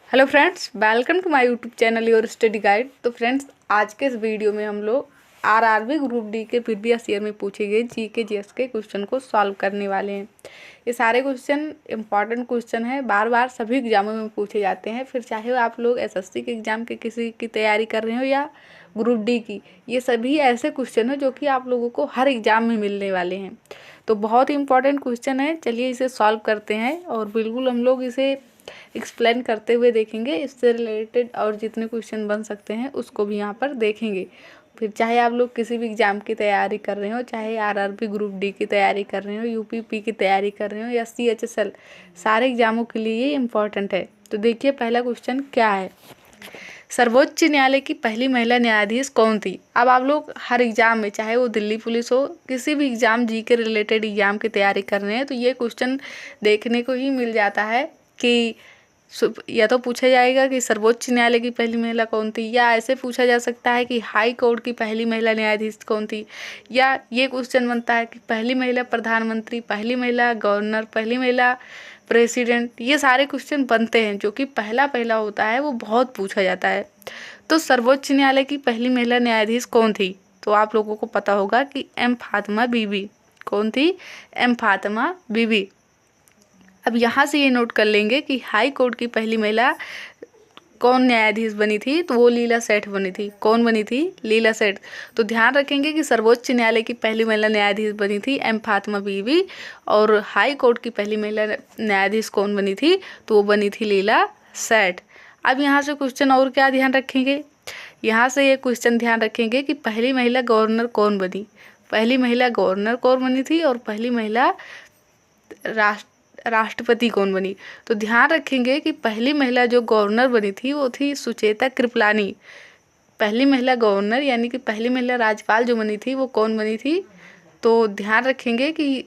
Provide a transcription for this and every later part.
Hello friends, welcome to my YouTube channel your study guide. तो friends, आज के इस वीडियो में हम लोग आरआरबी ग्रुप डी के प्रीवियस ईयर में पूछे गए जीके जीएस के क्वेश्चन को सॉल्व करने वाले हैं। ये सारे क्वेश्चन इंपॉर्टेंट क्वेश्चन है, बार बार सभी एग्जामों में पूछे जाते हैं। फिर चाहे आप लोग एसएससी के एग्जाम के किसी की तैयारी कर रहे हो या ग्रुप डी की, ये सभी ऐसे क्वेश्चन है जो कि आप लोगों को हर एग्जाम में मिलने वाले हैं। तो बहुत ही इंपॉर्टेंट क्वेश्चन है। चलिए इसे सॉल्व करते हैं और बिल्कुल हम लोग इसे एक्सप्लेन करते हुए देखेंगे। इससे रिलेटेड और जितने क्वेश्चन बन सकते हैं उसको भी यहाँ पर देखेंगे। फिर चाहे आप लोग किसी भी एग्जाम की तैयारी कर रहे हो, चाहे आरआरबी ग्रुप डी की तैयारी कर रहे हो, यूपीपी की तैयारी कर रहे हो या सीएचएसएल, सारे एग्जामों के लिए ये इम्पॉर्टेंट है। तो देखिए पहला क्वेश्चन क्या है। सर्वोच्च न्यायालय की पहली महिला न्यायाधीश कौन थी। अब आप लोग हर एग्जाम में, चाहे वो दिल्ली पुलिस हो, किसी भी एग्जाम जी के रिलेटेड एग्जाम की तैयारी कर रहे हैं, तो ये क्वेश्चन देखने को ही मिल जाता है कि या तो पूछा जाएगा कि सर्वोच्च न्यायालय की पहली महिला कौन थी, या ऐसे पूछा जा सकता है कि हाई कोर्ट की पहली महिला न्यायाधीश कौन थी, या ये क्वेश्चन बनता है कि पहली महिला प्रधानमंत्री, पहली महिला गवर्नर, पहली महिला प्रेसिडेंट। ये सारे क्वेश्चन बनते हैं जो कि पहला पहला होता है, वो बहुत पूछा जाता है। तो सर्वोच्च न्यायालय की पहली महिला न्यायाधीश कौन थी, तो आप लोगों को पता होगा कि एम फातिमा बीबी। कौन थी? एम फातिमा बीबी। अब यहाँ से ये नोट कर लेंगे कि हाई कोर्ट की पहली महिला कौन न्यायाधीश बनी थी, तो वो लीला सेठ बनी थी। कौन बनी थी? लीला सेठ। तो ध्यान रखेंगे कि सर्वोच्च न्यायालय की पहली महिला न्यायाधीश बनी थी एम फातिमा बीबी, और हाई कोर्ट की पहली महिला न्यायाधीश कौन बनी थी, तो वो बनी थी लीला सेठ। अब यहाँ से क्वेश्चन और क्या ध्यान रखेंगे, यहाँ से ये क्वेश्चन ध्यान रखेंगे कि पहली महिला गवर्नर कौन बनी। पहली महिला गवर्नर कौन बनी थी और पहली महिला राष्ट्रपति कौन बनी। तो ध्यान रखेंगे कि पहली महिला जो गवर्नर बनी थी वो थी सुचेता कृपलानी। पहली महिला गवर्नर यानी कि पहली महिला राज्यपाल जो बनी थी वो कौन बनी थी, तो ध्यान रखेंगे कि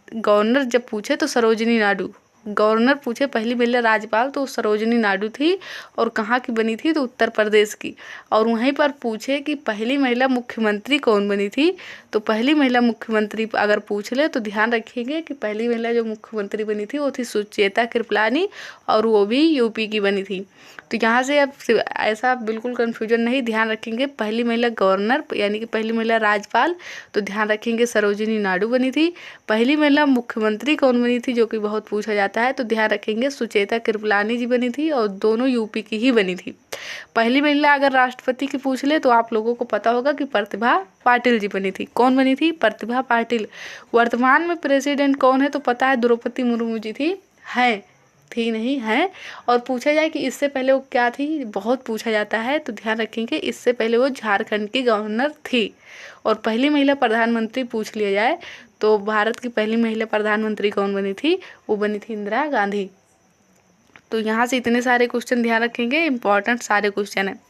गवर्नर जब पूछे तो सरोजिनी नायडू। गवर्नर पूछे पहली महिला राज्यपाल तो सरोजिनी नायडू थी, और कहाँ की बनी थी, तो उत्तर प्रदेश की। और वहीं पर पूछे कि पहली महिला मुख्यमंत्री कौन बनी थी, तो पहली महिला मुख्यमंत्री अगर पूछ ले तो ध्यान रखेंगे कि पहली महिला जो मुख्यमंत्री बनी थी वो थी सुचेता कृपलानी, और वो भी यूपी की बनी थी। तो यहाँ से अब ऐसा बिल्कुल कन्फ्यूजन नहीं, ध्यान रखेंगे पहली महिला गवर्नर यानी कि पहली महिला राज्यपाल, तो ध्यान रखेंगे सरोजिनी नायडू बनी थी। पहली महिला मुख्यमंत्री कौन बनी थी, जो कि बहुत पूछा जाता है, तो ध्यान रखेंगे सुचेता कृपलानी जी बनी थी, और दोनों यूपी की ही बनी थी। पहली महिला अगर राष्ट्रपति की पूछ ले तो आप लोगों को पता होगा कि प्रतिभा पाटिल जी बनी थी। कौन बनी थी? प्रतिभा पाटिल। वर्तमान में प्रेसिडेंट कौन है, तो पता है द्रौपदी मुर्मू जी थी, है थी नहीं है। और पूछा जाए कि इससे पहले वो क्या थी, बहुत पूछा जाता है, तो ध्यान रखेंगे इससे पहले वो झारखंड की गवर्नर थी। और पहली महिला प्रधानमंत्री पूछ लिया जाए तो भारत की पहली महिला प्रधानमंत्री कौन बनी थी, वो बनी थी इंदिरा गांधी। तो यहाँ से इतने सारे क्वेश्चन ध्यान रखेंगे, इंपॉर्टेंट सारे क्वेश्चन हैं।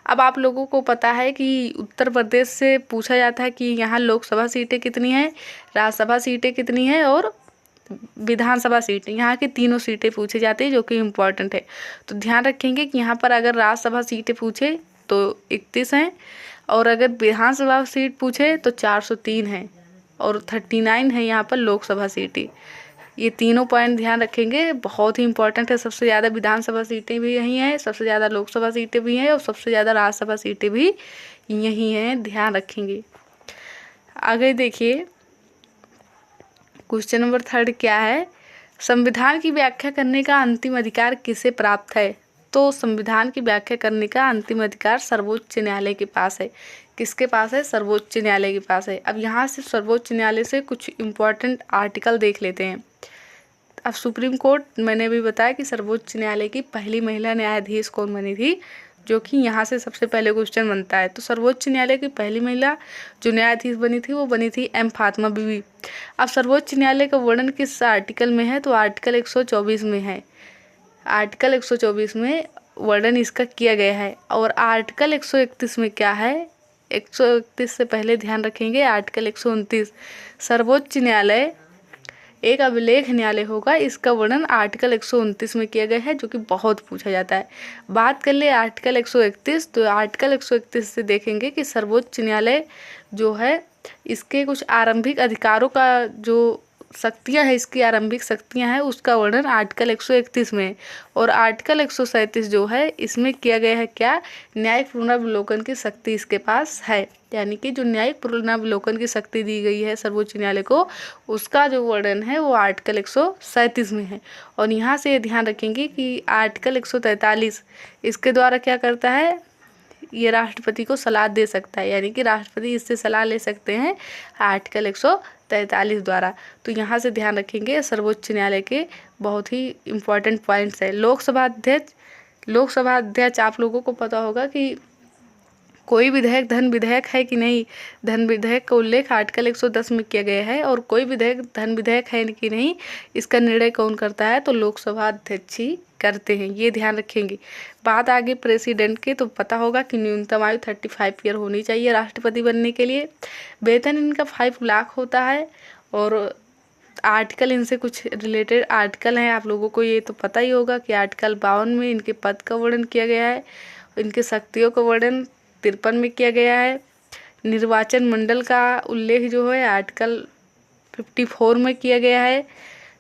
अब आप लोगों को पता है कि उत्तर प्रदेश से पूछा जाता है कि यहाँ लोकसभा सीटें कितनी हैं, राज्यसभा सीटें कितनी हैं और विधानसभा सीटें, यहाँ की तीनों सीटें पूछी जाती है जो कि इम्पॉर्टेंट है। तो ध्यान रखेंगे कि यहाँ पर अगर राज्यसभा सीटें पूछे तो 31 हैं, और अगर विधानसभा सीट पूछे तो 403 हैं, और 39 है यहाँ पर लोकसभा सीटें। ये तीनों पॉइंट ध्यान रखेंगे, बहुत ही इंपॉर्टेंट है। सबसे ज़्यादा विधानसभा सीटें भी यहीं हैं, सबसे ज़्यादा लोकसभा सीटें भी हैं, और सबसे ज़्यादा राज्यसभा सीटें भी यहीं हैं, ध्यान रखेंगे। आगे देखिए क्वेश्चन नंबर 3 क्या है। संविधान की व्याख्या करने का अंतिम अधिकार किसे प्राप्त है, तो संविधान की व्याख्या करने का अंतिम अधिकार सर्वोच्च न्यायालय के पास है। किसके पास है? सर्वोच्च न्यायालय के पास है। अब यहाँ से सर्वोच्च न्यायालय से कुछ इम्पोर्टेंट आर्टिकल देख लेते हैं। अब सुप्रीम कोर्ट, मैंने भी बताया कि सर्वोच्च न्यायालय की पहली महिला न्यायाधीश कौन बनी थी, जो कि यहाँ से सबसे पहले क्वेश्चन बनता है। तो सर्वोच्च न्यायालय की पहली महिला जो न्यायाधीश बनी थी वो बनी थी एम फातिमा बीबी। अब सर्वोच्च न्यायालय का वर्णन किस आर्टिकल में है, तो आर्टिकल 124 में है। आर्टिकल 124 में वर्णन इसका किया गया है। और आर्टिकल 131 में क्या है, 131 से पहले ध्यान रखेंगे आर्टिकल 129, सर्वोच्च न्यायालय एक अभिलेख न्यायालय होगा, इसका वर्णन आर्टिकल 129 में किया गया है, जो कि बहुत पूछा जाता है। बात कर ले आर्टिकल 131, तो आर्टिकल 131 से देखेंगे कि सर्वोच्च न्यायालय जो है इसके कुछ आरंभिक अधिकारों का जो शक्तियाँ हैं, इसकी आरंभिक शक्तियाँ हैं, उसका वर्णन आर्टिकल 131 में है। और आर्टिकल 137 जो है इसमें किया गया है क्या, न्यायिक पुनरावलोकन की शक्ति इसके पास है। यानी कि जो न्यायिक पुनरावलोकन की शक्ति दी गई है सर्वोच्च न्यायालय को, उसका जो वर्णन है वो आर्टिकल 137 में है। और यहाँ से ये ध्यान रखेंगे कि आर्टिकल 143 इसके द्वारा क्या करता है, ये राष्ट्रपति को सलाह दे सकता है, यानी कि राष्ट्रपति इससे सलाह ले सकते हैं आर्टिकल 143 द्वारा। तो यहाँ से ध्यान रखेंगे सर्वोच्च न्यायालय के बहुत ही इम्पोर्टेंट पॉइंट्स है। लोकसभा अध्यक्ष आप लोगों को पता होगा कि कोई विधेयक धन विधेयक है कि नहीं, धन विधेयक का उल्लेख आर्टिकल 110 में किया गया है। और कोई विधेयक धन विधेयक है कि नहीं, इसका निर्णय कौन करता है, तो लोकसभा अध्यक्ष ही करते हैं, ये ध्यान रखेंगे। बात आगे प्रेसिडेंट के, तो पता होगा कि न्यूनतम आयु 35 ईयर होनी चाहिए राष्ट्रपति बनने के लिए। वेतन इनका 5 लाख होता है। और आर्टिकल, इनसे कुछ रिलेटेड आर्टिकल हैं, आप लोगों को ये तो पता ही होगा कि आर्टिकल 52 में इनके पद का वर्णन किया गया है, इनके शक्तियों का वर्णन 53 में किया गया है। निर्वाचन मंडल का उल्लेख जो है आर्टिकल 54 में किया गया है।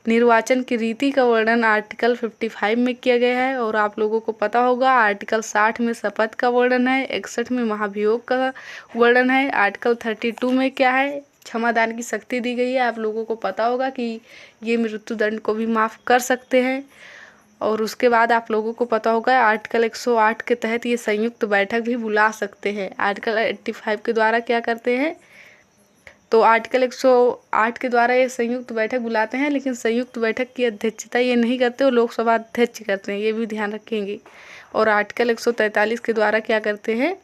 निर्वाचन की रीति का वर्णन आर्टिकल 55 में किया गया है। और आप लोगों को पता होगा आर्टिकल 60 में शपथ का वर्णन है, 61 में महाभियोग का वर्णन है, आर्टिकल 32 में क्या है, क्षमादान की शक्ति दी गई है। आप लोगों को पता होगा कि ये मृत्युदंड को भी माफ़ कर सकते हैं। और उसके बाद आप लोगों को पता होगा आर्टिकल 108 के तहत ये संयुक्त बैठक भी बुला सकते हैं। आर्टिकल 85 के द्वारा क्या करते हैं, तो आर्टिकल 108 के द्वारा ये संयुक्त बैठक बुलाते हैं, लेकिन संयुक्त बैठक की अध्यक्षता ये नहीं करते, वो लोकसभा अध्यक्ष करते हैं, ये भी ध्यान रखेंगे। और आर्टिकल 143 के द्वारा क्या करते हैं,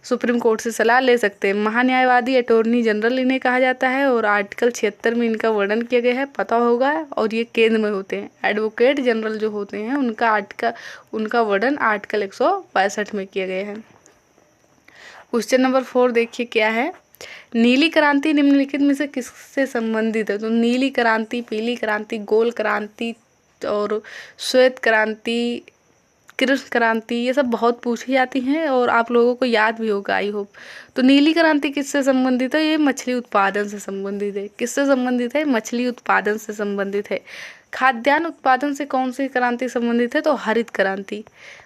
सुप्रीम कोर्ट से सलाह ले सकते हैं। महान्यायवादी अटॉर्नी जनरल इन्हें कहा जाता है। और आर्टिकल 76 में इनका वर्णन किया गया है, पता होगा। और ये केंद्र में होते हैं। एडवोकेट जनरल जो होते हैं उनका वर्णन आर्टिकल 162 में किया गया है। क्वेश्चन नंबर 4 देखिए क्या है, नीली क्रांति निम्नलिखित में से किससे संबंधित है। तो नीली क्रांति, पीली क्रांति, गोल क्रांति और श्वेत क्रांति, कृष्ण क्रांति, ये सब बहुत पूछी जाती हैं और आप लोगों को याद भी होगा, आई होप। तो नीली क्रांति किससे संबंधित है, ये मछली उत्पादन से संबंधित है। किससे संबंधित है, मछली उत्पादन से संबंधित है। खाद्यान्न उत्पादन से कौन सी क्रांति संबंधित है, तो हरित क्रांति।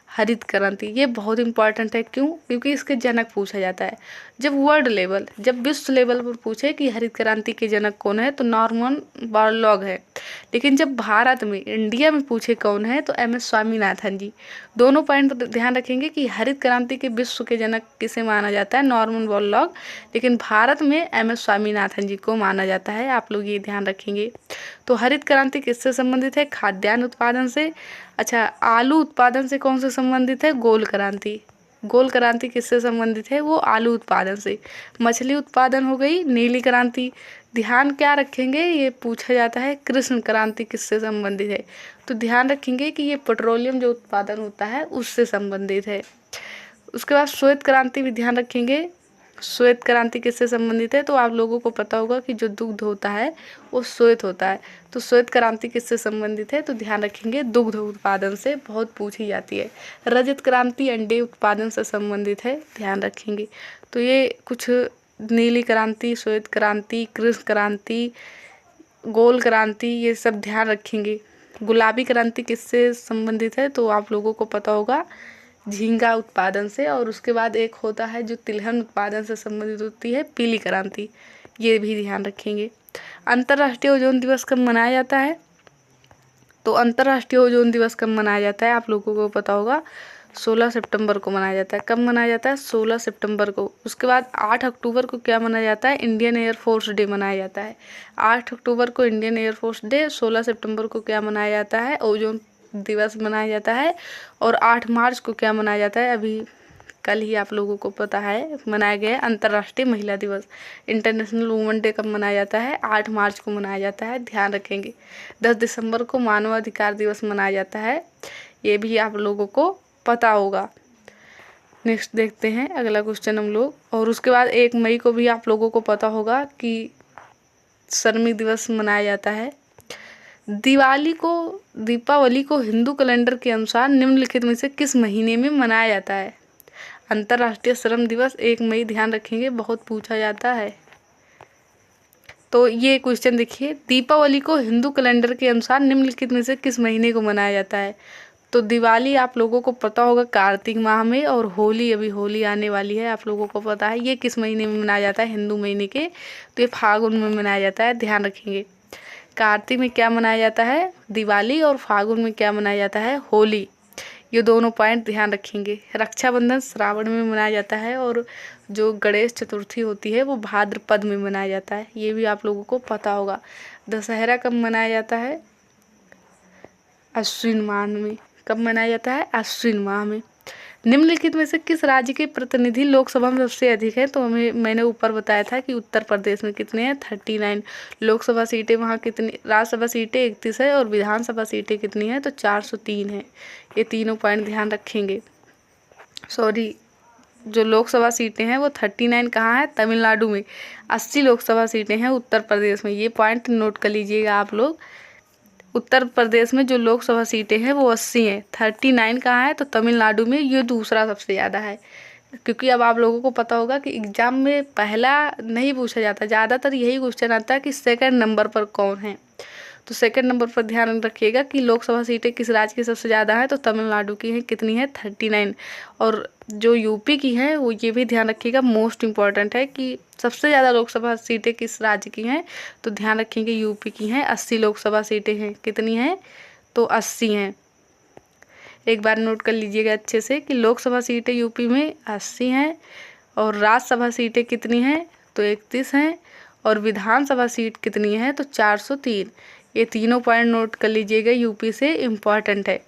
हरित क्रांति ये बहुत इंपॉर्टेंट है, क्यों, क्योंकि इसके जनक पूछा जाता है। जब विश्व लेवल पर पूछे कि हरित क्रांति के जनक कौन है, तो नॉर्मन बोरलॉग है। लेकिन जब भारत में, इंडिया में पूछे कौन है, तो MS स्वामीनाथन जी। दोनों पॉइंट ध्यान रखेंगे कि हरित क्रांति के विश्व के जनक किसे माना जाता है, नॉर्मन बोरलॉग, लेकिन भारत में MS स्वामीनाथन जी को माना जाता है। आप लोग ये ध्यान रखेंगे। तो हरित क्रांति किससे संबंधित है, खाद्यान्न उत्पादन से। अच्छा, आलू उत्पादन से कौन से संबंधित है, गोल क्रांति। गोल क्रांति किससे संबंधित है, वो आलू उत्पादन से। मछली उत्पादन हो गई नीली क्रांति। ध्यान क्या रखेंगे, ये पूछा जाता है कृष्ण क्रांति किससे संबंधित है, तो ध्यान रखेंगे कि ये पेट्रोलियम जो उत्पादन होता है उससे संबंधित है। उसके बाद श्वेत क्रांति भी ध्यान रखेंगे, श्वेत क्रांति किससे संबंधित है, तो आप लोगों को पता होगा कि जो दुग्ध होता है वो श्वेत होता है। तो श्वेत क्रांति किससे संबंधित है, तो ध्यान रखेंगे दुग्ध उत्पादन से, बहुत पूछी जाती है। रजत क्रांति अंडे उत्पादन से संबंधित है, ध्यान रखेंगे। तो ये कुछ नीली क्रांति, श्वेत क्रांति, कृष्ण क्रांति, गोल क्रांति, ये सब ध्यान रखेंगे। गुलाबी क्रांति किससे संबंधित है, तो आप लोगों को पता होगा झींगा उत्पादन से। और उसके बाद एक होता है जो तिलहन उत्पादन से संबंधित होती है, पीली क्रांति, ये भी ध्यान रखेंगे। अंतर्राष्ट्रीय ओजोन दिवस कब मनाया जाता है, तो अंतर्राष्ट्रीय ओजोन दिवस कब मनाया जाता है, आप लोगों को पता होगा 16 सितंबर को मनाया जाता है। कब मनाया जाता है, 16 सितंबर को। उसके बाद 8 अक्टूबर को क्या मनाया जाता है, इंडियन एयरफोर्स डे मनाया जाता है। 8 अक्टूबर को इंडियन एयरफोर्स डे, 16 सितंबर को क्या मनाया जाता है, ओजोन दिवस मनाया जाता है। और 8 मार्च को क्या मनाया जाता है, अभी कल ही आप लोगों को पता है मनाया गया अंतर्राष्ट्रीय महिला दिवस। इंटरनेशनल वुमेन डे कब मनाया जाता है, 8 मार्च को मनाया जाता है, ध्यान रखेंगे। 10 दिसंबर को मानवाधिकार दिवस मनाया जाता है, ये भी आप लोगों को पता होगा। नेक्स्ट देखते हैं अगला क्वेश्चन हम लोग। और उसके बाद 1 मई को भी आप लोगों को पता होगा कि श्रमिक दिवस मनाया जाता है। दीपावली को हिंदू कैलेंडर के अनुसार निम्नलिखित में से किस महीने में मनाया जाता है, अंतर्राष्ट्रीय श्रम दिवस 1 मई, ध्यान रखेंगे, बहुत पूछा जाता है। तो ये क्वेश्चन देखिए, दीपावली को हिंदू कैलेंडर के अनुसार निम्नलिखित में से किस महीने को मनाया जाता है? तो दिवाली आप लोगों को पता होगा कार्तिक माह में, और होली, अभी होली आने वाली है, आप लोगों को पता है। ये किस महीने में मनाया जाता है? हिंदू महीने के, तो ये फागुन में मनाया जाता है, ध्यान रखेंगे। कार्तिक में क्या मनाया जाता है? दिवाली, और फागुन में क्या मनाया जाता है? होली। ये दोनों पॉइंट ध्यान रखेंगे। रक्षाबंधन श्रावण में मनाया जाता है, और जो गणेश चतुर्थी होती है वो भाद्रपद में मनाया जाता है, ये भी आप लोगों को पता होगा। दशहरा कब मनाया जाता है? अश्विन माह में। कब मनाया जाता है? अश्विन माह में। निम्नलिखित में से किस राज्य के प्रतिनिधि लोकसभा में सबसे अधिक है? तो मैंने ऊपर बताया था कि उत्तर प्रदेश में कितने हैं? 39 लोकसभा सीटें। वहाँ कितनी? राज्यसभा सीटें 31 है, और विधानसभा सीटें कितनी हैं? तो 403 है। ये तीनों पॉइंट ध्यान रखेंगे। सॉरी, जो लोकसभा सीटें हैं वो 39 कहाँ है? तमिलनाडु में। 80 लोकसभा सीटें हैं उत्तर प्रदेश में। ये पॉइंट नोट कर लीजिएगा आप लोग। उत्तर प्रदेश में जो लोकसभा सीटें हैं वो 80 हैं। 39 कहाँ है? तो तमिलनाडु में। ये दूसरा सबसे ज़्यादा है, क्योंकि अब आप लोगों को पता होगा कि एग्जाम में पहला नहीं पूछा जाता, ज़्यादातर यही क्वेश्चन आता है कि सेकंड नंबर पर कौन है। तो सेकंड नंबर पर ध्यान रखिएगा कि लोकसभा सीटें किस राज्य की सबसे ज़्यादा हैं? तो तमिलनाडु की हैं। कितनी है? 39। और जो यूपी की हैं वो, ये भी ध्यान रखिएगा, मोस्ट इम्पॉर्टेंट है कि सबसे ज़्यादा लोकसभा सीटें किस राज्य की हैं? तो ध्यान रखेंगे यूपी की हैं। 80 लोकसभा सीटें हैं। कितनी हैं? तो 80 हैं। एक बार नोट कर लीजिएगा अच्छे से कि लोकसभा सीटें यूपी में 80 हैं, और राज्यसभा सीटें कितनी हैं? तो 31 हैं, और विधानसभा सीट कितनी है? तो 403। ये तीनों पॉइंट नोट कर लीजिएगा, यूपी से इम्पॉर्टेंट है।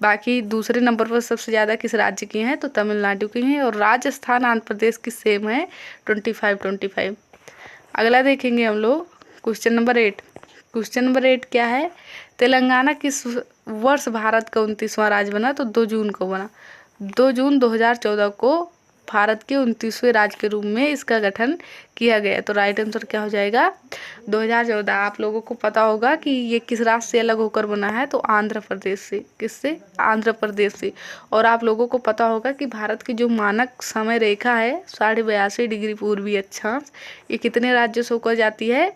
बाकी दूसरे नंबर पर सबसे ज़्यादा किस राज्य की हैं? तो तमिलनाडु की हैं, और राजस्थान आंध्र प्रदेश की सेम है, 25। अगला देखेंगे हम लोग क्वेश्चन नंबर 8। क्वेश्चन नंबर 8 क्या है? तेलंगाना किस वर्ष भारत का 29वां राज्य बना? तो 2 जून को बना। 2 जून 2014 को भारत के 29वें राज्य के रूप में इसका गठन किया गया। तो राइट आंसर क्या हो जाएगा? 2014। आप लोगों को पता होगा कि ये किस राज्य से अलग होकर बना है? तो आंध्र प्रदेश से। किससे? आंध्र प्रदेश से। और आप लोगों को पता होगा कि भारत की जो मानक समय रेखा है 82.5 डिग्री पूर्वी अक्षांश, ये कितने राज्यों से होकर जाती है?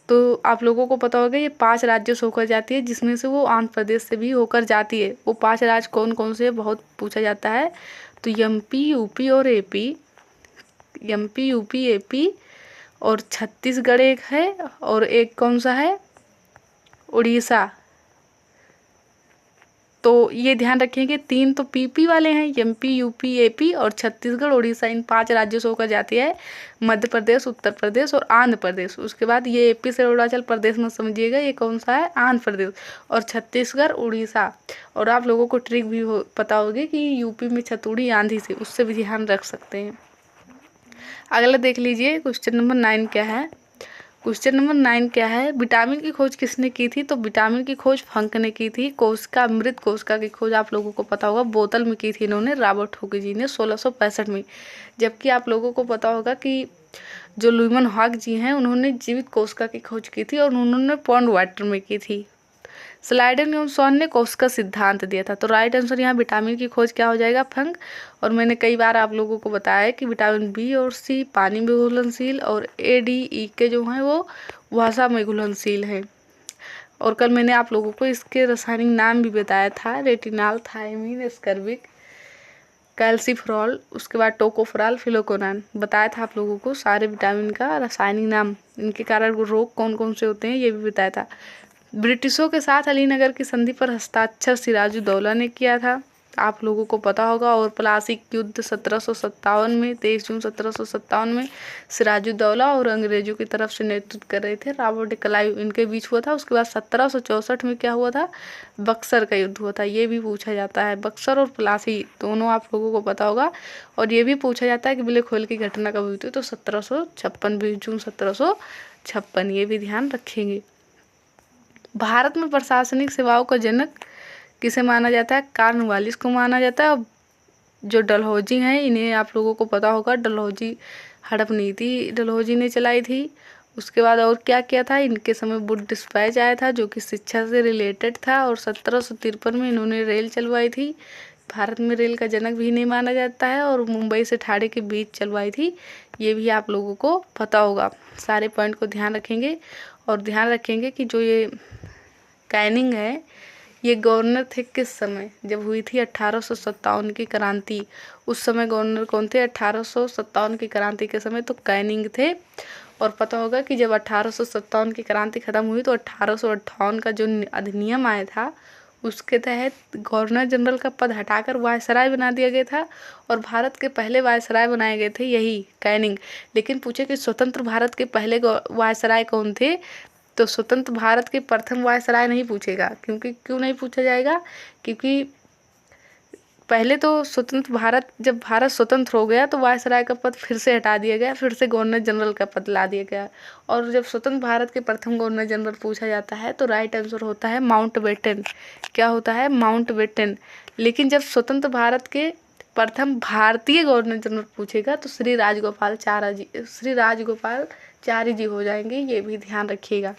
तो आप लोगों को पता होगा ये 5 राज्यों से होकर जाती है, जिसमें से वो आंध्र प्रदेश से भी होकर जाती है। वो 5 राज्य कौन कौन से? बहुत पूछा जाता है। तो एमपी, यूपी और एपी। एमपी, यूपी, एपी, और छत्तीसगढ़ एक है, और एक कौन सा है? उड़ीसा। तो ये ध्यान रखेंगे, 3 तो पीपी वाले हैं, एमपी, यूपी, एपी, और छत्तीसगढ़, उड़ीसा। इन 5 राज्यों से होकर जाती है मध्य प्रदेश, उत्तर प्रदेश और आंध्र प्रदेश। उसके बाद ये एपी से अरुणाचल प्रदेश में समझिएगा, ये कौन सा है? आंध्र प्रदेश। और छत्तीसगढ़, उड़ीसा। और आप लोगों को ट्रिक भी पता होगी कि यूपी में छतुड़ी आंधी से, उससे भी ध्यान रख सकते हैं। अगला देख लीजिए क्वेश्चन नंबर 9 क्या है? क्वेश्चन नंबर 9 क्या है? विटामिन की खोज किसने की थी? तो विटामिन की खोज फंक ने की थी। कोशिका, अमृत कोशिका की खोज आप लोगों को पता होगा बोतल में की थी इन्होंने, रॉबर्ट हुक जी ने 1665 में। जबकि आप लोगों को पता होगा कि जो लुईमन हॉक जी हैं उन्होंने जीवित कोशिका की खोज की थी, और उन्होंने पॉन्ड वाटर में की थी। स्लाइडन यूनसॉन ने कोशिका सिद्धांत दिया था। तो राइट आंसर यहाँ विटामिन की खोज क्या हो जाएगा? फंग। और मैंने कई बार आप लोगों को बताया है कि विटामिन बी और सी पानी में घुलनशील, और ए, डी, ई के जो हैं वो वसा में घुलनशील हैं। और कल मैंने आप लोगों को इसके रासायनिक नाम भी बताया था, रेटिनॉल, थायमीन, एस्कर्बिक, कैल्सिफेरॉल, उसके बाद टोकोफेरॉल, फिलोकोनान। बताया था आप लोगों को सारे विटामिन का रासायनिक नाम, इनके कारण रोग कौन कौन से होते हैं ये भी बताया था। ब्रिटिशों के साथ अलीनगर की संधि पर हस्ताक्षर सिराजुद्दौला ने किया था, आप लोगों को पता होगा। और प्लासी युद्ध 1757 में, 23 जून 1757 में सिराजुद्दौला और अंग्रेजों की तरफ से नेतृत्व कर रहे थे रॉबर्ट क्लाइव, इनके बीच हुआ था। उसके बाद 1764 में क्या हुआ था? बक्सर का युद्ध हुआ था। ये भी पूछा जाता है, बक्सर और प्लासी दोनों आप लोगों को पता होगा। और ये भी पूछा जाता है कि ब्लैक होल की घटना कब हुई थी? तो 1756, 20 जून 1756। ये भी ध्यान रखेंगे। भारत में प्रशासनिक सेवाओं का जनक किसे माना जाता है? कॉर्नवालिस को माना जाता है। और जो डलहौजी हैं इन्हें आप लोगों को पता होगा, डलहौजी हड़प नीति डलहौजी ने चलाई थी। उसके बाद और क्या किया था? इनके समय वुड डिस्पैच आया था जो कि शिक्षा से रिलेटेड था। और 1753 में इन्होंने रेल चलवाई थी। भारत में रेल का जनक भी नहीं माना जाता है और मुंबई से ठाणे के बीच चलवाई थी, ये भी आप लोगों को पता होगा। सारे पॉइंट को ध्यान रखेंगे और ध्यान रखेंगे कि जो ये कैनिंग है ये गवर्नर थे किस समय, जब हुई थी 1857 की क्रांति, उस समय गवर्नर कौन थे 1857 की क्रांति के समय, तो कैनिंग थे। और पता होगा कि जब 1857 की क्रांति खत्म हुई तो 1858 का जो अधिनियम आया था उसके तहत गवर्नर जनरल का पद हटाकर वायसराय बना दिया गया था और भारत के पहले वायसराय बनाए गए थे यही कैनिंग। लेकिन पूछे कि स्वतंत्र भारत के पहले वायसराय कौन थे, तो स्वतंत्र भारत के प्रथम वायसराय नहीं पूछेगा। क्यों नहीं पूछा जाएगा, क्योंकि पहले तो स्वतंत्र भारत, जब भारत स्वतंत्र हो गया तो वायसराय का पद फिर से हटा दिया गया, फिर से गवर्नर जनरल का पद ला दिया गया। और जब स्वतंत्र भारत के प्रथम गवर्नर जनरल पूछा जाता है तो राइट आंसर होता है माउंटबेटन। क्या होता है, माउंटबेटन। लेकिन जब स्वतंत्र भारत के प्रथम भारतीय गवर्नर जनरल पूछेगा तो श्री राजगोपालाचारी जी हो जाएंगे, ये भी ध्यान रखिएगा।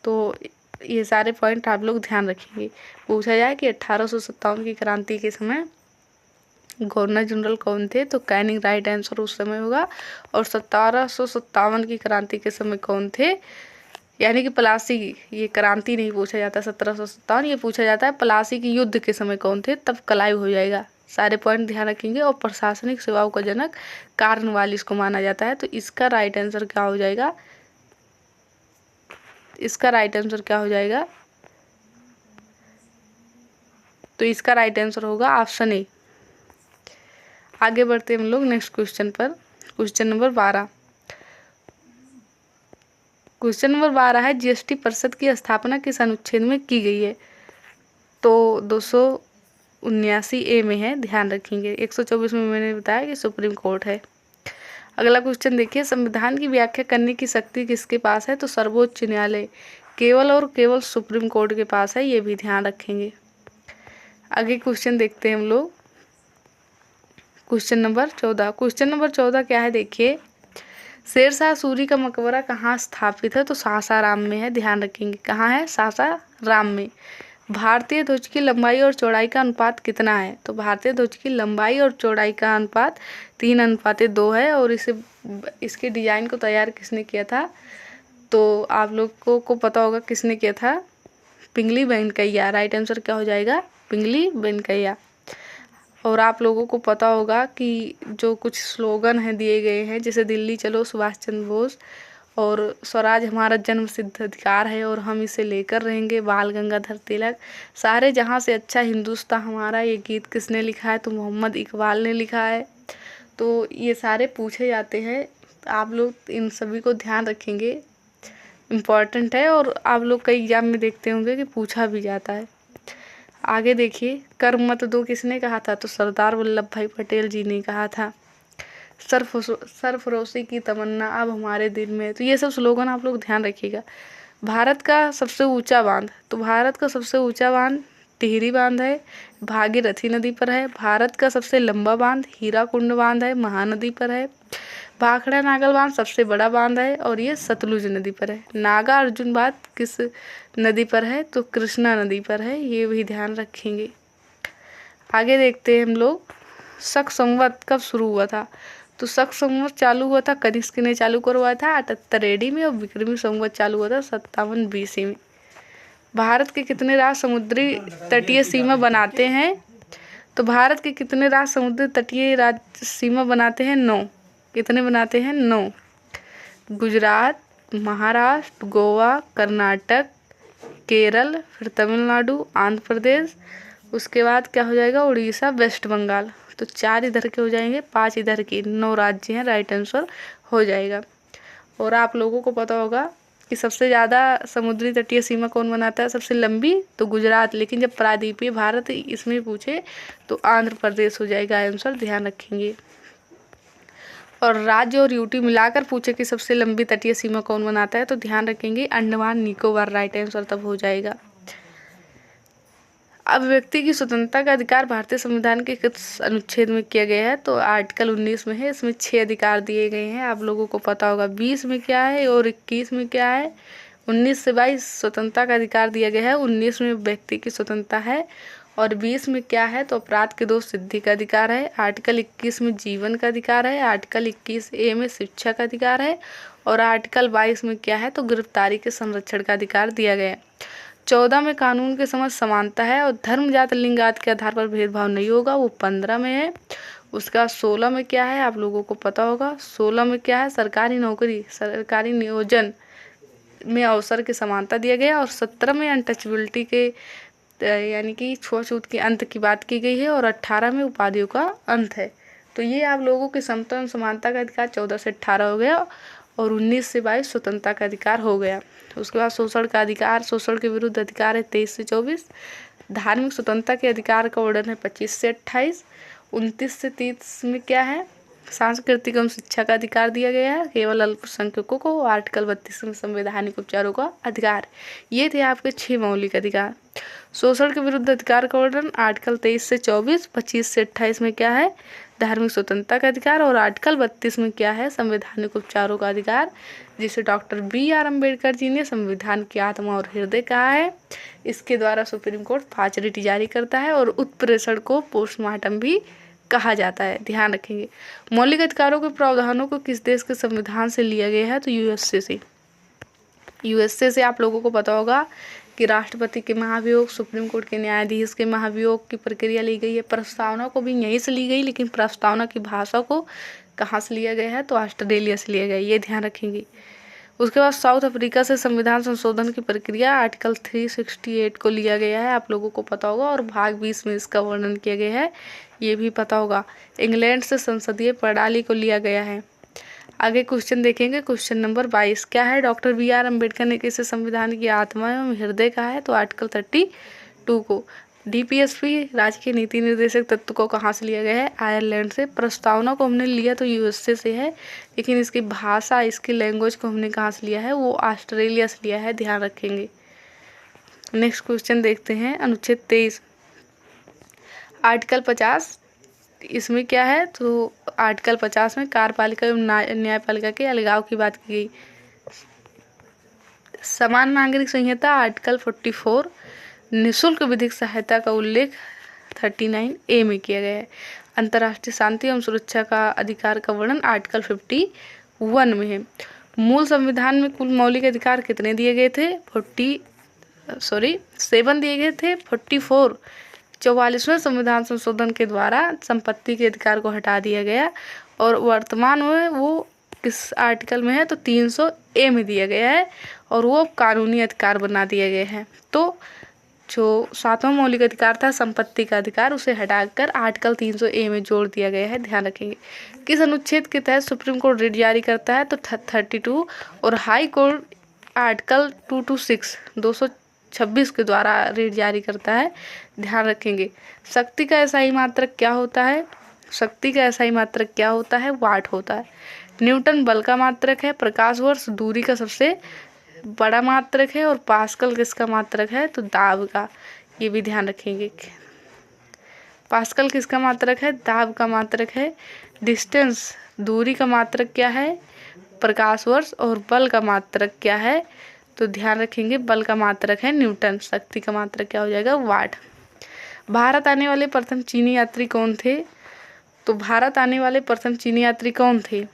तो ये सारे पॉइंट आप लोग ध्यान रखेंगे। पूछा जाए कि 1857 की क्रांति के समय गवर्नर जनरल कौन थे, तो कैनिंग राइट आंसर उस समय होगा। और 1757 की क्रांति के समय कौन थे, यानी कि प्लासी, ये क्रांति नहीं पूछा जाता 1757, ये पूछा जाता है प्लासी के युद्ध के समय कौन थे, तब कलाइव हो जाएगा। सारे पॉइंट ध्यान रखेंगे। और प्रशासनिक सेवाओं का जनक कार्नवालिस को माना जाता है, तो इसका राइट आंसर क्या हो जाएगा, इसका राइट आंसर क्या हो जाएगा, तो इसका राइट आंसर होगा ऑप्शन ए। आगे बढ़ते हम लोग नेक्स्ट क्वेश्चन पर। Question number 12। क्वेश्चन नंबर 12 है जीएसटी परिषद की स्थापना किस अनुच्छेद में की गई है, तो 279A में है, ध्यान रखेंगे। 124 में मैंने बताया कि सुप्रीम कोर्ट है। अगला क्वेश्चन देखिए, संविधान की व्याख्या करने की शक्ति किसके पास है, तो सर्वोच्च न्यायालय, केवल और केवल सुप्रीम कोर्ट के पास है, ये भी ध्यान रखेंगे। आगे क्वेश्चन देखते हैं हम लोग। Question number 14। क्वेश्चन नंबर 14 क्या है, देखिए, शेरशाह सूरी का मकबरा कहाँ स्थापित है, तो सासाराम में है, ध्यान रखेंगे। कहाँ है, सासाराम में। भारतीय ध्वज की लंबाई और चौड़ाई का अनुपात कितना है, तो भारतीय ध्वज की लंबाई और चौड़ाई का अनुपात 3:2 है। और इसके डिजाइन को तैयार किसने किया था, तो आप लोगों को पता होगा किसने किया था, पिंगली वेंकैया। राइट आंसर क्या हो जाएगा, पिंगली वेंकैया। और आप लोगों को पता होगा कि जो कुछ स्लोगन हैं दिए गए हैं, जैसे दिल्ली चलो सुभाष चंद्र बोस, और स्वराज हमारा जन्म सिद्ध अधिकार है और हम इसे लेकर रहेंगे, बाल गंगाधर तिलक, सारे जहां से अच्छा हिंदुस्तान हमारा, ये गीत किसने लिखा है, तो मोहम्मद इकबाल ने लिखा है। तो ये सारे पूछे जाते हैं, आप लोग इन सभी को ध्यान रखेंगे, इम्पॉर्टेंट है। और आप लोग कई एग्जाम में देखते होंगे कि पूछा भी जाता है। आगे देखिए, कर मत दो किसने कहा था, तो सरदार वल्लभ भाई पटेल जी ने कहा था। सरफरोशी की तमन्ना अब हमारे दिल में, तो ये सब स्लोगन आप लोग ध्यान रखिएगा। भारत का सबसे ऊंचा बांध, तो भारत का सबसे ऊंचा बांध टिहरी बांध है, भागीरथी नदी पर है। भारत का सबसे लंबा बांध हीराकुंड बांध है, महानदी पर है। भाखड़ा नागल बांध सबसे बड़ा बांध है और ये सतलुज नदी पर है। नागा अर्जुन बांध किस नदी पर है, तो कृष्णा नदी पर है, ये भी ध्यान रखेंगे। आगे देखते हैं हम लोग, शक संवत कब शुरू हुआ था, तो शक संवत चालू हुआ था, कनिष्क ने चालू करवाया था 78 AD में, और विक्रमी संवत चालू हुआ था 57 BC में। भारत के कितने राज्य समुद्री तटीय सीमा बनाते हैं, तो भारत के कितने राज्य समुद्री तटीय सीमा बनाते हैं, 9। कितने बनाते हैं, 9। गुजरात, महाराष्ट्र, गोवा, कर्नाटक, केरल, फिर तमिलनाडु, आंध्र प्रदेश, उसके बाद क्या हो जाएगा, उड़ीसा, वेस्ट बंगाल। तो 4 इधर के हो जाएंगे, 5 इधर के, 9 राज्य हैं, राइट आंसर हो जाएगा। और आप लोगों को पता होगा कि सबसे ज़्यादा समुद्री तटीय सीमा कौन बनाता है, सबसे लंबी, तो गुजरात। लेकिन जब प्रायद्वीपीय भारत इसमें पूछे तो आंध्र प्रदेश हो जाएगा आंसर, ध्यान रखेंगे। और राज्य और यूटी मिलाकर पूछे कि सबसे लंबी तटीय सीमा कौन बनाता है, तो ध्यान रखेंगे अंडमान निकोबार, राइट आंसर तब हो जाएगा। अब व्यक्ति की स्वतंत्रता का अधिकार भारतीय संविधान के किस अनुच्छेद में किया गया है, तो आर्टिकल 19 में है। इसमें 6 अधिकार दिए गए हैं, आप लोगों को पता होगा 20 में क्या है और 21 में क्या है। 19 से 22 स्वतंत्रता का अधिकार दिया गया है, 19 में व्यक्ति की स्वतंत्रता है और 20 में क्या है, तो अपराध के दोष सिद्धि का अधिकार है। आर्टिकल 21 में जीवन का अधिकार है। आर्टिकल 21A में शिक्षा का अधिकार है। और आर्टिकल 22 में क्या है, तो गिरफ्तारी के संरक्षण का अधिकार दिया गया है। 14 में कानून के समझ समानता है और धर्म जात लिंग आदि के आधार पर भेदभाव नहीं होगा, वो 15 में है। उसका 16 में क्या है, आप लोगों को पता होगा। 16 में क्या है, सरकारी नौकरी सरकारी नियोजन में अवसर की समानता दिया गया। और 17 में अनटचेबिलिटी के यानी कि छुआछूत के अंत की बात की गई है। और 18 में उपाधियों का अंत है। तो ये आप लोगों के समता एवं समानता का अधिकार 14 से 18 हो गया और 19 से 22 स्वतंत्रता का अधिकार हो गया। उसके बाद शोषण का अधिकार, शोषण के विरुद्ध अधिकार है 23 से 24। धार्मिक स्वतंत्रता के अधिकार का वर्णन है 25 से 28। 29 से 30 में क्या है, सांस्कृतिक एवं शिक्षा का अधिकार दिया गया है केवल अल्पसंख्यकों को। आर्टिकल 32 में संवैधानिक उपचारों का अधिकार। ये थे आपके 6 मौलिक अधिकार। शोषण के विरुद्ध अधिकार का वर्णन आर्टिकल 23 से 24। 25 से 28 में क्या है, धार्मिक स्वतंत्रता का अधिकार। और आर्टिकल 32 में क्या है, संवैधानिक उपचारों का अधिकार, जिसे डॉक्टर BR अम्बेडकर जी ने संविधान की आत्मा और हृदय कहा है। इसके द्वारा सुप्रीम कोर्ट 5 रिट जारी करता है और उत्प्रेषण को पोस्टमार्टम भी कहा जाता है, ध्यान रखेंगे। मौलिक अधिकारों के प्रावधानों को किस देश के संविधान से लिया गया है, तो USA से। USA से आप लोगों को पता होगा कि राष्ट्रपति के महाभियोग, सुप्रीम कोर्ट के न्यायाधीश के महाभियोग की प्रक्रिया ली गई है। प्रस्तावना को भी यहीं से ली गई, लेकिन प्रस्तावना की भाषा को कहाँ से लिया गया है, तो ऑस्ट्रेलिया से लिया गया, ये ध्यान रखेंगे। उसके बाद साउथ अफ्रीका से संविधान संशोधन की प्रक्रिया आर्टिकल 368 को लिया गया है, आप लोगों को पता होगा। और भाग 20 में इसका वर्णन किया गया है, ये भी पता होगा। इंग्लैंड से संसदीय प्रणाली को लिया गया है। आगे क्वेश्चन देखेंगे, क्वेश्चन नंबर 22 क्या है, डॉक्टर BR अम्बेडकर ने किसे संविधान की आत्मा एवं हृदय कहा है, तो आर्टिकल 32 को। DPSP राजकीय नीति निर्देशक तत्व को कहाँ से लिया गया है, आयरलैंड से। प्रस्तावना को हमने लिया तो USA से है, लेकिन इसकी भाषा, इसकी लैंग्वेज को हमने कहाँ से लिया है, वो ऑस्ट्रेलिया से लिया है, ध्यान रखेंगे। नेक्स्ट क्वेश्चन देखते हैं, अनुच्छेद 23 आर्टिकल 50, इसमें क्या है, तो आर्टिकल 50 में कार्यपालिका एवं न्यायपालिका के अलगाव की बात की गई। समान नागरिक संहिता आर्टिकल 44, निःशुल्क विधिक सहायता का उल्लेख 39A में किया गया है। अंतर्राष्ट्रीय शांति एवं सुरक्षा का अधिकार का वर्णन आर्टिकल 51 में है। मूल संविधान में कुल मौलिक अधिकार कितने दिए गए थे, 7 दिए गए थे। 44वें संविधान संशोधन के द्वारा संपत्ति के अधिकार को हटा दिया गया और वर्तमान में वो किस आर्टिकल में है, तो 300A में दिया गया है और वो कानूनी अधिकार बना दिए गए हैं। तो जो 7वां मौलिक अधिकार था संपत्ति का अधिकार, उसे हटाकर आर्टिकल 300A में जोड़ दिया गया है, ध्यान रखेंगे। किस अनुच्छेद के तहत सुप्रीम कोर्ट रिट जारी करता है, तो 32 और हाई कोर्ट आर्टिकल 226 के द्वारा रिट जारी करता है, ध्यान रखेंगे। शक्ति का SI मात्रक क्या होता है, शक्ति का SI मात्रक क्या होता है, वाट होता है। न्यूटन बल का मात्रक है। प्रकाश वर्ष दूरी का सबसे बड़ा मात्रक है। और पास्कल किसका मात्रक है, तो दाब का, ये भी ध्यान रखेंगे। पास्कल किसका मात्रक है, दाब का मात्रक है। डिस्टेंस दूरी का मात्रक क्या है, प्रकाश वर्ष। और बल का मात्रक क्या है, तो ध्यान रखेंगे बल का मात्रक है न्यूटन। शक्ति का मात्रक क्या हो जाएगा, वाट। भारत आने वाले प्रथम चीनी यात्री कौन थे, तो भारत आने वाले प्रथम चीनी यात्री कौन थे,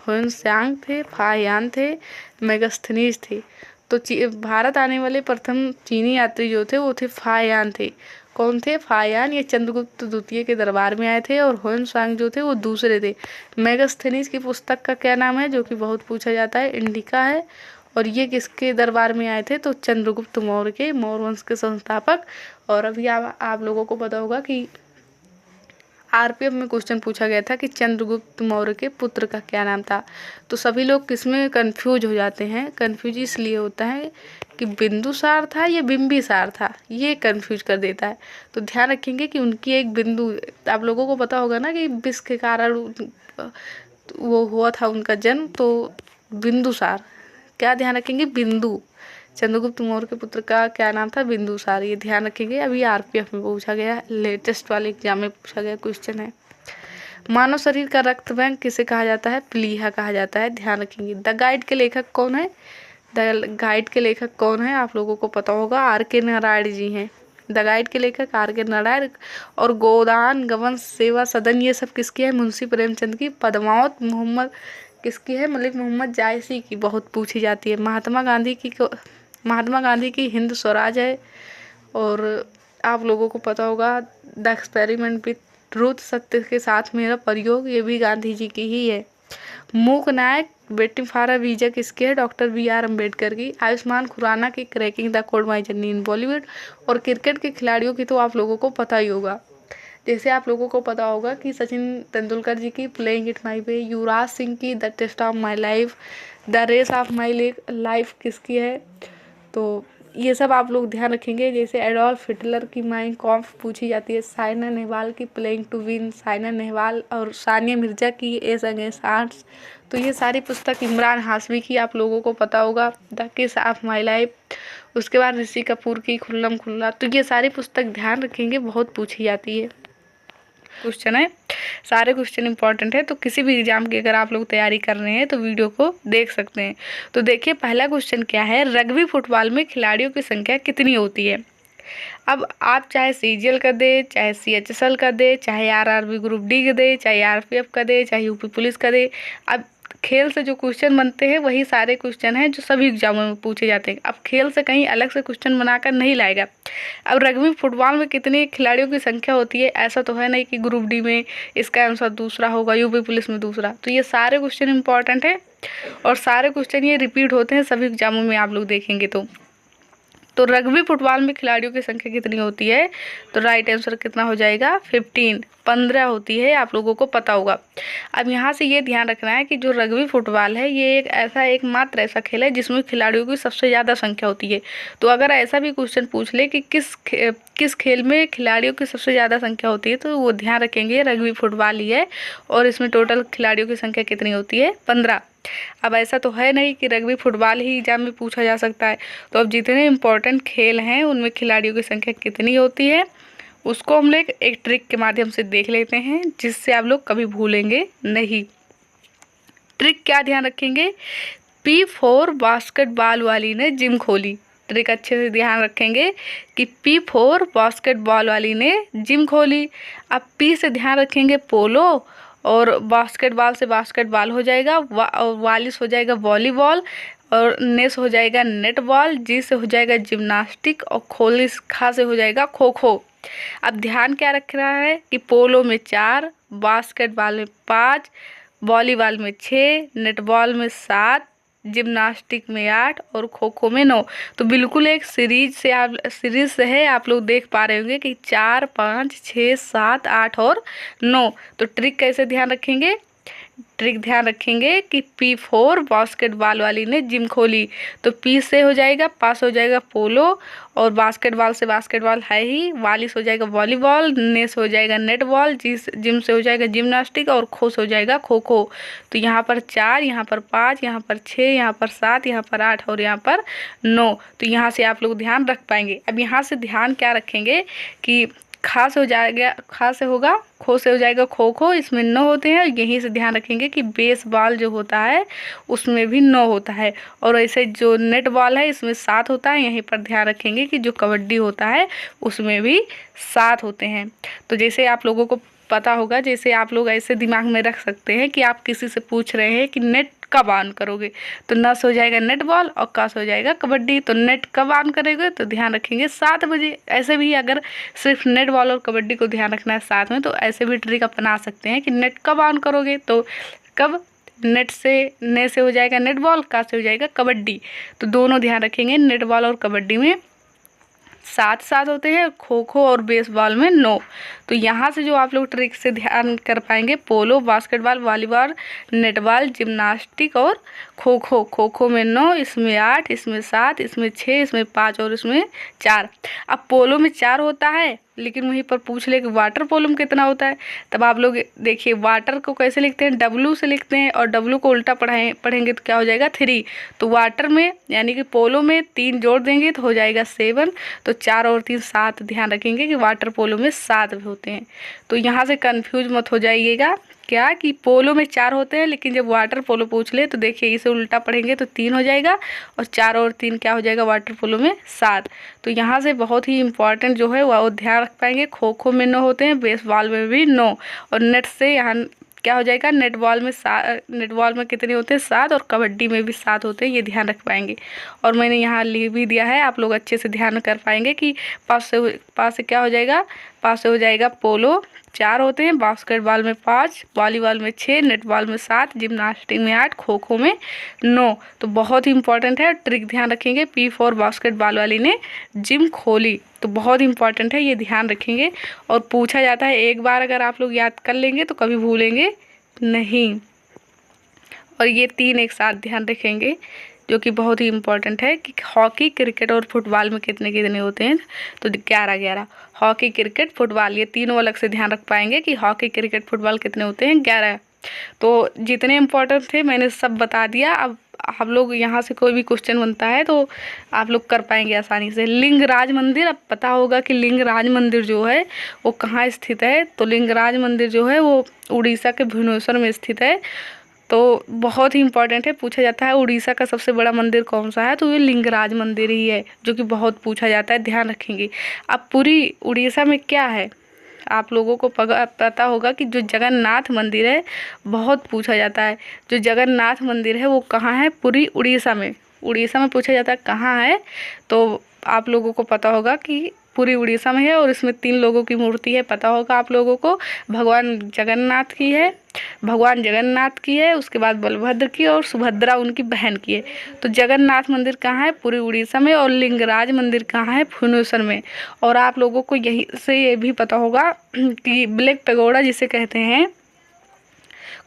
ह्वेनसांग थे, फाहियान थे, मेगास्थनीज थे। तो भारत आने वाले प्रथम चीनी यात्री जो थे वो थे फाहियान थे। कौन थे, फाहियान। ये चंद्रगुप्त द्वितीय के दरबार में आए थे। और ह्वेनसांग जो थे वो दूसरे थे। मेगास्थनीज की पुस्तक का क्या नाम है, जो कि बहुत पूछा जाता है, इंडिका है। और ये किसके दरबार में आए थे, तो चंद्रगुप्त मौर्य के, मौर्य वंश के संस्थापक। और अभी आप लोगों को पता होगा कि RPF में क्वेश्चन पूछा गया था कि चंद्रगुप्त मौर्य के पुत्र का क्या नाम था। तो सभी लोग किसमें कंफ्यूज हो जाते हैं, कंफ्यूज इसलिए होता है कि बिंदुसार था या बिंबिसार था, ये कंफ्यूज कर देता है। तो ध्यान रखेंगे कि उनकी एक बिंदु, आप लोगों को पता होगा ना कि विष के कारण वो हुआ था उनका जन्म, तो बिंदुसार, क्या ध्यान रखेंगे, बिंदु। चंद्रगुप्त मौर्य के पुत्र का क्या नाम था, बिंदुसार, ये ध्यान रखेंगे। अभी RPF में पूछा गया, लेटेस्ट वाले एग्जाम में पूछा गया क्वेश्चन है। मानव शरीर का रक्त बैंक किसे कहा जाता है, प्लीहा कहा जाता है, ध्यान रखेंगे। द गाइड के लेखक कौन है, द गाइड के लेखक कौन है, आप लोगों को पता होगा, RK नारायण जी हैं। द गाइड के लेखक आर.के. नारायण। और गोदान गबन सेवा सदन ये सब किसकी है? मुंशी प्रेमचंद की। पद्मावत मोहम्मद किसकी है? मलिक मोहम्मद जायसी की, बहुत पूछी जाती है। महात्मा गांधी की हिंद स्वराज है। और आप लोगों को पता होगा द एक्सपेरिमेंट विथ ट्रूथ, सत्य के साथ मेरा प्रयोग, ये भी गांधी जी की ही है। Mook Nayak waiting for a visa किसकी है? Doctor B R. अम्बेडकर की। आयुष्मान खुराना की cracking the code my journey in Bollywood. और क्रिकेट के खिलाड़ियों की तो आप लोगों को पता ही होगा, जैसे आप लोगों को पता होगा कि सचिन तेंदुलकर जी की playing it my way, Yuvraj Singh की the test of my life, the race of my life किसकी है? तो ये सब आप लोग ध्यान रखेंगे। जैसे एडोल्फ हिटलर की माइन कॉम्फ पूछी जाती है। साइना नेहवाल की playing to win, Saina Nehwal और सानिया मिर्जा की एस अगेंस्ट आर्ट्स। तो ये सारी पुस्तक इमरान हाशमी की आप लोगों को पता होगा, द किस ऑफ माई लाइफ। उसके बाद ऋषि कपूर की खुल्लम खुल्ला। तो ये सारी पुस्तक ध्यान रखेंगे, बहुत पूछी जाती है। क्वेश्चन है, सारे क्वेश्चन इंपॉर्टेंट है, तो किसी भी एग्जाम की अगर आप लोग तैयारी कर रहे हैं तो वीडियो को देख सकते हैं। तो देखिए पहला क्वेश्चन क्या है, रग्बी फुटबॉल में खिलाड़ियों की संख्या कितनी होती है? अब आप चाहे सीजीएल का दे, चाहे सीएचएसएल का दे, चाहे आरआरबी ग्रुप डी का दे, चाहे आरपीएफ का दे, चाहे यूपी पुलिस का दे, अब खेल से जो क्वेश्चन बनते हैं वही सारे क्वेश्चन हैं जो सभी एग्जामों में पूछे जाते हैं। अब खेल से कहीं अलग से क्वेश्चन बनाकर नहीं लाएगा। अब रग्बी फुटबॉल में कितने खिलाड़ियों की संख्या होती है, ऐसा तो है नहीं कि ग्रुप डी में इसका आंसर दूसरा होगा, यूपी पुलिस में दूसरा। तो ये सारे क्वेश्चन इंपॉर्टेंट है और सारे क्वेश्चन ये रिपीट होते हैं सभी एग्जामों में आप लोग देखेंगे। तो रग्बी फुटबॉल में खिलाड़ियों की संख्या कितनी होती है? तो राइट आंसर कितना हो जाएगा? 15 होती है, आप लोगों को पता होगा। अब यहाँ से ये ध्यान रखना है कि जो रग्बी फुटबॉल है ये एकमात्र ऐसा खेल है जिसमें खिलाड़ियों की सबसे ज़्यादा संख्या होती है। तो अगर ऐसा भी क्वेश्चन पूछ ले कि किस खेल में खिलाड़ियों की सबसे ज़्यादा संख्या होती है, तो वो ध्यान रखेंगे रग्बी फुटबॉल ही है। और इसमें टोटल खिलाड़ियों की संख्या कितनी होती है? 15। अब ऐसा तो है नहीं कि रग्बी फुटबॉल ही एग्जाम में पूछा जा सकता है। तो अब जितने इम्पोर्टेंट खेल हैं उनमें खिलाड़ियों की संख्या कितनी होती है उसको हम लोग एक ट्रिक के माध्यम से देख लेते हैं, जिससे आप लोग कभी भूलेंगे नहीं। ट्रिक क्या ध्यान रखेंगे? P4 बास्केटबॉल वाली ने जिम खोली। ट्रिक अच्छे से ध्यान रखेंगे कि P4 बास्केटबॉल वाली ने जिम खोली। अब P से ध्यान रखेंगे पोलो, और बास्केटबॉल से बास्केटबॉल हो जाएगा, और वालिस हो जाएगा वॉलीबॉल, और नेस हो जाएगा नेटबॉल, जी से हो जाएगा जिम्नास्टिक, और खा से हो जाएगा खो खो। अब ध्यान क्या रखना है कि पोलो में 4, बास्केटबॉल में 5, वॉलीबॉल में 6, नेटबॉल में 7, जिम्नास्टिक में 8 और खो खो में 9। तो बिल्कुल एक सीरीज से है, आप लोग देख पा रहे होंगे कि 4, 5, 6, 7, 8 और 9। तो ट्रिक कैसे ध्यान रखेंगे? ट्रिक ध्यान रखेंगे कि P4 बास्केटबॉल वाली ने जिम खोली। तो P से हो जाएगा, पास हो जाएगा पोलो, और बास्केटबॉल से बास्केटबॉल है ही, वालिस हो जाएगा वॉलीबॉल, नेस हो जाएगा नेटबॉल, जिम से हो जाएगा जिम्नास्टिक, और खो से हो जाएगा खो खो। तो यहाँ पर 4, यहाँ पर 5, यहाँ पर 6, यहाँ पर 7, यहाँ पर 8 और यहाँ पर 9। तो यहाँ से आप लोग ध्यान रख पाएंगे। अब यहाँ से ध्यान क्या रखेंगे कि खा से हो जाएगा, खा से होगा, खो से हो जाएगा खो खो, इसमें 9 होते हैं। यहीं से ध्यान रखेंगे कि बेसबॉल जो होता है उसमें भी 9 होता है, और ऐसे जो नेट बॉल है इसमें 7 होता है। यहीं पर ध्यान रखेंगे कि जो कबड्डी होता है उसमें भी 7 होते हैं। तो जैसे आप लोगों को पता होगा, जैसे आप लोग ऐसे दिमाग में रख सकते हैं कि आप किसी से पूछ रहे हैं कि नेट कब ऑन करोगे, तो न से हो जाएगा नेट बॉल और का से हो जाएगा कबड्डी। तो नेट कब ऑन करेंगे, तो ध्यान रखेंगे 7 बजे। ऐसे भी अगर सिर्फ नेट बॉल और कबड्डी को ध्यान रखना है साथ में, तो ऐसे भी ट्रिक अपना सकते हैं कि नेट कब ऑन करोगे, तो कब नेट से हो जाएगा नेट बॉल, का से हो जाएगा कबड्डी। तो दोनों ध्यान रखेंगे, नेट बॉल और कबड्डी में 7 होते हैं, खो खो और बेसबॉल में 9। तो यहाँ से जो आप लोग ट्रिक से ध्यान कर पाएंगे, पोलो, बास्केटबॉल, वॉलीबॉल, नेटबॉल, जिम्नास्टिक और खो खो। खो खो में 9, इसमें 8, इसमें 7, इसमें 6, इसमें 5 और इसमें 4। अब पोलो में 4 होता है लेकिन वहीं पर पूछ ले कि वाटर वॉल्यूम कितना होता है, तब आप लोग देखिए वाटर को कैसे लिखते हैं, W से लिखते हैं, और W को उल्टा पढ़ेंगे तो क्या हो जाएगा 3। तो वाटर में यानी कि पोलो में 3 जोड़ देंगे तो हो जाएगा 7। तो 4 और 3 7, ध्यान रखेंगे कि वाटर पोलो में 7 होते हैं। तो यहाँ से कन्फ्यूज मत हो जाइएगा क्या कि पोलो में 4 होते हैं, लेकिन जब वाटर पोलो पूछ ले तो देखिए इसे उल्टा पढ़ेंगे तो 3 हो जाएगा, और 4 और 3 क्या हो जाएगा वाटर पोलो में 7। तो यहाँ से बहुत ही इंपॉर्टेंट जो है वो ध्यान रख पाएंगे। खो खो में 9 होते हैं, बेसबॉल में भी 9, और नेट से यहाँ क्या हो जाएगा, नेटबॉल में कितने होते हैं 7, और कबड्डी में भी 7 होते हैं, ये ध्यान रख पाएंगे। और मैंने यहाँ लिख भी दिया है, आप लोग अच्छे से ध्यान कर पाएंगे कि पास से क्या हो जाएगा, पास से हो जाएगा पोलो 4 होते हैं, बास्केटबॉल में 5, वॉलीबॉल में 6, नेटबॉल में 7, जिम्नास्टिक में 8, खो खो में 9। तो बहुत ही इंपॉर्टेंट है, ट्रिक ध्यान रखेंगे। P4 बास्केटबॉल वाली ने जिम खोली, तो बहुत इंपॉर्टेंट है, ये ध्यान रखेंगे। और पूछा जाता है, एक बार अगर आप लोग याद कर लेंगे तो कभी भूलेंगे नहीं। और ये 3 एक साथ ध्यान रखेंगे, जो कि बहुत ही इंपॉर्टेंट है कि हॉकी, क्रिकेट और फुटबॉल में कितने कितने होते हैं, तो 11 हॉकी, क्रिकेट, फुटबॉल, ये तीनों अलग से ध्यान रख पाएंगे कि हॉकी, क्रिकेट, फुटबॉल कितने होते हैं, 11। तो जितने इंपॉर्टेंट थे मैंने सब बता दिया। अब आप लोग यहाँ से कोई भी क्वेश्चन बनता है तो आप लोग कर पाएंगे आसानी से। लिंगराज मंदिर, अब पता होगा कि लिंगराज मंदिर जो है वो कहाँ स्थित है। तो लिंगराज मंदिर जो है वो उड़ीसा के भुवनेश्वर में स्थित है। तो बहुत ही इंपॉर्टेंट है, पूछा जाता है उड़ीसा का सबसे बड़ा मंदिर कौन सा है, तो ये लिंगराज मंदिर ही है, जो कि बहुत पूछा जाता है, ध्यान रखेंगे। अब पूरी उड़ीसा में क्या है, आप लोगों को पता होगा कि जो जगन्नाथ मंदिर है, बहुत पूछा जाता है, जो जगन्नाथ मंदिर है वो कहाँ है, पूरी उड़ीसा में। उड़ीसा में पूछा जाता है कहाँ है, तो आप लोगों को पता होगा कि पूरी उड़ीसा में है। और इसमें 3 लोगों की मूर्ति है, पता होगा आप लोगों को, भगवान जगन्नाथ की है, उसके बाद बलभद्र की, और सुभद्रा उनकी बहन की है। तो जगन्नाथ मंदिर कहाँ है, पूरी उड़ीसा में। और लिंगराज मंदिर कहाँ है, भुवनेश्वर में। और आप लोगों को यही से ये भी पता होगा कि ब्लैक पैगोडा जिसे कहते हैं,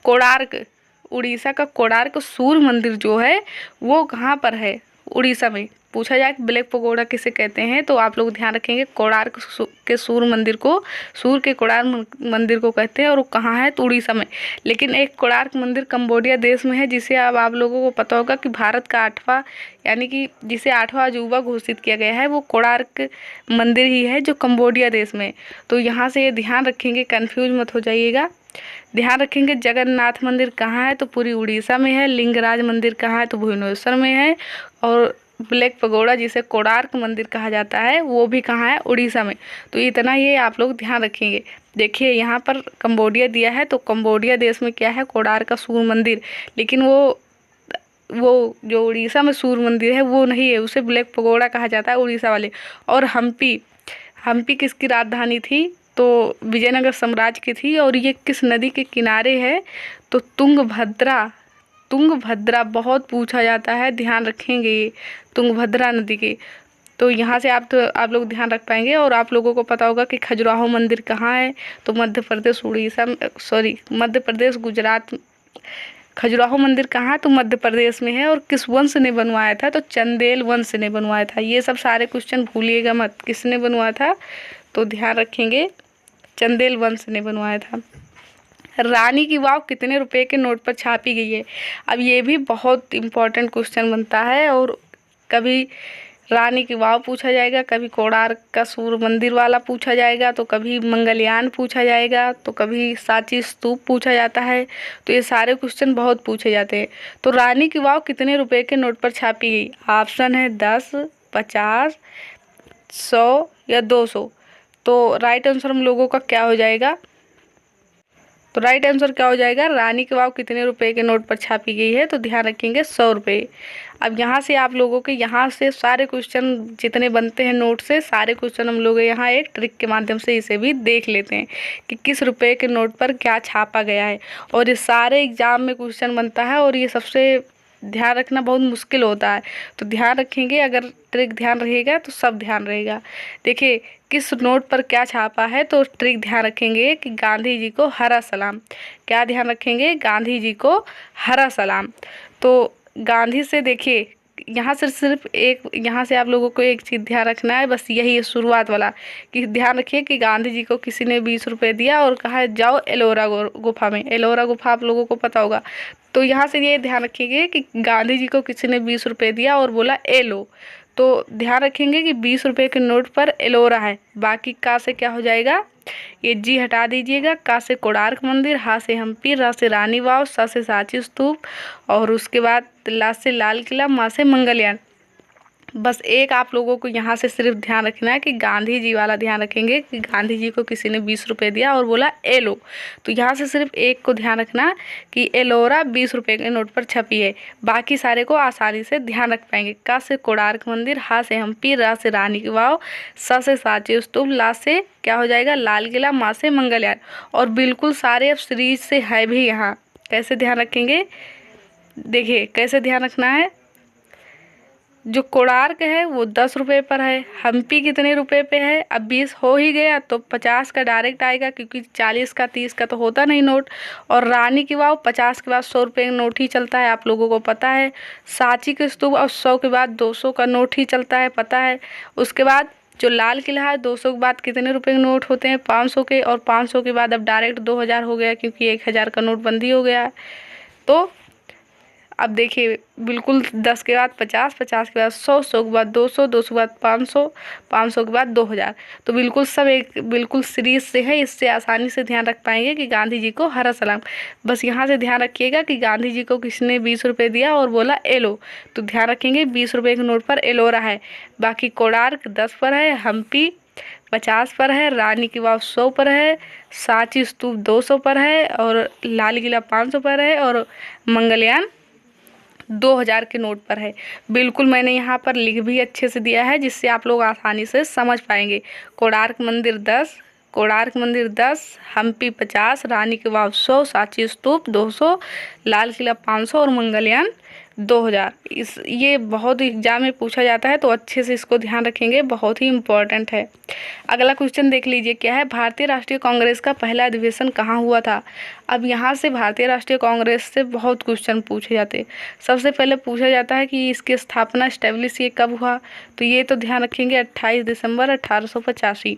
कोणार्क, उड़ीसा का कोणार्क सूर्य मंदिर जो है वो कहाँ पर है, उड़ीसा में। पूछा जाए ब्लैक पगोड़ा किसे कहते हैं, तो आप लोग ध्यान रखेंगे कोणार्क के सूर्य मंदिर को, सूर्य के कोणार्क मंदिर को कहते हैं, और वो कहाँ है, तो उड़ीसा में। लेकिन एक कोणार्क मंदिर कंबोडिया देश में है, जिसे अब आप लोगों को पता होगा कि भारत का 8वां, यानी कि जिसे 8वां अजूबा घोषित किया गया है, वो कोणार्क मंदिर ही है, जो कंबोडिया देश में। तो यहाँ से ये ध्यान रखेंगे, कन्फ्यूज मत हो जाइएगा। ध्यान रखेंगे जगन्नाथ मंदिर कहाँ है, तो पूरी उड़ीसा में है। लिंगराज मंदिर कहाँ है, तो भुवनेश्वर में है। और ब्लैक पगोड़ा जिसे कोणार्क मंदिर कहा जाता है, वो भी कहाँ है, उड़ीसा में। तो इतना ये आप लोग ध्यान रखेंगे। देखिए यहाँ पर कंबोडिया दिया है, तो कंबोडिया देश में क्या है, कोणार्क का सूर्य मंदिर। लेकिन वो जो उड़ीसा में सूर्य मंदिर है वो नहीं है, उसे ब्लैक पगोड़ा कहा जाता है, उड़ीसा वाले। और हम्पी किसकी राजधानी थी, तो विजयनगर साम्राज्य की थी। और ये किस नदी के किनारे है, तो तुंगभद्रा बहुत पूछा जाता है, ध्यान रखेंगे ये तुंगभद्रा नदी के। तो यहाँ से आप लोग ध्यान रख पाएंगे। और आप लोगों को पता होगा कि खजुराहो मंदिर कहाँ है, तो मध्य प्रदेश गुजरात। खजुराहो मंदिर कहाँ, तो मध्य प्रदेश में है। और किस वंश ने बनवाया था, तो चंदेल वंश ने बनवाया था। ये सब सारे क्वेश्चन भूलिएगा मत, किसने बनवाया था, तो ध्यान रखेंगे चंदेल वंश ने बनवाया था। रानी की वाव कितने रुपए के नोट पर छापी गई है। अब ये भी बहुत इम्पोर्टेंट क्वेश्चन बनता है, और कभी रानी की वाव पूछा जाएगा, कभी कोणार्क का सूर्य मंदिर वाला पूछा जाएगा, तो कभी मंगलयान पूछा जाएगा, तो कभी सांची स्तूप पूछा जाता है। तो ये सारे क्वेश्चन बहुत पूछे जाते हैं। तो रानी की वाव कितने रुपए के नोट पर छापी गई, ऑप्शन है 10, 50, 100 या 200। तो राइट आंसर हम लोगों का क्या हो जाएगा, तो राइट आंसर क्या हो जाएगा, रानी की वाव कितने रुपए के नोट पर छापी गई है, तो ध्यान रखेंगे 100 रुपये। अब यहाँ से आप लोगों के यहाँ से सारे क्वेश्चन जितने बनते हैं नोट से, सारे क्वेश्चन हम लोग यहाँ एक ट्रिक के माध्यम से इसे भी देख लेते हैं कि किस रुपए के नोट पर क्या छापा गया है। और ये सारे एग्जाम में क्वेश्चन बनता है, और ये सबसे ध्यान रखना बहुत मुश्किल होता है। तो ध्यान रखेंगे, अगर ट्रिक ध्यान रहेगा तो सब ध्यान रहेगा। देखिए किस नोट पर क्या छापा है, तो ट्रिक ध्यान रखेंगे कि गांधी जी को हरा सलाम। क्या ध्यान रखेंगे, गांधी जी को हरा सलाम। तो गांधी से देखिए यहाँ से सिर्फ एक, यहाँ से आप लोगों को एक चीज़ ध्यान रखना है, बस यही है शुरुआत वाला, कि ध्यान रखिए कि गांधी जी को किसी ने 20 रुपये दिया और कहा जाओ एलोरा गुफा में। एलोरा गुफा आप लोगों को पता होगा। तो यहाँ से ये ध्यान रखिएगा कि गांधी जी को किसी ने 20 रुपये दिया और बोला ए लो। तो ध्यान रखेंगे कि 20 रुपये के नोट पर एलोरा है। बाकी का से क्या हो जाएगा, ये जी हटा दीजिएगा। का से कोणार्क मंदिर, हा से हम्पी, रा से रानी वाव, सा से सांची स्तूप, और उसके बाद ला से लाल किला, मा से मंगलयान। बस एक आप लोगों को यहाँ से सिर्फ ध्यान रखना है कि गांधी जी वाला ध्यान रखेंगे कि गांधी जी को किसी ने 20 रुपये दिया और बोला ए लो। तो यहाँ से सिर्फ एक को ध्यान रखना कि एलोरा 20 रुपये के नोट पर छपी है। बाकी सारे को आसानी से ध्यान रख पाएंगे। का से कोणार्क मंदिर, हा से हम्पी, रा से रानी की वाव, सा से सांची स्तूप, ला से क्या हो जाएगा लाल किला, मा से मंगलयान। और बिल्कुल सारे अब सीरीज से है भी यहाँ। कैसे ध्यान रखेंगे, देखिए कैसे ध्यान रखना है। जो कोणार्क है वो 10 रुपये पर है। हम्पी कितने रुपए पे है, अब 20 हो ही गया तो 50 का डायरेक्ट आएगा, क्योंकि 40 का 30 का तो होता नहीं नोट। और रानी की वाव 50 के बाद 100 रुपये का नोट ही चलता है, आप लोगों को पता है। सांची के स्तूप और 100 के बाद 200 का नोट ही चलता है, पता है। उसके बाद जो लाल किला है 200 के बाद कितने रुपए के नोट होते हैं, 500 के। और 500 के बाद अब डायरेक्ट 2000 हो गया, क्योंकि 1000 का नोट बंदी हो गया है। तो अब देखिए बिल्कुल 10 के बाद 50, 50 के बाद 100, 100 के बाद 200, 200 के बाद 500, 500 के बाद 2000। तो बिल्कुल सब एक बिल्कुल सीरीज से है। इससे आसानी से ध्यान रख पाएंगे कि गांधी जी को हरा सलाम। बस यहाँ से ध्यान रखिएगा कि गांधी जी को किसने 20 रुपये दिया और बोला ए लो। तो ध्यान रखेंगे 20 रुपये के नोट पर एलोरा है। बाकी कोणार्क 10 पर है, हम्पी 50 पर है, रानी की वाव 100 पर है, सांची स्तूप 200 पर है, और लाल किला 500 पर है, और मंगलयान 2000 के नोट पर है। बिल्कुल मैंने यहाँ पर लिख भी अच्छे से दिया है, जिससे आप लोग आसानी से समझ पाएंगे। कोणार्क मंदिर 10, कोणार्क मंदिर 10, हम्पी 50, रानी की वाव 100, सांची स्तूप 200, लाल किला 500 और मंगलयान 2000। ये बहुत एग्जाम में पूछा जाता है, तो अच्छे से इसको ध्यान रखेंगे, बहुत ही इम्पोर्टेंट है। अगला क्वेश्चन देख लीजिए क्या है, भारतीय राष्ट्रीय कांग्रेस का पहला अधिवेशन कहाँ हुआ था। अब यहाँ से भारतीय राष्ट्रीय कांग्रेस से बहुत क्वेश्चन पूछे जाते हैं। सबसे पहले पूछा जाता है कि इसकी स्थापना एस्टेब्लिश ये कब हुआ, तो ये तो ध्यान रखेंगे 28 दिसंबर 1885।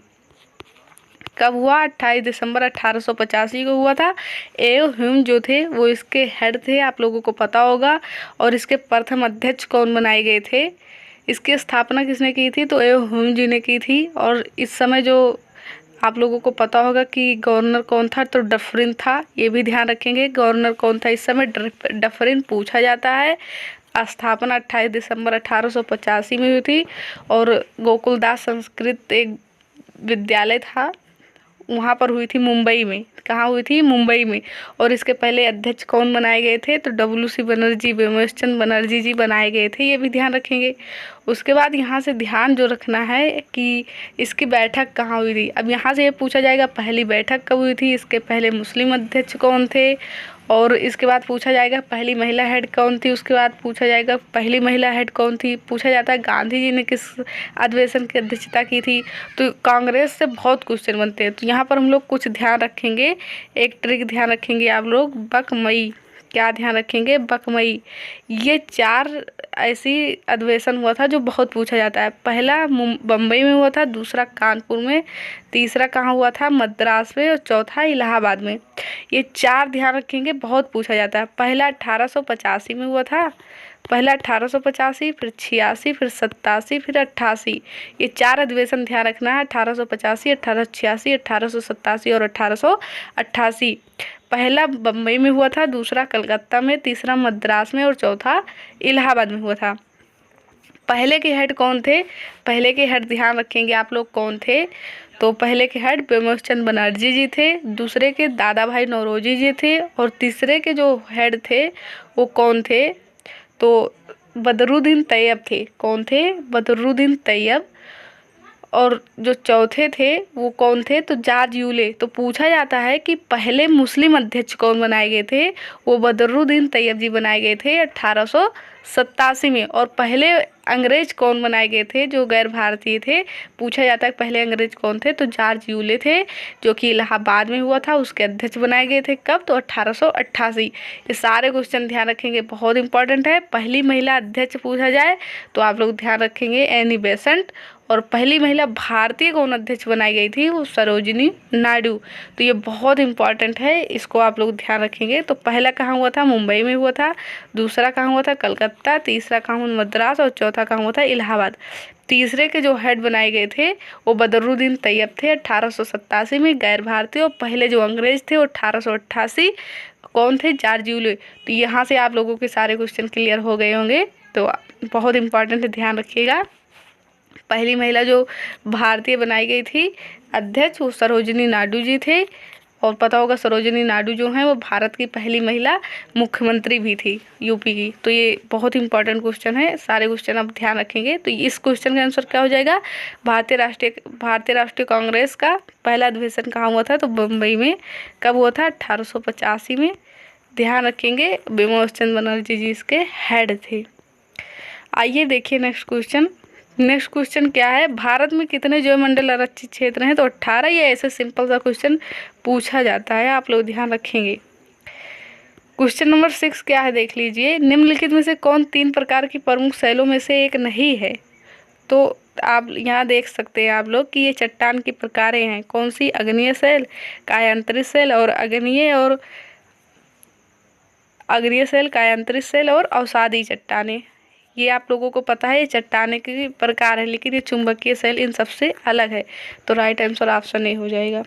कब हुआ, 28 दिसंबर 1885 को हुआ था। एव ह्यूम जो थे वो इसके हेड थे, आप लोगों को पता होगा। और इसके प्रथम अध्यक्ष कौन बनाए गए थे, इसकी स्थापना किसने की थी, तो एव ह्यूम जी ने की थी। और इस समय जो आप लोगों को पता होगा कि गवर्नर कौन था, तो डफरिन था। ये भी ध्यान रखेंगे गवर्नर कौन था इस समय, डफरिन पूछा जाता है। स्थापना 28 दिसंबर 1885 में हुई थी। और गोकुलदास संस्कृत एक विद्यालय था, वहाँ पर हुई थी मुंबई में। कहाँ हुई थी, मुंबई में। और इसके पहले अध्यक्ष कौन बनाए गए थे, तो WC बनर्जी, व्योमेश बनर्जी जी बनाए गए थे, ये भी ध्यान रखेंगे। उसके बाद यहाँ से ध्यान जो रखना है कि इसकी बैठक कहाँ हुई थी। अब यहाँ से ये पूछा जाएगा पहली बैठक कब हुई थी, इसके पहले मुस्लिम अध्यक्ष कौन थे, और इसके बाद पूछा जाएगा पहली महिला हेड कौन थी, उसके बाद पूछा जाएगा पहली महिला हेड कौन थी। पूछा जाता है गांधी जी ने किस अधिवेशन की अध्यक्षता की थी। तो कांग्रेस से बहुत क्वेश्चन बनते हैं, तो यहाँ पर हम लोग कुछ ध्यान रखेंगे। एक ट्रिक ध्यान रखेंगे आप लोग, बकमई। क्या ध्यान रखेंगे, बकमई। ये 4 ऐसी अधिवेशन हुआ था जो बहुत पूछा जाता है। पहला बम्बई में हुआ था, दूसरा कानपुर में, तीसरा कहाँ हुआ था, मद्रास में, और चौथा इलाहाबाद में। ये 4 ध्यान रखेंगे, बहुत पूछा जाता है। पहला 1885 में हुआ था, पहला 1885, फिर 86, फिर 87, फिर 88। ये 4 अधिवेशन ध्यान रखना है, 1885, 1886, 1887 और 1888। पहला बम्बई में हुआ था, दूसरा कलकत्ता में, तीसरा मद्रास में और चौथा इलाहाबाद में हुआ था। पहले के हेड कौन थे, पहले के हेड ध्यान रखेंगे आप लोग कौन थे, तो पहले के हेड व्योमेश बनर्जी जी थे, दूसरे के दादा भाई नौरोजी जी थे, और तीसरे के जो हेड थे वो कौन थे, तो बदरुद्दीन तैयब थे। कौन थे, बदरुद्दीन तैयब। और जो चौथे थे वो कौन थे, तो जॉर्ज यूले। तो पूछा जाता है कि पहले मुस्लिम अध्यक्ष कौन बनाए गए थे, वो बदरुद्दीन तैयब जी बनाए गए थे 87 में। और पहले अंग्रेज कौन बनाए गए थे जो गैर भारतीय थे, पूछा जाता है पहले अंग्रेज कौन थे, तो जॉर्ज यूले थे, जो कि इलाहाबाद में हुआ था, उसके अध्यक्ष बनाए गए थे कब, तो 1888। ये सारे क्वेश्चन ध्यान रखेंगे, बहुत इंपॉर्टेंट है। पहली महिला अध्यक्ष पूछा जाए तो आप लोग ध्यान रखेंगे एनी बेसेंट। और पहली महिला भारतीय कौन अध्यक्ष बनाई गई थी, वो सरोजिनी नायडू। तो ये बहुत इंपॉर्टेंट है, इसको आप लोग ध्यान रखेंगे। तो पहला कहाँ हुआ था, मुंबई में हुआ था, दूसरा कहाँ हुआ था, कलकत्ता, तीसरा कहाँ हुआ, मद्रास, और चौथा कहाँ हुआ था, इलाहाबाद। तीसरे के जो हेड बनाए गए थे वो बदरुद्दीन तैयब थे 1887 में, गैर भारतीय। और पहले जो अंग्रेज थे वो 1888 कौन थे, जॉर्ज यूले। तो यहाँ से आप लोगों के सारे क्वेश्चन क्लियर हो गए होंगे। तो बहुत इंपॉर्टेंट है, ध्यान रखिएगा। पहली महिला जो भारतीय बनाई गई थी अध्यक्ष, वो सरोजिनी नायडू जी थे। और पता होगा सरोजिनी नायडू जो हैं वो भारत की पहली महिला मुख्यमंत्री भी थी यूपी की। तो ये बहुत इंपॉर्टेंट क्वेश्चन है, सारे क्वेश्चन आप ध्यान रखेंगे। तो इस क्वेश्चन का आंसर क्या हो जाएगा, भारतीय राष्ट्रीय कांग्रेस का पहला अधिवेशन कहाँ हुआ था, तो मुंबई में। कब हुआ था, 1885 में। ध्यान रखेंगे, बिमोश चंद्र बनर्जी जी इसके हेड थे। आइए देखिए नेक्स्ट क्वेश्चन। नेक्स्ट क्वेश्चन क्या है, भारत में कितने जैवमंडल आरक्षित क्षेत्र हैं, तो 18। ये ऐसे सिंपल सा क्वेश्चन पूछा जाता है, आप लोग ध्यान रखेंगे। क्वेश्चन नंबर 6 क्या है, देख लीजिए। निम्नलिखित में से कौन 3 प्रकार की प्रमुख शैलों में से एक नहीं है, तो आप यहाँ देख सकते हैं आप लोग कि ये चट्टान की प्रकारें हैं, कौन सी, अग्नेय शैल, कायांतरित शैल, और अग्नेय शैल, कायांतरित शैल और अवसादी चट्टानें। ये आप लोगों को पता है, ये चट्टाने के प्रकार है, लेकिन ये चुंबकीय शैल इन सबसे अलग है। तो राइट आंसर ऑप्शन ए हो जाएगा।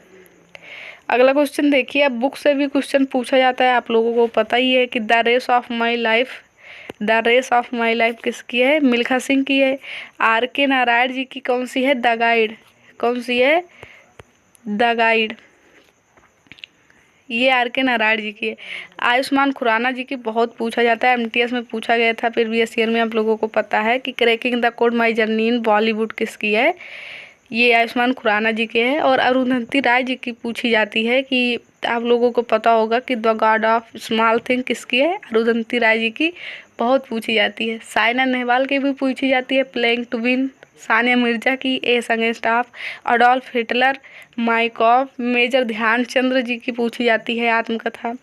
अगला क्वेश्चन देखिए, अब बुक से भी क्वेश्चन पूछा जाता है, आप लोगों को पता ही है कि the race of my life किसकी है, मिल्खा सिंह की है। R.K. नारायण जी की कौन सी है, द गाइड, कौन सी है, द गाइड, ये R.K. नारायण जी की है। आयुष्मान खुराना जी की बहुत पूछा जाता है, MTS में पूछा गया था प्रीवियस ईयर में, आप लोगों को पता है कि cracking the code my journey in Bollywood किसकी है, ये आयुष्मान खुराना जी के हैं। और अरुंधति राय जी की पूछी जाती है कि आप लोगों को पता होगा कि the God of small thing किसकी है, अरुंधति राय जी की बहुत पूछी जाती है। साइना नेहवाल की भी पूछी जाती है, playing to win. Sania Mirza की ace against of, Adolf Hitler, Mein Kampf. Major Dhyanchandra ji की पूछी जाती है आत्मकथा,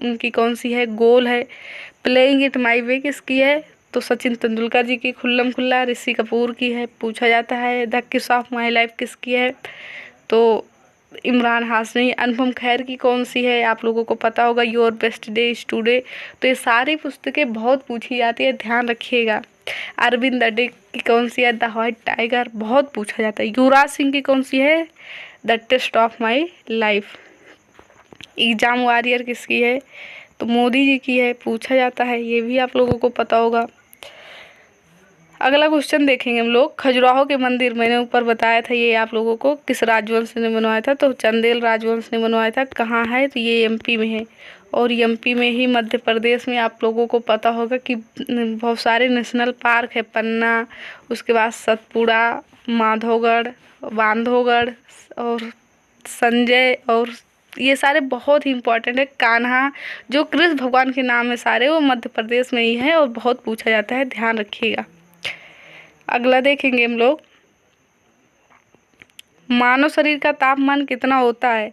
उनकी कौन सी है, गोल है। प्लेइंग इट माई वे किसकी है, तो सचिन तेंदुलकर जी की खुल्लम खुल्ला। ऋषि कपूर की है, पूछा जाता है। द किस ऑफ माई लाइफ किसकी है, तो इमरान हाशमी। अनुपम खेर की कौन सी है, आप लोगों को पता होगा, your best day is today. तो ये सारी पुस्तकें बहुत पूछी जाती है, ध्यान रखिएगा। अरविंद अडे की कौन सी है, द व्हाइट टाइगर, बहुत पूछा जाता है। युवराज सिंह की कौन सी है, the test of my life. Exam warrior किसकी है, तो मोदी जी की है, पूछा जाता है, ये भी आप लोगों को पता होगा। अगला क्वेश्चन देखेंगे हम लोग, खजुराहो के मंदिर, मैंने ऊपर बताया था ये आप लोगों को, किस राजवंश ने बनवाया था, तो चंदेल राजवंश ने बनवाया था। कहाँ है, तो ये MP में है। और MP में ही मध्य प्रदेश में आप लोगों को पता होगा कि बहुत सारे नेशनल पार्क है, पन्ना, उसके बाद सतपुड़ा, माधोगढ़, बांधवगढ़ और संजय, और ये सारे बहुत ही इंपॉर्टेंट है। कान्हा, जो कृष्ण भगवान के नाम है सारे, वो मध्य प्रदेश में ही है और बहुत पूछा जाता है, ध्यान रखिएगा। अगला देखेंगे हम लोग, मानव शरीर का तापमान कितना होता है,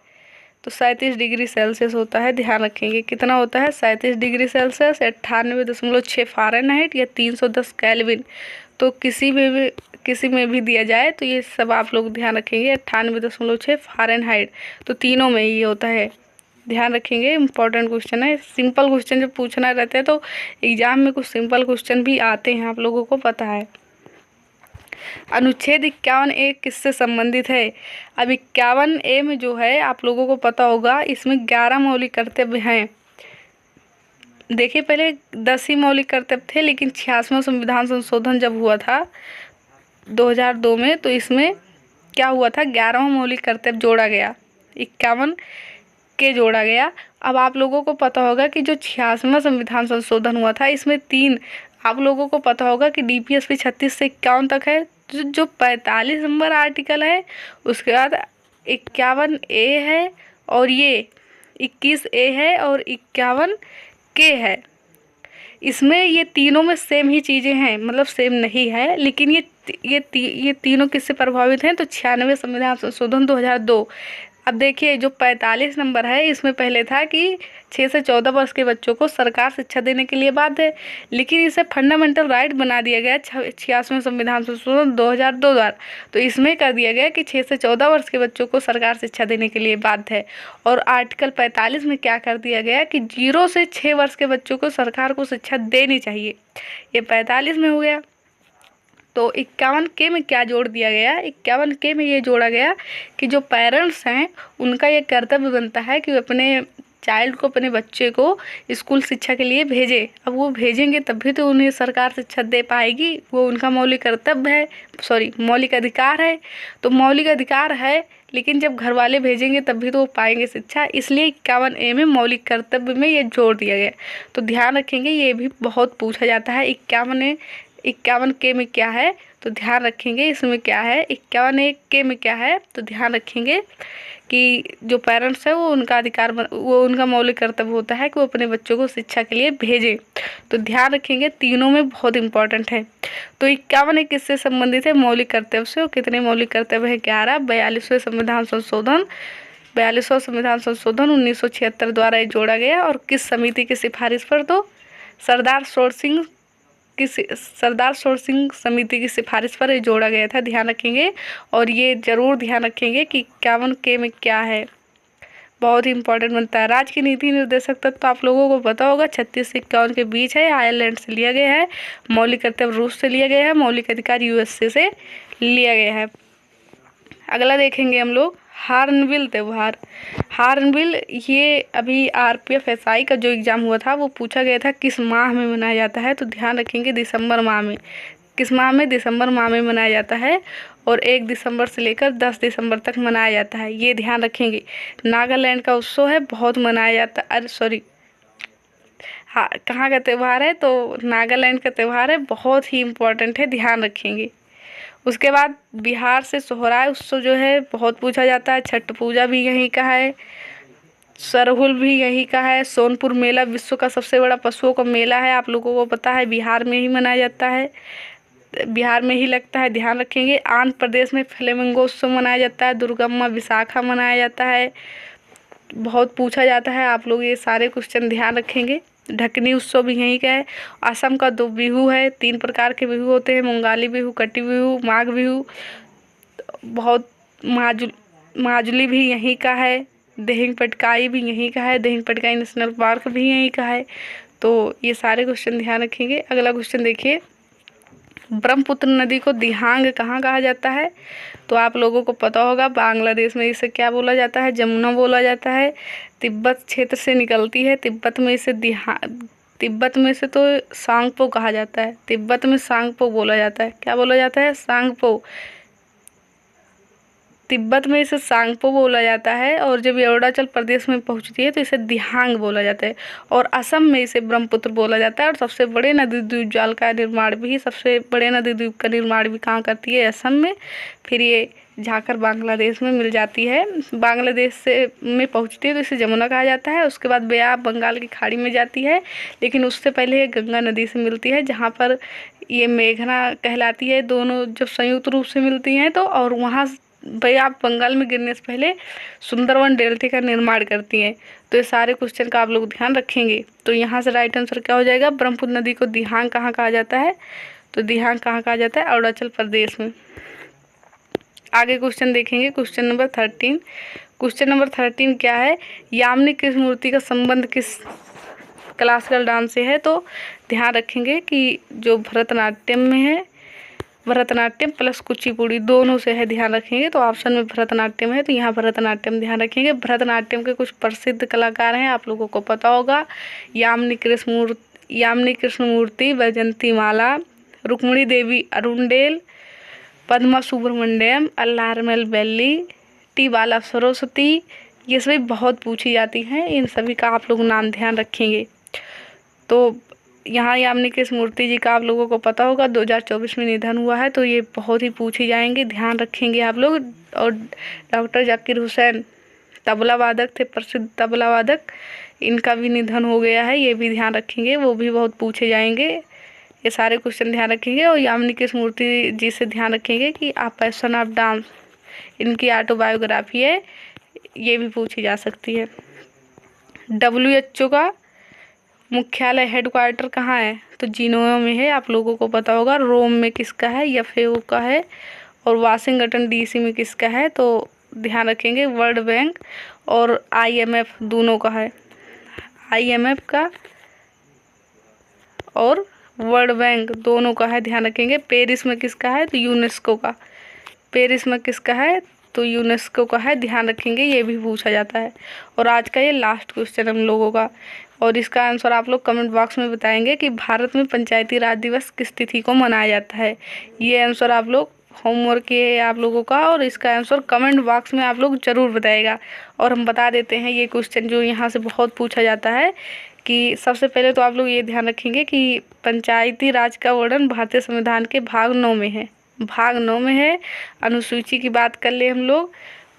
तो 37 डिग्री सेल्सियस होता है, ध्यान रखेंगे। कितना होता है, 37 डिग्री सेल्सियस, 98.6 फ़ारेनहाइट या 310 केल्विन। तो किसी में भी दिया जाए तो ये सब आप लोग ध्यान रखेंगे, 98.6 फ़ारेनहाइट। तो तीनों में ही होता है, ध्यान रखेंगे। इंपॉर्टेंट क्वेश्चन है, सिंपल क्वेश्चन जब पूछना रहता है तो एग्जाम में कुछ सिंपल क्वेश्चन भी आते हैं, आप लोगों को पता है। अनुच्छेद 51A किससे संबंधित है, अब 51A में जो है आप लोगों को पता होगा, इसमें 11 मौलिक कर्तव्य हैं। देखिए पहले 10 ही मौलिक कर्तव्य थे, लेकिन 86वां संविधान संशोधन जब हुआ था 2002 में, तो इसमें क्या हुआ था, 11वां मौलिक कर्तव्य जोड़ा गया, 51 के जोड़ा गया। अब आप लोगों को पता होगा कि जो 86वां संविधान संशोधन हुआ था, इसमें 3 आप लोगों को पता होगा कि DPSP 36 से 51 तक है, जो 45 नंबर आर्टिकल है, उसके बाद 51A है, और ये 21A है, और 51K है। इसमें ये तीनों में सेम ही चीज़ें हैं, मतलब सेम नहीं है, लेकिन ये तीनों किससे प्रभावित हैं, तो 96 संविधान संशोधन 2002। अब देखिए जो 45 नंबर है, इसमें पहले था कि 6 से 14 वर्ष के बच्चों को सरकार शिक्षा देने के लिए बाध्य है, लेकिन इसे फंडामेंटल राइट बना दिया गया 86वें संविधान संशोधन 2002 द्वारा। तो इसमें कर दिया गया कि 6 से 14 वर्ष के बच्चों को सरकार शिक्षा देने के लिए बाध्य है। और आर्टिकल 45 में क्या कर दिया गया कि 0 से 6 वर्ष के बच्चों को सरकार को शिक्षा देनी चाहिए, ये 45 में हो गया। तो 51 के में क्या जोड़ दिया गया, 51 के में ये जोड़ा गया कि जो पेरेंट्स हैं उनका ये कर्तव्य बनता है कि वे अपने चाइल्ड को, अपने बच्चे को स्कूल शिक्षा के लिए भेजें। अब वो भेजेंगे तभी तो उन्हें सरकार शिक्षा दे पाएगी, वो उनका मौलिक कर्तव्य है, मौलिक अधिकार है। तो मौलिक अधिकार है, लेकिन जब घर वाले भेजेंगे तभी तो वो पाएंगे शिक्षा, इसलिए 51 ए में मौलिक कर्तव्य में ये जोड़ दिया गया। तो ध्यान रखेंगे, ये भी बहुत पूछा जाता है। 51 के में क्या है, तो ध्यान रखेंगे इसमें क्या है। 51 के में क्या है, तो ध्यान रखेंगे कि जो पेरेंट्स है वो उनका अधिकार, वो उनका मौलिक कर्तव्य होता है कि वो अपने बच्चों को शिक्षा के लिए भेजें। तो ध्यान रखेंगे, तीनों में बहुत इंपॉर्टेंट है। तो 51 किससे संबंधित है, मौलिक कर्तव्य से। और कितने मौलिक कर्तव्य है, 11। 42वें संविधान संशोधन 1976 द्वारा ये जोड़ा गया। और किस समिति की सिफारिश पर, तो सरदार शोर सिंह समिति की सिफारिश पर ये जोड़ा गया था, ध्यान रखेंगे। और ये जरूर ध्यान रखेंगे कि 51 के में क्या है, बहुत ही इंपॉर्टेंट बनता है। राज्य की नीति निर्देशक तत्व तो आप लोगों को पता होगा, 36 से 51 के बीच है, आयरलैंड से लिया गया है। मौलिक कर्तव्य रूस से लिया गया है, मौलिक अधिकार यूएसए से लिया गया है। अगला देखेंगे हम लोग हार्नबिल त्यौहार। हार्नबिल ये अभी आरपीएफ एसआई का जो एग्ज़ाम हुआ था वो पूछा गया था किस माह में मनाया जाता है, तो ध्यान रखेंगे दिसंबर माह में। किस माह में, दिसंबर माह में मनाया जाता है। और 1 दिसंबर से लेकर 10 दिसंबर तक मनाया जाता है, ये ध्यान रखेंगे। नागालैंड का उत्सव है, बहुत मनाया जाता है, हाँ कहाँ का त्यौहार है, तो नागालैंड का त्यौहार है, बहुत ही इम्पोर्टेंट है, ध्यान रखेंगे। उसके बाद बिहार से सोहराय उत्सव जो है बहुत पूछा जाता है। छठ पूजा भी यहीं का है, सरहुल भी यहीं का है। सोनपुर मेला विश्व का सबसे बड़ा पशुओं का मेला है, आप लोगों को पता है, बिहार में ही मनाया जाता है, बिहार में ही लगता है, ध्यान रखेंगे। आंध्र प्रदेश में फ्लेमिंगो उत्सव मनाया जाता है। दुर्गम्मा विशाखा मनाया जाता है, बहुत पूछा जाता है, आप लोग ये सारे क्वेश्चन ध्यान रखेंगे। ढकनी उत्सव भी यहीं का है। असम का 2 बिहू है, 3 प्रकार के बिहू होते हैं, मुंगाली बिहू, कटी बिहू, माघ बिहू। बहुत माजुली भी यहीं का है। दिहिंग पटकाई भी यहीं का है, दिहिंग पटकाई नेशनल पार्क भी यहीं का है। तो ये सारे क्वेश्चन ध्यान रखेंगे। अगला क्वेश्चन देखिए, ब्रह्मपुत्र नदी को दिहांग कहाँ कहा जाता है, तो आप लोगों को पता होगा, बांग्लादेश में इसे क्या बोला जाता है, जमुना बोला जाता है। तिब्बत क्षेत्र से निकलती है, तिब्बत में से तो सांगपो कहा जाता है, तिब्बत में सांगपो बोला जाता है, क्या बोला जाता है, सांगपो। तिब्बत में इसे सांगपो बोला जाता है। और जब ये अरुणाचल प्रदेश में पहुंचती है तो इसे दिहांग बोला जाता है। और असम में इसे ब्रह्मपुत्र बोला जाता है। और सबसे बड़े नदी द्वीप जाल का निर्माण भी, सबसे बड़े नदी द्वीप का निर्माण भी कहाँ करती है, असम में। फिर ये जाकर बांग्लादेश में मिल जाती है, बांग्लादेश से में पहुंचती है तो इसे जमुना कहा जाता है। उसके बाद बेआब बंगाल की खाड़ी में जाती है, लेकिन उससे पहले ये गंगा नदी से मिलती है, जहाँ पर ये मेघना कहलाती है। दोनों जब संयुक्त रूप से मिलती हैं तो, और वहाँ बेआब बंगाल में गिरने से पहले सुंदरवन डेल्टा का निर्माण करती हैं। तो ये सारे क्वेश्चन का आप लोग ध्यान रखेंगे। तो यहाँ से राइट आंसर क्या हो जाएगा, ब्रह्मपुत्र नदी को दिहांग कहाँ कहा जाता है, तो दिहांग कहाँ कहा जाता है, अरुणाचल प्रदेश में। आगे क्वेश्चन देखेंगे, क्वेश्चन नंबर 13। क्वेश्चन नंबर 13 क्या है, यामिनी कृष्णमूर्ति का संबंध किस क्लासिकल डांस से है, तो ध्यान रखेंगे कि जो भरतनाट्यम में है, भरतनाट्यम प्लस कुचिपुड़ी दोनों से है, ध्यान रखेंगे। तो ऑप्शन में भरतनाट्यम है, तो यहाँ भरतनाट्यम ध्यान रखेंगे। भरतनाट्यम के कुछ प्रसिद्ध कलाकार हैं, आप लोगों को पता होगा, यामिनी कृष्णमूर्ति, वैजंती माला, रुक्मिणी देवी अरुणडेल, पद्मा सुब्रमण्यम, अल्लारमेल बेल्ली, टी बाला सरस्वती। ये सभी बहुत पूछी जाती हैं, इन सभी का आप लोग नाम ध्यान रखेंगे। तो यहाँ यामिनी कृष्णमूर्ति जी का आप लोगों को पता होगा 2024 में निधन हुआ है, तो ये बहुत ही पूछी जाएंगे, ध्यान रखेंगे आप लोग। और डॉक्टर जाकिर हुसैन तबला वादक थे, प्रसिद्ध तबला वादक, इनका भी निधन हो गया है, ये भी ध्यान रखेंगे, वो भी बहुत पूछे जाएंगे। ये सारे क्वेश्चन ध्यान रखेंगे। और यामिनी कृष्णमूर्ति जी से ध्यान रखेंगे कि आ पैशन ऑफ डांस, इनकी ऑटोबायोग्राफी है, ये भी पूछी जा सकती है। WHO का मुख्यालय हेडक्वार्टर कहाँ है? तो जिनेवा में है, आप लोगों को पता होगा। रोम में किसका है? FAO का है। और वाशिंगटन DC में किसका है? तो ध्यान रखेंगे वर्ल्ड बैंक और IMF दोनों का है। IMF का और वर्ल्ड बैंक दोनों का है, ध्यान रखेंगे। पेरिस में किसका है? तो यूनेस्को का। पेरिस में किसका है? तो यूनेस्को का है, ध्यान रखेंगे, ये भी पूछा जाता है। और आज का ये लास्ट क्वेश्चन हम लोगों का, और इसका आंसर आप लोग कमेंट बॉक्स में बताएंगे कि भारत में पंचायती राज दिवस किस तिथि को मनाया जाता है। ये आंसर आप लोग होमवर्क ये है आप लोगों का, और इसका आंसर कमेंट बॉक्स में आप लोग ज़रूर बताएगा। और हम बता देते हैं ये क्वेश्चन जो यहाँ से बहुत पूछा जाता है कि सबसे पहले तो आप लोग ये ध्यान रखेंगे कि पंचायती राज का वर्णन भारतीय संविधान के भाग 9 में है। भाग 9 में है। अनुसूची की बात कर ले हम लोग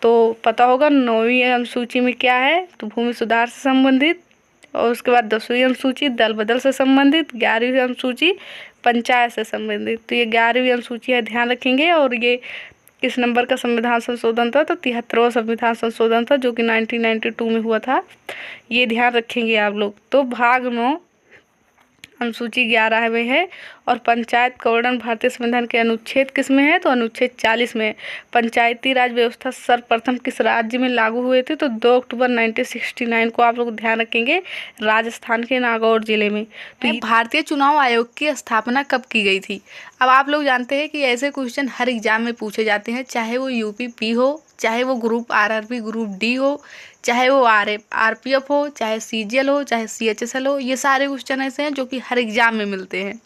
तो पता होगा 9वीं अनुसूची में क्या है? तो भूमि सुधार से संबंधित। और उसके बाद 10वीं अनुसूची दल बदल से संबंधित। 11वीं अनुसूची पंचायत से संबंधित। तो ये 11वीं अनुसूची है, ध्यान रखेंगे। और ये किस नंबर का संविधान संशोधन था? तो 73वां संविधान संशोधन था, जो कि 1992 में हुआ था। ये ध्यान रखेंगे आप लोग। तो भाग 9 अनुसूची 11 में है। और पंचायत का वर्णन भारतीय संविधान के अनुच्छेद किस में है? तो अनुच्छेद 40 में। पंचायती राज व्यवस्था सर्वप्रथम किस राज्य में लागू हुए थे? तो 2 अक्टूबर 1969 को आप लोग ध्यान रखेंगे, राजस्थान के नागौर जिले में। तो भारतीय चुनाव आयोग की स्थापना कब की गई थी? अब आप लोग जानते हैं कि ऐसे क्वेश्चन हर एग्जाम में पूछे जाते हैं, चाहे वो UPP हो, चाहे वो ग्रुप RRB ग्रुप D हो, चाहे वो RPF हो, चाहे CGL हो, चाहे CHSL हो। ये सारे क्वेश्चन ऐसे हैं जो कि हर एग्जाम में मिलते हैं।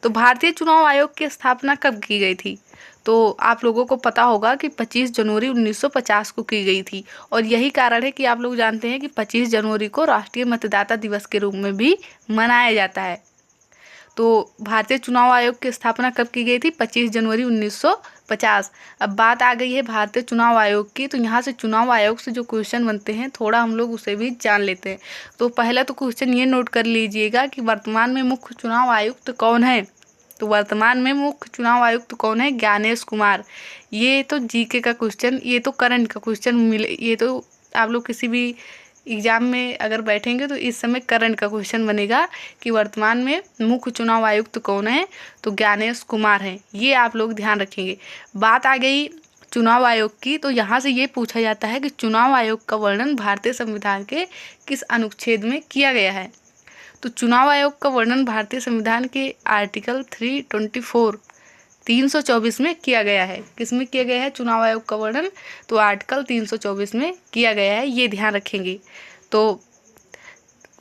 तो भारतीय चुनाव आयोग की स्थापना कब की गई थी? तो आप लोगों को पता होगा कि 25 जनवरी 1950 को की गई थी। और यही कारण है कि आप लोग जानते हैं कि 25 जनवरी को राष्ट्रीय मतदाता दिवस के रूप में भी मनाया जाता है। तो भारतीय चुनाव आयोग की स्थापना कब की गई थी? 25 जनवरी 1950। अब बात आ गई है भारतीय चुनाव आयोग की, तो यहाँ से चुनाव आयोग से जो क्वेश्चन बनते हैं थोड़ा हम लोग उसे भी जान लेते हैं। तो पहला तो क्वेश्चन ये नोट कर लीजिएगा कि वर्तमान में मुख्य चुनाव आयुक्त कौन है? तो वर्तमान में मुख्य चुनाव आयुक्त कौन है? ज्ञानेश कुमार। ये तो GK का क्वेश्चन, ये तो करंट का क्वेश्चन मिले, ये तो आप लोग किसी भी एग्जाम में अगर बैठेंगे तो इस समय करंट का क्वेश्चन बनेगा कि वर्तमान में मुख्य चुनाव आयुक्त कौन है? तो ज्ञानेश कुमार हैं। ये आप लोग ध्यान रखेंगे। बात आ गई चुनाव आयोग की, तो यहाँ से ये पूछा जाता है कि चुनाव आयोग का वर्णन भारतीय संविधान के किस अनुच्छेद में किया गया है? तो चुनाव आयोग का वर्णन भारतीय संविधान के आर्टिकल 324 में किया गया है। किस में किया गया है चुनाव आयोग का वर्णन? तो आर्टिकल 324 में किया गया है, ये ध्यान रखेंगे। तो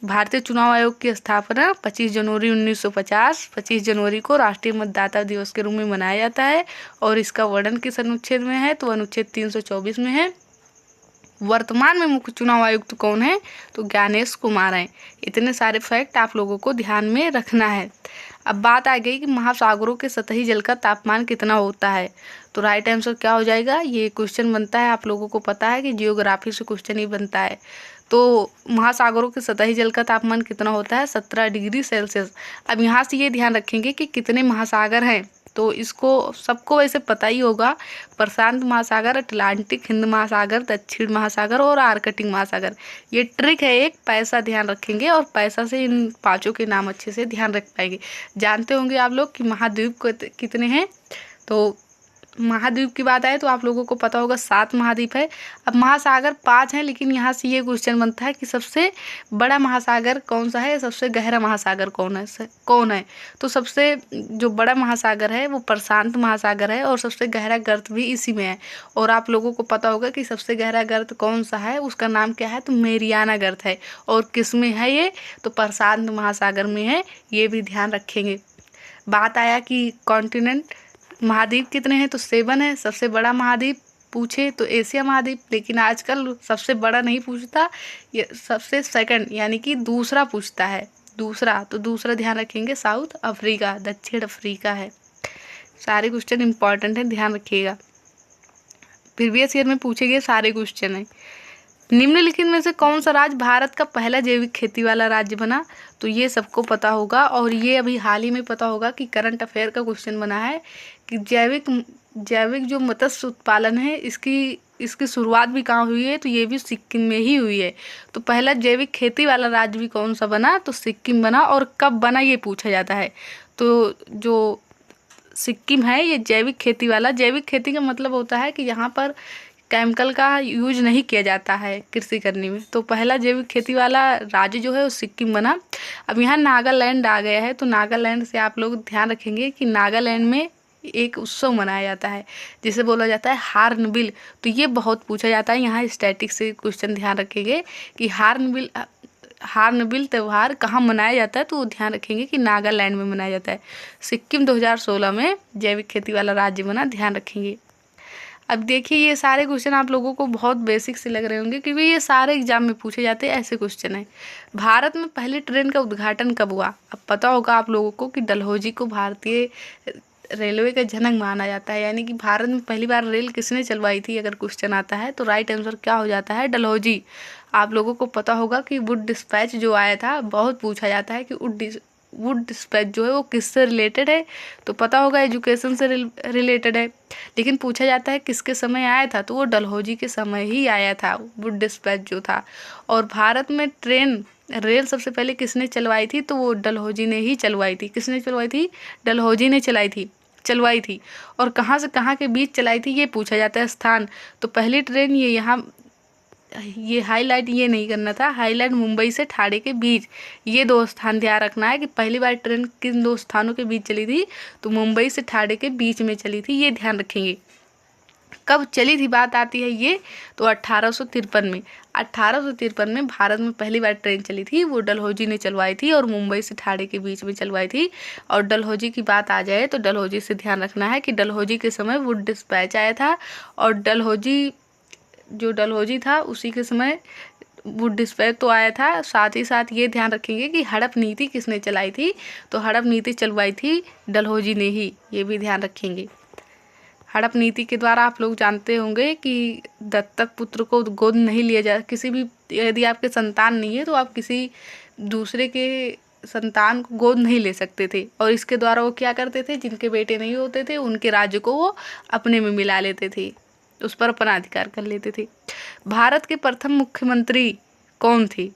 भारतीय चुनाव आयोग की स्थापना 25 जनवरी 1950, 25 जनवरी को राष्ट्रीय मतदाता दिवस के रूप में मनाया जाता है। और इसका वर्णन किस अनुच्छेद में है? तो अनुच्छेद 324 में है। वर्तमान में मुख्य चुनाव आयुक्त कौन है? तो ज्ञानेश कुमार हैं। इतने सारे फैक्ट आप लोगों को ध्यान में रखना है। अब बात आ गई कि महासागरों के सतही जल का तापमान कितना होता है? तो राइट आंसर क्या हो जाएगा? ये क्वेश्चन बनता है, आप लोगों को पता है कि जियोग्राफी से क्वेश्चन ही बनता है। तो महासागरों के सतही जल का तापमान कितना होता है? 17 डिग्री सेल्सियस। अब यहाँ से ये ध्यान रखेंगे कि कितने महासागर हैं, तो इसको सबको वैसे पता ही होगा। प्रशांत महासागर, अटलांटिक, हिंद महासागर, दक्षिण महासागर और आर्कटिक महासागर। ये ट्रिक है एक, पैसा ध्यान रखेंगे और पैसा से इन पांचों के नाम अच्छे से ध्यान रख पाएंगे। जानते होंगे आप लोग कि महाद्वीप कितने हैं? तो महाद्वीप की बात आए तो आप लोगों को पता होगा 7 महाद्वीप है। अब महासागर 5 हैं, लेकिन यहाँ से ये क्वेश्चन बनता है कि सबसे बड़ा महासागर कौन सा है, सबसे गहरा महासागर कौन है? तो सबसे जो बड़ा महासागर है वो प्रशांत महासागर है, और सबसे गहरा गर्त भी इसी में है। और आप लोगों को पता होगा कि सबसे गहरा गर्त कौन सा है, उसका नाम क्या है? तो मेरियाना गर्त है। और किस में है ये? तो प्रशांत महासागर में है, ये भी ध्यान रखेंगे। बात आया कि कॉन्टिनेंट महाद्वीप कितने हैं? तो 7 है। सबसे बड़ा महाद्वीप पूछे तो एशिया महाद्वीप, लेकिन आजकल सबसे बड़ा नहीं पूछता, ये सबसे सेकंड यानी कि दूसरा पूछता है। तो दूसरा ध्यान रखेंगे साउथ अफ्रीका, दक्षिण अफ्रीका है। सारे क्वेश्चन इंपॉर्टेंट है, ध्यान रखिएगा। प्रीवियस ईयर में पूछे गए सारे क्वेश्चन हैं। निम्नलिखित में से कौन सा राज्य भारत का पहला जैविक खेती वाला राज्य बना? तो ये सबको पता होगा, और ये अभी हाल ही में पता होगा कि करंट अफेयर का क्वेश्चन बना है कि जैविक जो मत्स्य उत्पादन है इसकी शुरुआत भी कहाँ हुई है? तो ये भी सिक्किम में ही हुई है। तो पहला जैविक खेती वाला राज्य भी कौन सा बना? तो सिक्किम बना। और कब बना ये पूछा जाता है। तो जो सिक्किम है ये जैविक खेती का मतलब होता है कि यहाँ पर केमिकल का यूज नहीं किया जाता है कृषि करने में। तो पहला जैविक खेती वाला राज्य जो है वो सिक्किम बना। अब यहाँ नागालैंड आ गया है, तो नागालैंड से आप लोग ध्यान रखेंगे कि नागालैंड में एक उत्सव मनाया जाता है जिसे बोला जाता है हार्नबिल। तो ये बहुत पूछा जाता है, यहाँ स्टैटिक से क्वेश्चन ध्यान रखेंगे कि हार्नबिल त्यौहार कहाँ मनाया जाता है। तो वो ध्यान रखेंगे कि नागालैंड में मनाया जाता है। सिक्किम 2016 में जैविक खेती वाला राज्य बना, ध्यान रखेंगे। अब देखिए ये सारे क्वेश्चन आप लोगों को बहुत बेसिक से लग रहे होंगे क्योंकि ये सारे एग्जाम में पूछे जाते हैं ऐसे क्वेश्चन हैं। भारत में पहली ट्रेन का उद्घाटन कब हुआ? अब पता होगा आप लोगों को कि डलहौजी को भारतीय रेलवे का जनक माना जाता है, यानी कि भारत में पहली बार रेल किसने चलवाई थी अगर क्वेश्चन आता है तो राइट आंसर क्या हो जाता है? डलहौजी। आप लोगों को पता होगा कि वुड डिस्पैच जो आया था, बहुत पूछा जाता है कि वुड डिस्पैच जो है वो किससे रिलेटेड है? तो पता होगा एजुकेशन से रिलेटेड है, लेकिन पूछा जाता है किसके समय आया था? तो वो डलहौजी के समय ही आया था वुड डिस्पैच जो था। और भारत में रेल सबसे पहले किसने चलवाई थी? तो वो डलहौजी ने ही चलवाई थी। किसने चलवाई थी? डलहौजी ने चलवाई थी। और कहाँ से कहाँ के बीच चलाई थी ये पूछा जाता है स्थान। तो पहली ट्रेन ये हाईलाइट ये नहीं करना था, हाईलाइट मुंबई से ठाणे के बीच, ये 2 स्थान ध्यान रखना है कि पहली बार ट्रेन किन 2 स्थानों के बीच चली थी? तो मुंबई से ठाणे के बीच में चली थी, ये ध्यान रखेंगे। कब चली थी बात आती है ये? तो 1853 में। 1853 में भारत में पहली बार ट्रेन चली थी, वो डलहौजी ने चलवाई थी और मुंबई से ठाणे के बीच में चलवाई थी। और डलहौजी की बात आ जाए तो डलहौजी से ध्यान रखना है कि डलहौजी के समय वुड डिस्पैच आया था, और डलहौजी था उसी के समय वुड डिस्पैच तो आया था। साथ ही साथ ये ध्यान रखेंगे कि हड़प नीति किसने चलाई थी? तो हड़प नीति चलवाई थी डलहौजी ने ही, ये भी ध्यान रखेंगे। हड़प नीति के द्वारा आप लोग जानते होंगे कि दत्तक पुत्र को गोद नहीं लिया जा, किसी भी यदि आपके संतान नहीं है तो आप किसी दूसरे के संतान को गोद नहीं ले सकते थे। और इसके द्वारा वो क्या करते थे? जिनके बेटे नहीं होते थे उनके राज्य को वो अपने में मिला लेते थे, उस पर अपना अधिकार कर लेते थे। भारत के प्रथम मुख्यमंत्री कौन थे?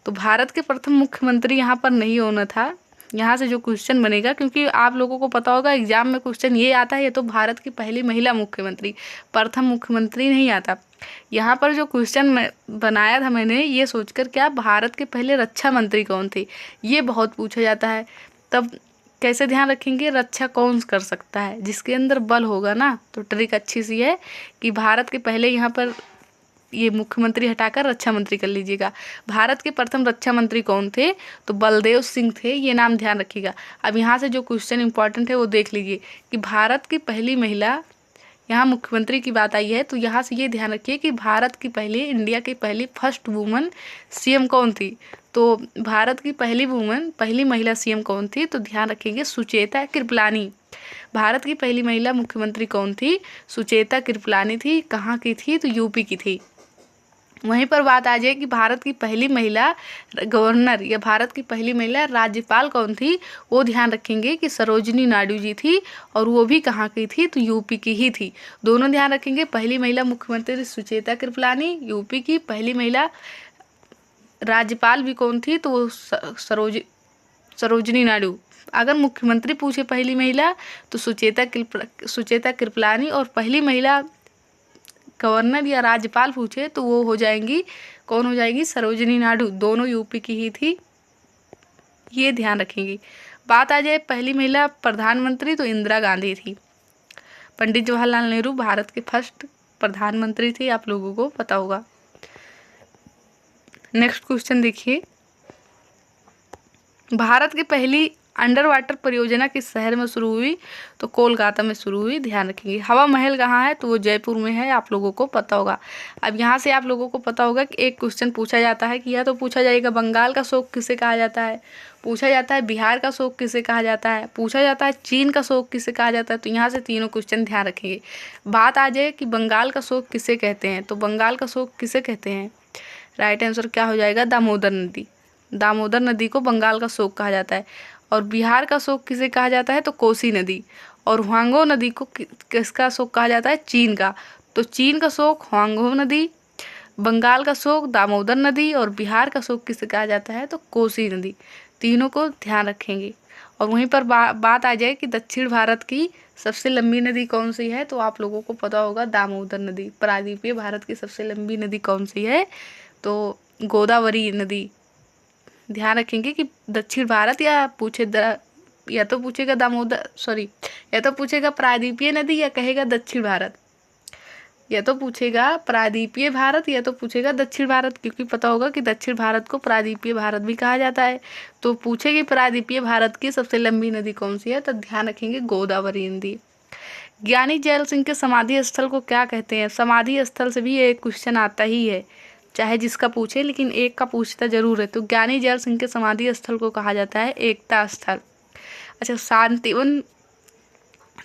तो भारत के प्रथम मुख्यमंत्री यहाँ पर नहीं होना था, यहाँ से जो क्वेश्चन बनेगा, क्योंकि आप लोगों को पता होगा एग्जाम में क्वेश्चन ये आता है, ये तो भारत की पहली महिला मुख्यमंत्री, प्रथम मुख्यमंत्री नहीं आता। यहाँ पर जो क्वेश्चन बनाया था मैंने ये सोचकर क्या भारत के पहले रक्षा मंत्री कौन थे, ये बहुत पूछा जाता है। तब कैसे ध्यान रखेंगे? रक्षा कौन कर सकता है? जिसके अंदर बल होगा ना। तो ट्रिक अच्छी सी है कि भारत के पहले यहाँ पर ये मुख्यमंत्री हटाकर रक्षा मंत्री कर लीजिएगा। भारत के प्रथम रक्षा मंत्री कौन थे? तो बलदेव सिंह थे, ये नाम ध्यान रखिएगा। अब यहाँ से जो क्वेश्चन इंपॉर्टेंट है वो देख लीजिए कि भारत की पहली महिला, यहाँ मुख्यमंत्री की बात आई है तो यहाँ से ये ध्यान रखिए कि भारत की पहली, इंडिया की पहली फर्स्ट वुमन सीएम कौन थी? तो भारत की पहली महिला सीएम कौन थी? तो ध्यान रखेंगे सुचेता कृपलानी। भारत की पहली महिला मुख्यमंत्री कौन थी? सुचेता कृपलानी थी। कहाँ की थी? तो यूपी की थी। वहीं पर बात आ जाए कि भारत की पहली महिला गवर्नर या भारत की पहली महिला राज्यपाल कौन थी? वो ध्यान रखेंगे कि सरोजिनी नायडू जी थी, और वो भी कहाँ की थी? तो यूपी की ही थी। दोनों ध्यान रखेंगे, पहली महिला मुख्यमंत्री सुचेता कृपलानी, यूपी की पहली महिला राज्यपाल भी कौन थी? तो वो सरोजिनी नायडू। अगर मुख्यमंत्री पूछे पहली महिला तो सुचेता कृपलानी, और पहली महिला गवर्नर या राज्यपाल पूछे तो वो हो जाएंगी, कौन हो जाएगी? सरोजिनी नायडू। दोनों यूपी की ही थी, ये ध्यान रखेंगे। बात आ जाए पहली महिला प्रधानमंत्री तो इंदिरा गांधी थी। पंडित जवाहरलाल नेहरू भारत के फर्स्ट प्रधानमंत्री थे, आप लोगों को पता होगा। नेक्स्ट क्वेश्चन देखिए, भारत की पहली अंडर वाटर परियोजना किस शहर में शुरू हुई? तो कोलकाता में शुरू हुई, ध्यान रखेंगे। हवा महल कहाँ है? तो वो जयपुर में है, आप लोगों को पता होगा। अब यहाँ से आप लोगों को पता होगा कि एक क्वेश्चन पूछा जाता है कि या तो पूछा जाएगा बंगाल का शोक किसे कहा जाता है, पूछा जाता है बिहार का शोक किसे कहा जाता है, पूछा जाता है चीन का शोक किसे कहा जाता है। तो यहाँ से तीनों क्वेश्चन ध्यान रखेंगे। बात आ जाए कि बंगाल का शोक किसे कहते हैं, तो बंगाल का शोक किसे कहते हैं? राइट आंसर क्या हो जाएगा, दामोदर नदी। दामोदर नदी को बंगाल का शोक कहा जाता है। और बिहार का शोक किसे कहा जाता है, तो कोसी नदी। और हुआंगो नदी को किसका शोक कहा जाता है, चीन का। तो चीन का शोक हुआंगो नदी, बंगाल का शोक दामोदर नदी, और बिहार का शोक किसे कहा जाता है, तो कोसी नदी। तीनों को ध्यान रखेंगे। और वहीं पर बात आ जाए कि दक्षिण भारत की सबसे लंबी नदी कौन सी है, तो आप लोगों को पता होगा दामोदर नदी। प्रायद्वीपीय भारत की सबसे लंबी नदी कौन सी है, तो गोदावरी नदी। ध्यान रखेंगे कि दक्षिण भारत या तो पूछेगा दामोदर, सॉरी, या तो पूछेगा प्रायद्वीपीय नदी या कहेगा दक्षिण भारत। या तो पूछेगा प्रायद्वीपीय भारत या तो पूछेगा दक्षिण भारत, क्योंकि पता होगा कि दक्षिण भारत को प्रायद्वीपीय भारत भी कहा जाता है। तो पूछेगी प्रायद्वीपीय भारत की सबसे लंबी नदी कौन सी है, तो ध्यान रखेंगे गोदावरी नदी। ज्ञानी जैल सिंह के समाधि स्थल को क्या कहते हैं। समाधि स्थल से भी एक क्वेश्चन आता ही है, चाहे जिसका पूछे, लेकिन एक का पूछता जरूर है। तो ज्ञानी जैल सिंह के समाधि स्थल को कहा जाता है एकता स्थल। अच्छा,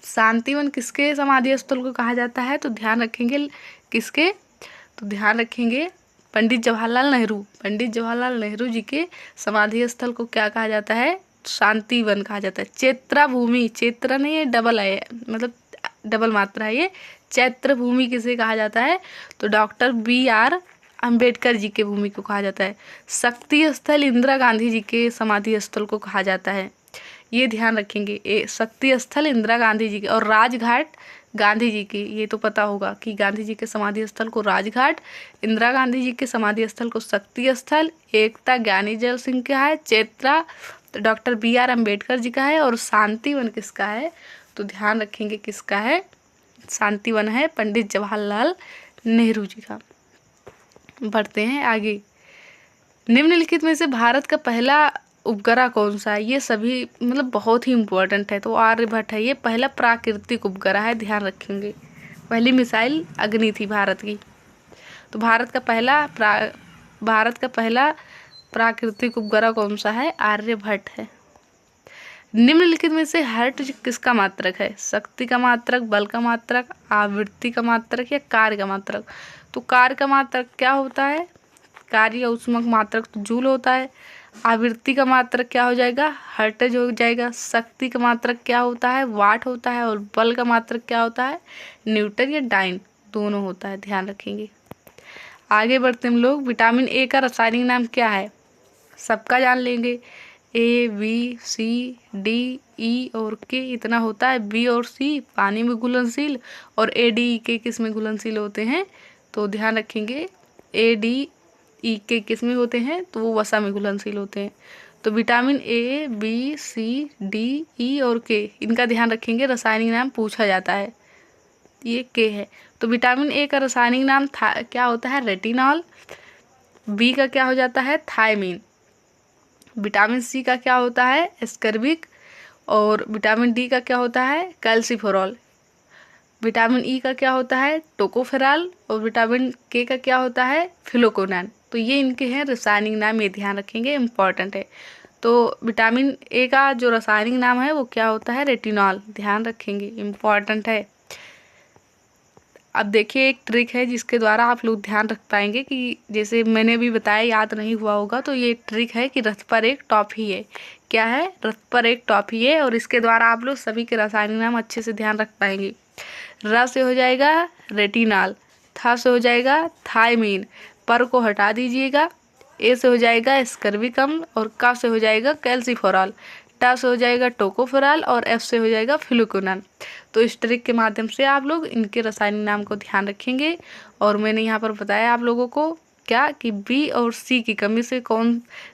शांतिवन किसके समाधि स्थल को कहा जाता है, तो ध्यान रखेंगे किसके, तो ध्यान रखेंगे पंडित जवाहरलाल नेहरू। पंडित जवाहरलाल नेहरू जी के समाधि स्थल को क्या कहा जाता है, शांतिवन कहा जाता है। चैत्रा भूमि, चैत्रा नहीं है, डबल है, मतलब डबल मात्रा है ये। चैत्र भूमि किसे कहा जाता है, तो डॉक्टर BR अम्बेडकर जी के भूमि को कहा जाता है। शक्ति स्थल इंदिरा गांधी जी के समाधि स्थल को कहा जाता है। ये ध्यान रखेंगे, शक्ति स्थल इंदिरा गांधी जी के। और राजघाट गांधी जी की, ये तो पता होगा कि गांधी जी के समाधि स्थल को राजघाट, इंदिरा गांधी जी के समाधि स्थल को शक्ति स्थल, एकता ज्ञानी जैल सिंह का है, चैत्रा डॉक्टर BR अम्बेडकर जी का है, और शांतिवन किसका है, तो ध्यान रखेंगे किसका है, शांतिवन है पंडित जवाहरलाल नेहरू जी का। बढ़ते हैं आगे। निम्नलिखित में से भारत का पहला उपग्रह कौन सा है, ये सभी मतलब बहुत ही इम्पोर्टेंट है। तो आर्यभट्ट है, ये पहला प्राकृतिक उपग्रह है, ध्यान रखेंगे। पहली मिसाइल अग्नि थी भारत की। तो भारत का पहला प्राकृतिक उपग्रह कौन सा है, आर्यभट्ट है। निम्नलिखित में से हर्ट किसका मात्रक है, शक्ति का मात्रक, बल का मात्रक, आवृत्ति का मात्रक, या कार्य का मात्रक। तो कार्य का मात्रक क्या होता है, कार्य या ऊष्मक मात्रक तो जूल होता है। आवृत्ति का मात्रक क्या हो जाएगा, हर्ट्ज हो जाएगा। शक्ति का मात्रक क्या होता है, वाट होता है। और बल का मात्रक क्या होता है, न्यूटन या डाइन दोनों होता है, ध्यान रखेंगे। आगे बढ़ते हम लोग। विटामिन ए का रासायनिक नाम क्या है, सबका जान लेंगे। A B C D E और K इतना होता है। B और C पानी में घुलनशील, और ADEK किस में घुलनशील होते हैं, तो ध्यान रखेंगे ADEK किस में होते हैं, तो वो वसा में घुलनशील होते हैं। तो vitamin A B C D E और K इनका ध्यान रखेंगे, रासायनिक नाम पूछा जाता है, ये K है। तो विटामिन ए का रासायनिक नाम क्या होता है, रेटिनॉल। B का क्या हो जाता है, थायमीन। विटामिन C का क्या होता है, एस्कर्बिक। और विटामिन D का क्या होता है, कैल्सिफेरॉल। विटामिन E का क्या होता है, टोकोफेरॉल। और विटामिन K का क्या होता है, फ्लोकोनान। तो ये इनके हैं रासायनिक नाम, ये ध्यान रखेंगे, इम्पॉर्टेंट है। तो विटामिन ए का जो रासायनिक नाम है वो क्या होता है, रेटिनॉल, ध्यान रखेंगे, इम्पॉर्टेंट है। अब देखिए एक ट्रिक है जिसके द्वारा आप लोग ध्यान रख पाएंगे कि जैसे मैंने भी बताया, याद नहीं हुआ होगा, तो ये ट्रिक है कि रथ पर एक टॉफी है। क्या है, रथ पर एक टॉफी है, और इसके द्वारा आप लोग सभी के रासायनिक नाम अच्छे से ध्यान रख पाएंगे। र से हो जाएगा रेटिनॉल, था से हो जाएगा थायमीन, पर को हटा दीजिएगा, ए से हो जाएगा एस्कर्बिकम, और का से हो जाएगा कैल्सिफेरॉल, टा से हो जाएगा टोकोफेरॉल, और एफ से हो जाएगा फ्लूकोनान। तो इस ट्रिक के माध्यम से आप लोग इनके रासायनिक नाम को ध्यान रखेंगे। और मैंने यहाँ पर बताया आप लोगों को क्या कि बी और सी की कमी से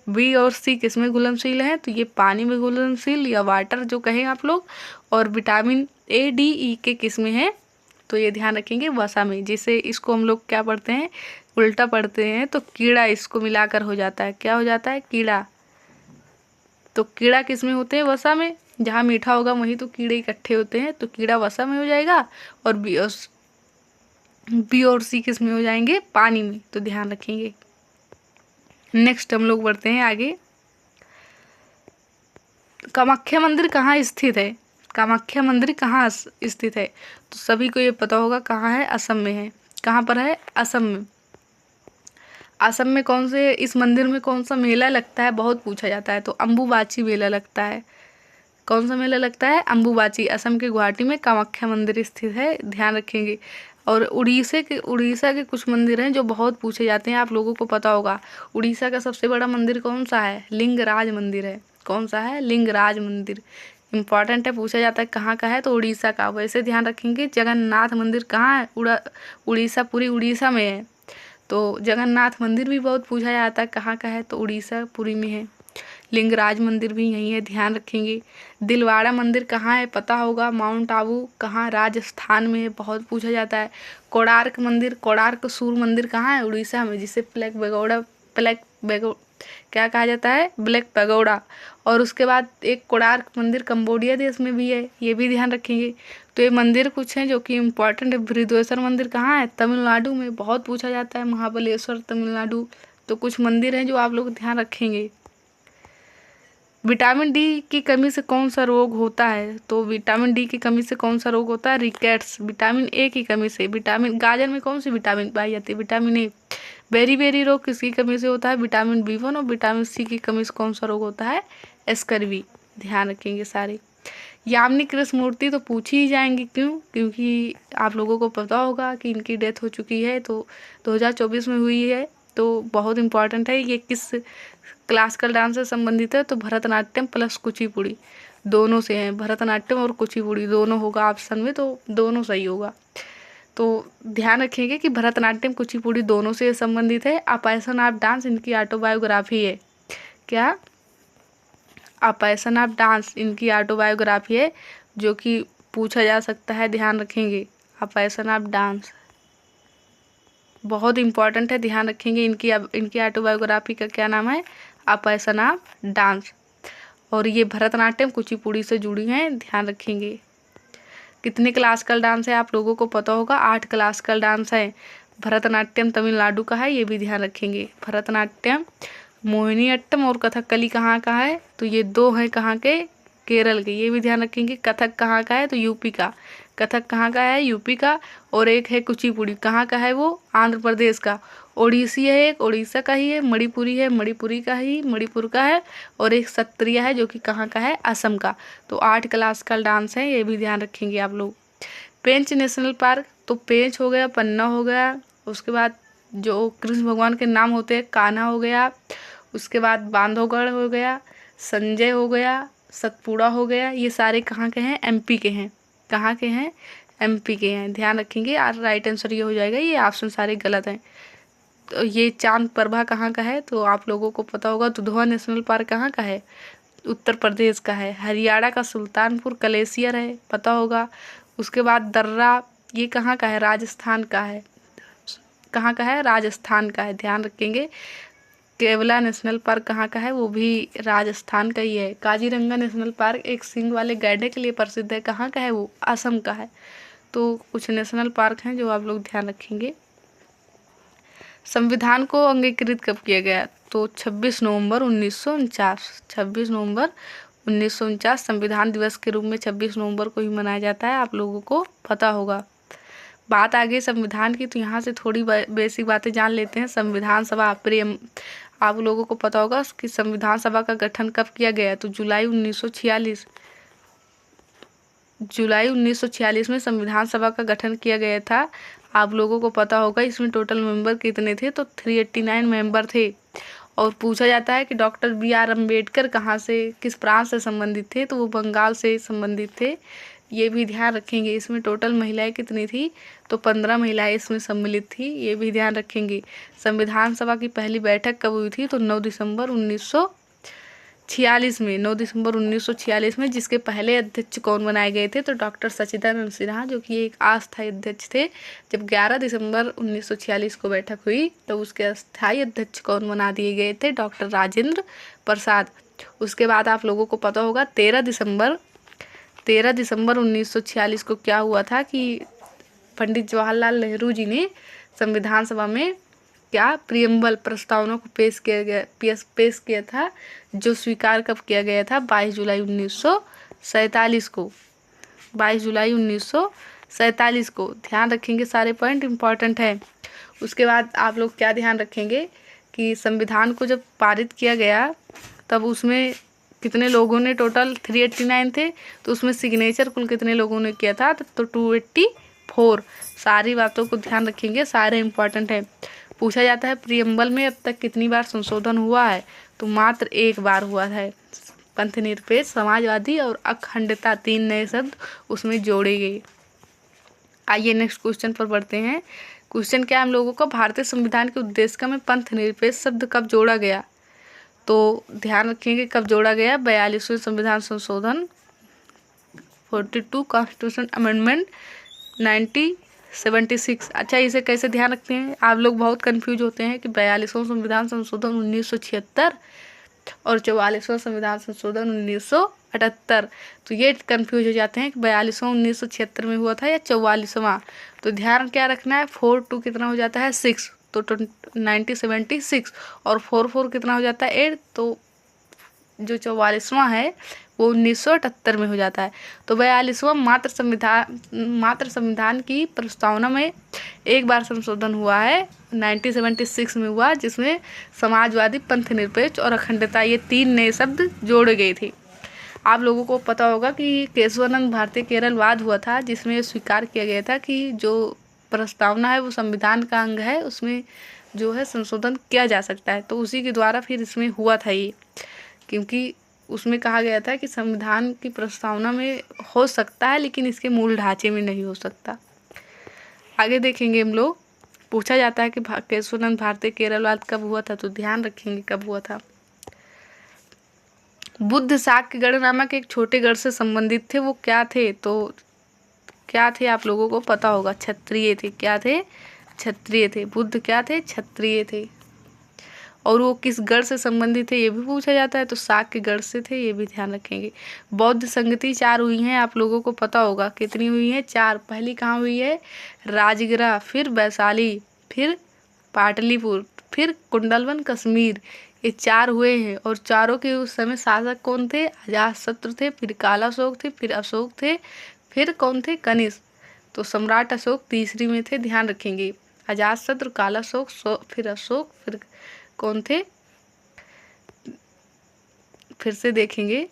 बी और सी किस में घुलनशील हैं, तो ये पानी में घुलनशील या वाटर जो कहें आप लोग। और विटामिन ADE किस में है, तो ये ध्यान रखेंगे वसा में। जिसे इसको हम लोग क्या पढ़ते हैं, उल्टा पढ़ते हैं, तो कीड़ा इसको मिलाकर हो जाता है, क्या हो जाता है, कीड़ा। तो कीड़ा किस में होते हैं, वसा में। जहाँ मीठा होगा वहीं तो कीड़े इकट्ठे होते हैं, तो कीड़ा वसा में हो जाएगा। और बी और सी किस में हो जाएंगे, पानी में। तो ध्यान रखेंगे। नेक्स्ट हम लोग बढ़ते हैं आगे। कामाख्या मंदिर कहाँ स्थित है, कामाख्या मंदिर कहाँ स्थित है, तो सभी को ये पता होगा कहाँ है, असम में है। कहाँ पर है, असम में। असम में कौन से इस मंदिर में कौन सा मेला लगता है, बहुत पूछा जाता है। तो अम्बुबाची मेला लगता है। कौन सा मेला लगता है? अम्बुबाची। असम के गुवाहाटी में कामाख्या मंदिर स्थित है, ध्यान रखेंगे। और उड़ीसा के कुछ मंदिर हैं जो बहुत पूछे जाते हैं, आप लोगों को पता होगा। उड़ीसा का सबसे बड़ा मंदिर कौन सा है? लिंगराज मंदिर है। कौन सा है? लिंगराज मंदिर। इंपॉर्टेंट है, पूछा जाता है कहाँ का है, तो उड़ीसा का। वैसे ध्यान रखेंगे जगन्नाथ मंदिर कहाँ है? उड़ीसा, पूरी उड़ीसा में है। तो जगन्नाथ मंदिर भी बहुत पूछा जाता है कहाँ का है, तो उड़ीसा पुरी में है। लिंगराज मंदिर भी यहीं है, ध्यान रखेंगे। दिलवाड़ा मंदिर कहाँ है? पता होगा, माउंट आबू कहाँ? राजस्थान में है, बहुत पूछा जाता है। कोणार्क सूर्य मंदिर कहाँ है? उड़ीसा में, जिसे ब्लैक बेगो क्या कहा जाता है? Black pagoda. और उसके बाद एक कोणार्क मंदिर कंबोडिया देश में भी है, ये भी ध्यान रखेंगे। तो ये मंदिर कुछ हैं जो कि इम्पोर्टेंट है। बृहदेश्वर मंदिर कहाँ है? तमिलनाडु में, बहुत पूछा जाता है। महाबलेश्वर, तमिलनाडु। तो कुछ मंदिर हैं जो आप लोग ध्यान रखेंगे। विटामिन डी की कमी से कौन सा रोग होता है? तो विटामिन डी की कमी से कौन सा रोग होता है? रिकेट्स। विटामिन ए की कमी से, गाजर में कौन सी विटामिन पाई जाती है? Vitamin A. बेरी रोग किसकी कमी से होता है? Vitamin B1। और विटामिन सी की कमी से कौन सा रोग होता है? स्कर्वी। ध्यान रखेंगे सारे। यामिनी कृष्णमूर्ति तो पूछी ही जाएंगी, क्यों? क्योंकि आप लोगों को पता होगा कि इनकी डेथ हो चुकी है, तो 2024 में हुई है। तो बहुत इम्पॉर्टेंट है। ये किस क्लासिकल डांस से संबंधित है? तो भरतनाट्यम प्लस कुचिपुड़ी, दोनों से हैं। भरतनाट्यम और कुचिपुड़ी दोनों होगा ऑप्शन में, तो दोनों सही होगा। तो ध्यान रखेंगे कि भरतनाट्यम कुचिपुड़ी दोनों से संबंधित है। अ पैशन ऑफ डांस इनकी ऑटोबायोग्राफी है। क्या? अ पैशन ऑफ डांस इनकी ऑटोबायोग्राफी है, जो कि पूछा जा सकता है, ध्यान रखेंगे। अ पैशन ऑफ डांस बहुत इंपॉर्टेंट है, ध्यान रखेंगे। इनकी ऑटोबायोग्राफी का क्या नाम है? A passion of dance. और ये भरतनाट्यम कुचिपुड़ी से जुड़ी हैं, ध्यान रखेंगे। कितने क्लासिकल डांस है आप लोगों को पता होगा? 8 क्लासिकल डांस है। भरतनाट्यम तमिलनाडु का है, ये भी ध्यान रखेंगे। भरतनाट्यम, मोहिनीअट्टम और कथकली कहाँ का है? तो ये 2 हैं कहाँ के? केरल के, ये भी ध्यान रखेंगे। कथक कहाँ का है? तो यूपी का। कथक कहाँ का है? यूपी का। और एक है कुचिपुड़ी, कहाँ का है वो? आंध्र प्रदेश का। ओडिसी है एक, उड़ीसा का ही है। मणिपुरी है, मणिपुर का है। और एक सत्रिया है जो कि कहाँ का है? असम का। तो 8 क्लासिकल डांस है, ये भी ध्यान रखेंगे आप लोग। पेंच नेशनल पार्क, तो पेंच हो गया, पन्ना हो गया। उसके बाद जो कृष्ण भगवान के नाम होते हैं, कान्हा हो गया। उसके बाद बांधवगढ़ हो गया, संजय हो गया, सतपुड़ा हो गया। ये सारे कहाँ के हैं? MP के हैं। कहाँ के हैं? MP के हैं, ध्यान रखेंगे। और राइट आंसर ये हो जाएगा, ये ऑप्शन सारे गलत हैं। तो ये चांद प्रभा कहाँ का है? तो आप लोगों को पता होगा। दुधवा नेशनल पार्क कहाँ का है? उत्तर प्रदेश का है। हरियाणा का सुल्तानपुर ग्लेशियर है, पता होगा। उसके बाद दर्रा, ये कहाँ का है? राजस्थान का है। कहाँ का है? राजस्थान का है, ध्यान रखेंगे। केवला नेशनल पार्क कहाँ का है? वो भी राजस्थान का ही है। काजीरंगा नेशनल पार्क एक सींग वाले गैंडे के लिए प्रसिद्ध है, कहाँ का है वो? असम का है। तो कुछ नेशनल पार्क हैं जो आप लोग ध्यान रखेंगे। संविधान को अंगीकृत कब किया गया? तो 26 नवंबर 1949। 26 नवंबर 1949 संविधान दिवस के रूप में 26 नवंबर को ही मनाया जाता है, आप लोगों को पता होगा। बात आ गई संविधान की, तो यहाँ से थोड़ी बेसिक बातें जान लेते हैं। संविधान सभा प्रेम, आप लोगों को पता होगा कि संविधान सभा का गठन कब किया गया? तो जुलाई 1946। जुलाई 1946 में संविधान सभा का गठन किया गया था, आप लोगों को पता होगा। इसमें टोटल मेंबर कितने थे? तो 389 मेंबर थे। और पूछा जाता है कि डॉक्टर BR अम्बेडकर कहाँ से, किस प्रांत से संबंधित थे? तो वो बंगाल से संबंधित थे, ये भी ध्यान रखेंगे। इसमें टोटल महिलाएं कितनी थी? तो 15 महिलाएं इसमें सम्मिलित थी, ये भी ध्यान रखेंगे। संविधान सभा की पहली बैठक कब हुई थी? तो 9 दिसंबर 1946 में। 9 दिसंबर 1946 में। जिसके पहले अध्यक्ष कौन बनाए गए थे? तो डॉक्टर सच्चिदानंद सिन्हा, जो कि एक अस्थायी अध्यक्ष थे। जब 11 दिसंबर 1946 को बैठक हुई, तो उसके अस्थायी अध्यक्ष कौन बना दिए गए थे? डॉक्टर राजेंद्र प्रसाद। उसके बाद आप लोगों को पता होगा 13 दिसंबर 1946 को क्या हुआ था कि पंडित जवाहरलाल नेहरू जी ने संविधान सभा में क्या प्रियम्बल प्रस्तावना को पेश किया था, जो स्वीकार कब किया गया था? 22 जुलाई 1947 को। 22 जुलाई 1947 को। ध्यान रखेंगे, सारे पॉइंट इंपॉर्टेंट है। उसके बाद आप लोग क्या ध्यान रखेंगे कि संविधान को जब पारित किया गया तब उसमें कितने लोगों ने, टोटल 389 थे, तो उसमें सिग्नेचर कुल कितने लोगों ने किया था, तो 284। सारी बातों को ध्यान रखेंगे, सारे इम्पॉर्टेंट हैं। पूछा जाता है प्रियम्बल में अब तक कितनी बार संशोधन हुआ है, तो मात्र 1 बार हुआ है। पंथनिरपेक्ष, समाजवादी और अखंडता 3 नए शब्द उसमें जोड़े गए। आइए नेक्स्ट क्वेश्चन पर बढ़ते हैं। क्वेश्चन क्या है हम लोगों का, भारतीय संविधान के उद्देश्य में पंथनिरपेक्ष शब्द कब जोड़ा गया, तो ध्यान रखेंगे कब जोड़ा गया, 42वें संविधान संशोधन 42 कॉन्स्टिट्यूशन अमेंडमेंट 1976। अच्छा, इसे कैसे ध्यान रखते हैं, आप लोग बहुत कंफ्यूज होते हैं कि 42वां संविधान संशोधन 1976 और 44वां संविधान संशोधन 1978, तो ये कंफ्यूज हो जाते हैं कि 42वां 1976 में हुआ था या 44वां। तो ध्यान क्या रखना है, 4 कितना हो जाता है 6, तो 1976, और 4 कितना हो जाता है 8, तो जो 44वां है वो 1978 में हो जाता है। तो 42वां मात्र संविधान की प्रस्तावना में 1 बार संशोधन हुआ है, 1976 में हुआ, जिसमें समाजवादी, पंथनिरपेक्ष और अखंडता ये 3 नए शब्द जोड़े गए थे। आप लोगों को पता होगा कि केशवानंद भारतीय केरलवाद हुआ था, जिसमें स्वीकार किया गया था कि जो प्रस्तावना है वो संविधान का अंग है, उसमें जो है संशोधन किया जा सकता है। तो उसी के द्वारा फिर इसमें हुआ था ये, क्योंकि उसमें कहा गया था कि संविधान की प्रस्तावना में हो सकता है लेकिन इसके मूल ढांचे में नहीं हो सकता। आगे देखेंगे हम लोग। पूछा जाता है कि केशवानंद भारतीय केरलवाद कब हुआ था, तो ध्यान रखेंगे कब हुआ था। बुद्ध शाक्यगढ़ नामक एक छोटे गढ़ से संबंधित थे, वो क्या थे, तो क्या थे आप लोगों को पता होगा, क्षत्रिय थे। क्या थे, क्षत्रिय थे। बुद्ध क्या थे, क्षत्रिय थे। और वो किस गढ़ से संबंधित थे ये भी पूछा जाता है, तो शाक्य गढ़ से थे, ये भी ध्यान रखेंगे। बौद्ध संगति 4 हुई हैं, आप लोगों को पता होगा कितनी हुई हैं, 4। पहली कहाँ हुई है, राजगिरा, फिर वैशाली, फिर पाटलिपुत्र, फिर कुंडलवन कश्मीर, ये 4 हुए हैं। और चारों के उस समय शासक कौन थे, अजातशत्रु थे, फिर कालाशोक थे, फिर अशोक थे, फिर कौन थे, कनिष्क। तो सम्राट अशोक तीसरी में थे, ध्यान रखेंगे। अजातशत्रु, कालाशोक, फिर अशोक, फिर कौन थे, फिर से देखेंगे,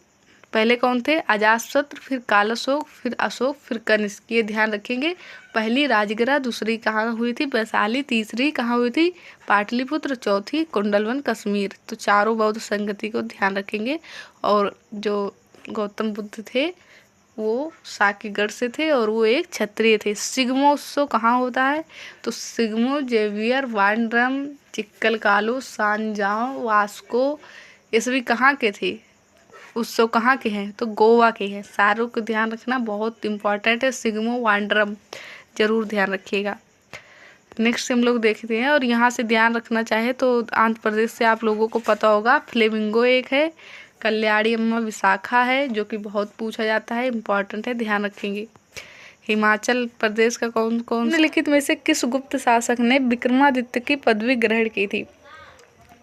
पहले कौन थे, अजातशत्रु, फिर कालाशोक, फिर अशोक, फिर कनिष्क, ये ध्यान रखेंगे। पहली राजगिरा, दूसरी कहाँ हुई थी, वैशाली, तीसरी कहाँ हुई थी, पाटलिपुत्र, चौथी कुंडलवन कश्मीर। तो चारों बौद्ध संगति को ध्यान रखेंगे। और जो गौतम बुद्ध थे वो शाक्यगढ़ से थे और वो एक क्षत्रिय थे। सिग्मोत्सव कहाँ होता है, तो सिग्मो, जेवियर, वांड्रम, चिक्कलकालू, सांजाओ, वास्को, ये सभी कहाँ के थे, उत्सव कहाँ के हैं, तो गोवा के हैं। सारों को ध्यान रखना बहुत इम्पॉर्टेंट है, सिग्मो, वांड्रम जरूर ध्यान रखिएगा। नेक्स्ट हम लोग देखते हैं, और यहाँ से ध्यान रखना चाहे तो आंध्र प्रदेश से आप लोगों को पता होगा, फ्लेमिंगो एक है, कल्याणी अम्मा विशाखा है, जो कि बहुत पूछा जाता है, इम्पॉर्टेंट है, ध्यान रखेंगे। हिमाचल प्रदेश का कौन कौन निम्नलिखित में से किस गुप्त शासक ने विक्रमादित्य की पदवी ग्रहण की थी,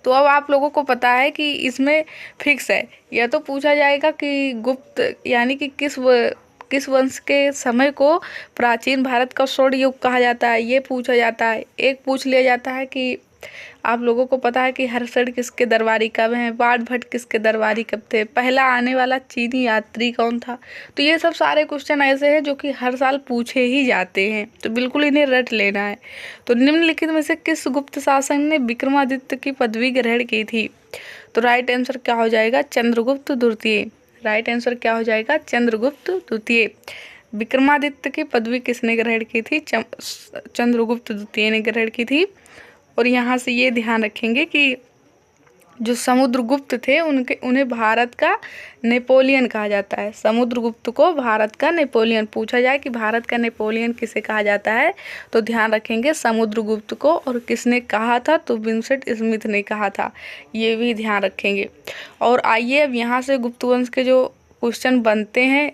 तो अब आप लोगों को पता है कि इसमें फिक्स है, या तो पूछा जाएगा कि गुप्त यानी कि किस वंश के समय को प्राचीन भारत का स्वर्ण युग कहा जाता है, ये पूछा जाता है। एक पूछ लिया जाता है कि आप लोगों को पता है कि हर्षण किसके दरबारी कब हैं, बाण भट्ट किसके दरबारी कब थे, पहला आने वाला चीनी यात्री कौन था। तो ये सब सारे क्वेश्चन ऐसे हैं जो कि हर साल पूछे ही जाते हैं, तो बिल्कुल इन्हें रट लेना है। तो निम्नलिखित में से किस गुप्त शासक ने विक्रमादित्य की पदवी ग्रहण की थी, तो राइट आंसर क्या हो जाएगा, चंद्रगुप्त द्वितीय। राइट आंसर क्या हो जाएगा, चंद्रगुप्त द्वितीय। विक्रमादित्य की पदवी किसने ग्रहण की थी, चंद्रगुप्त द्वितीय ने ग्रहण की थी। और यहाँ से ये ध्यान रखेंगे कि जो समुद्रगुप्त थे उन्हें भारत का नेपोलियन कहा जाता है। समुद्रगुप्त को भारत का नेपोलियन, पूछा जाए कि भारत का नेपोलियन किसे कहा जाता है, तो ध्यान रखेंगे समुद्रगुप्त को। और किसने कहा था, तो विंसेंट स्मिथ ने कहा था, ये भी ध्यान रखेंगे। और आइए अब यहाँ से गुप्त वंश के जो क्वेश्चन बनते हैं,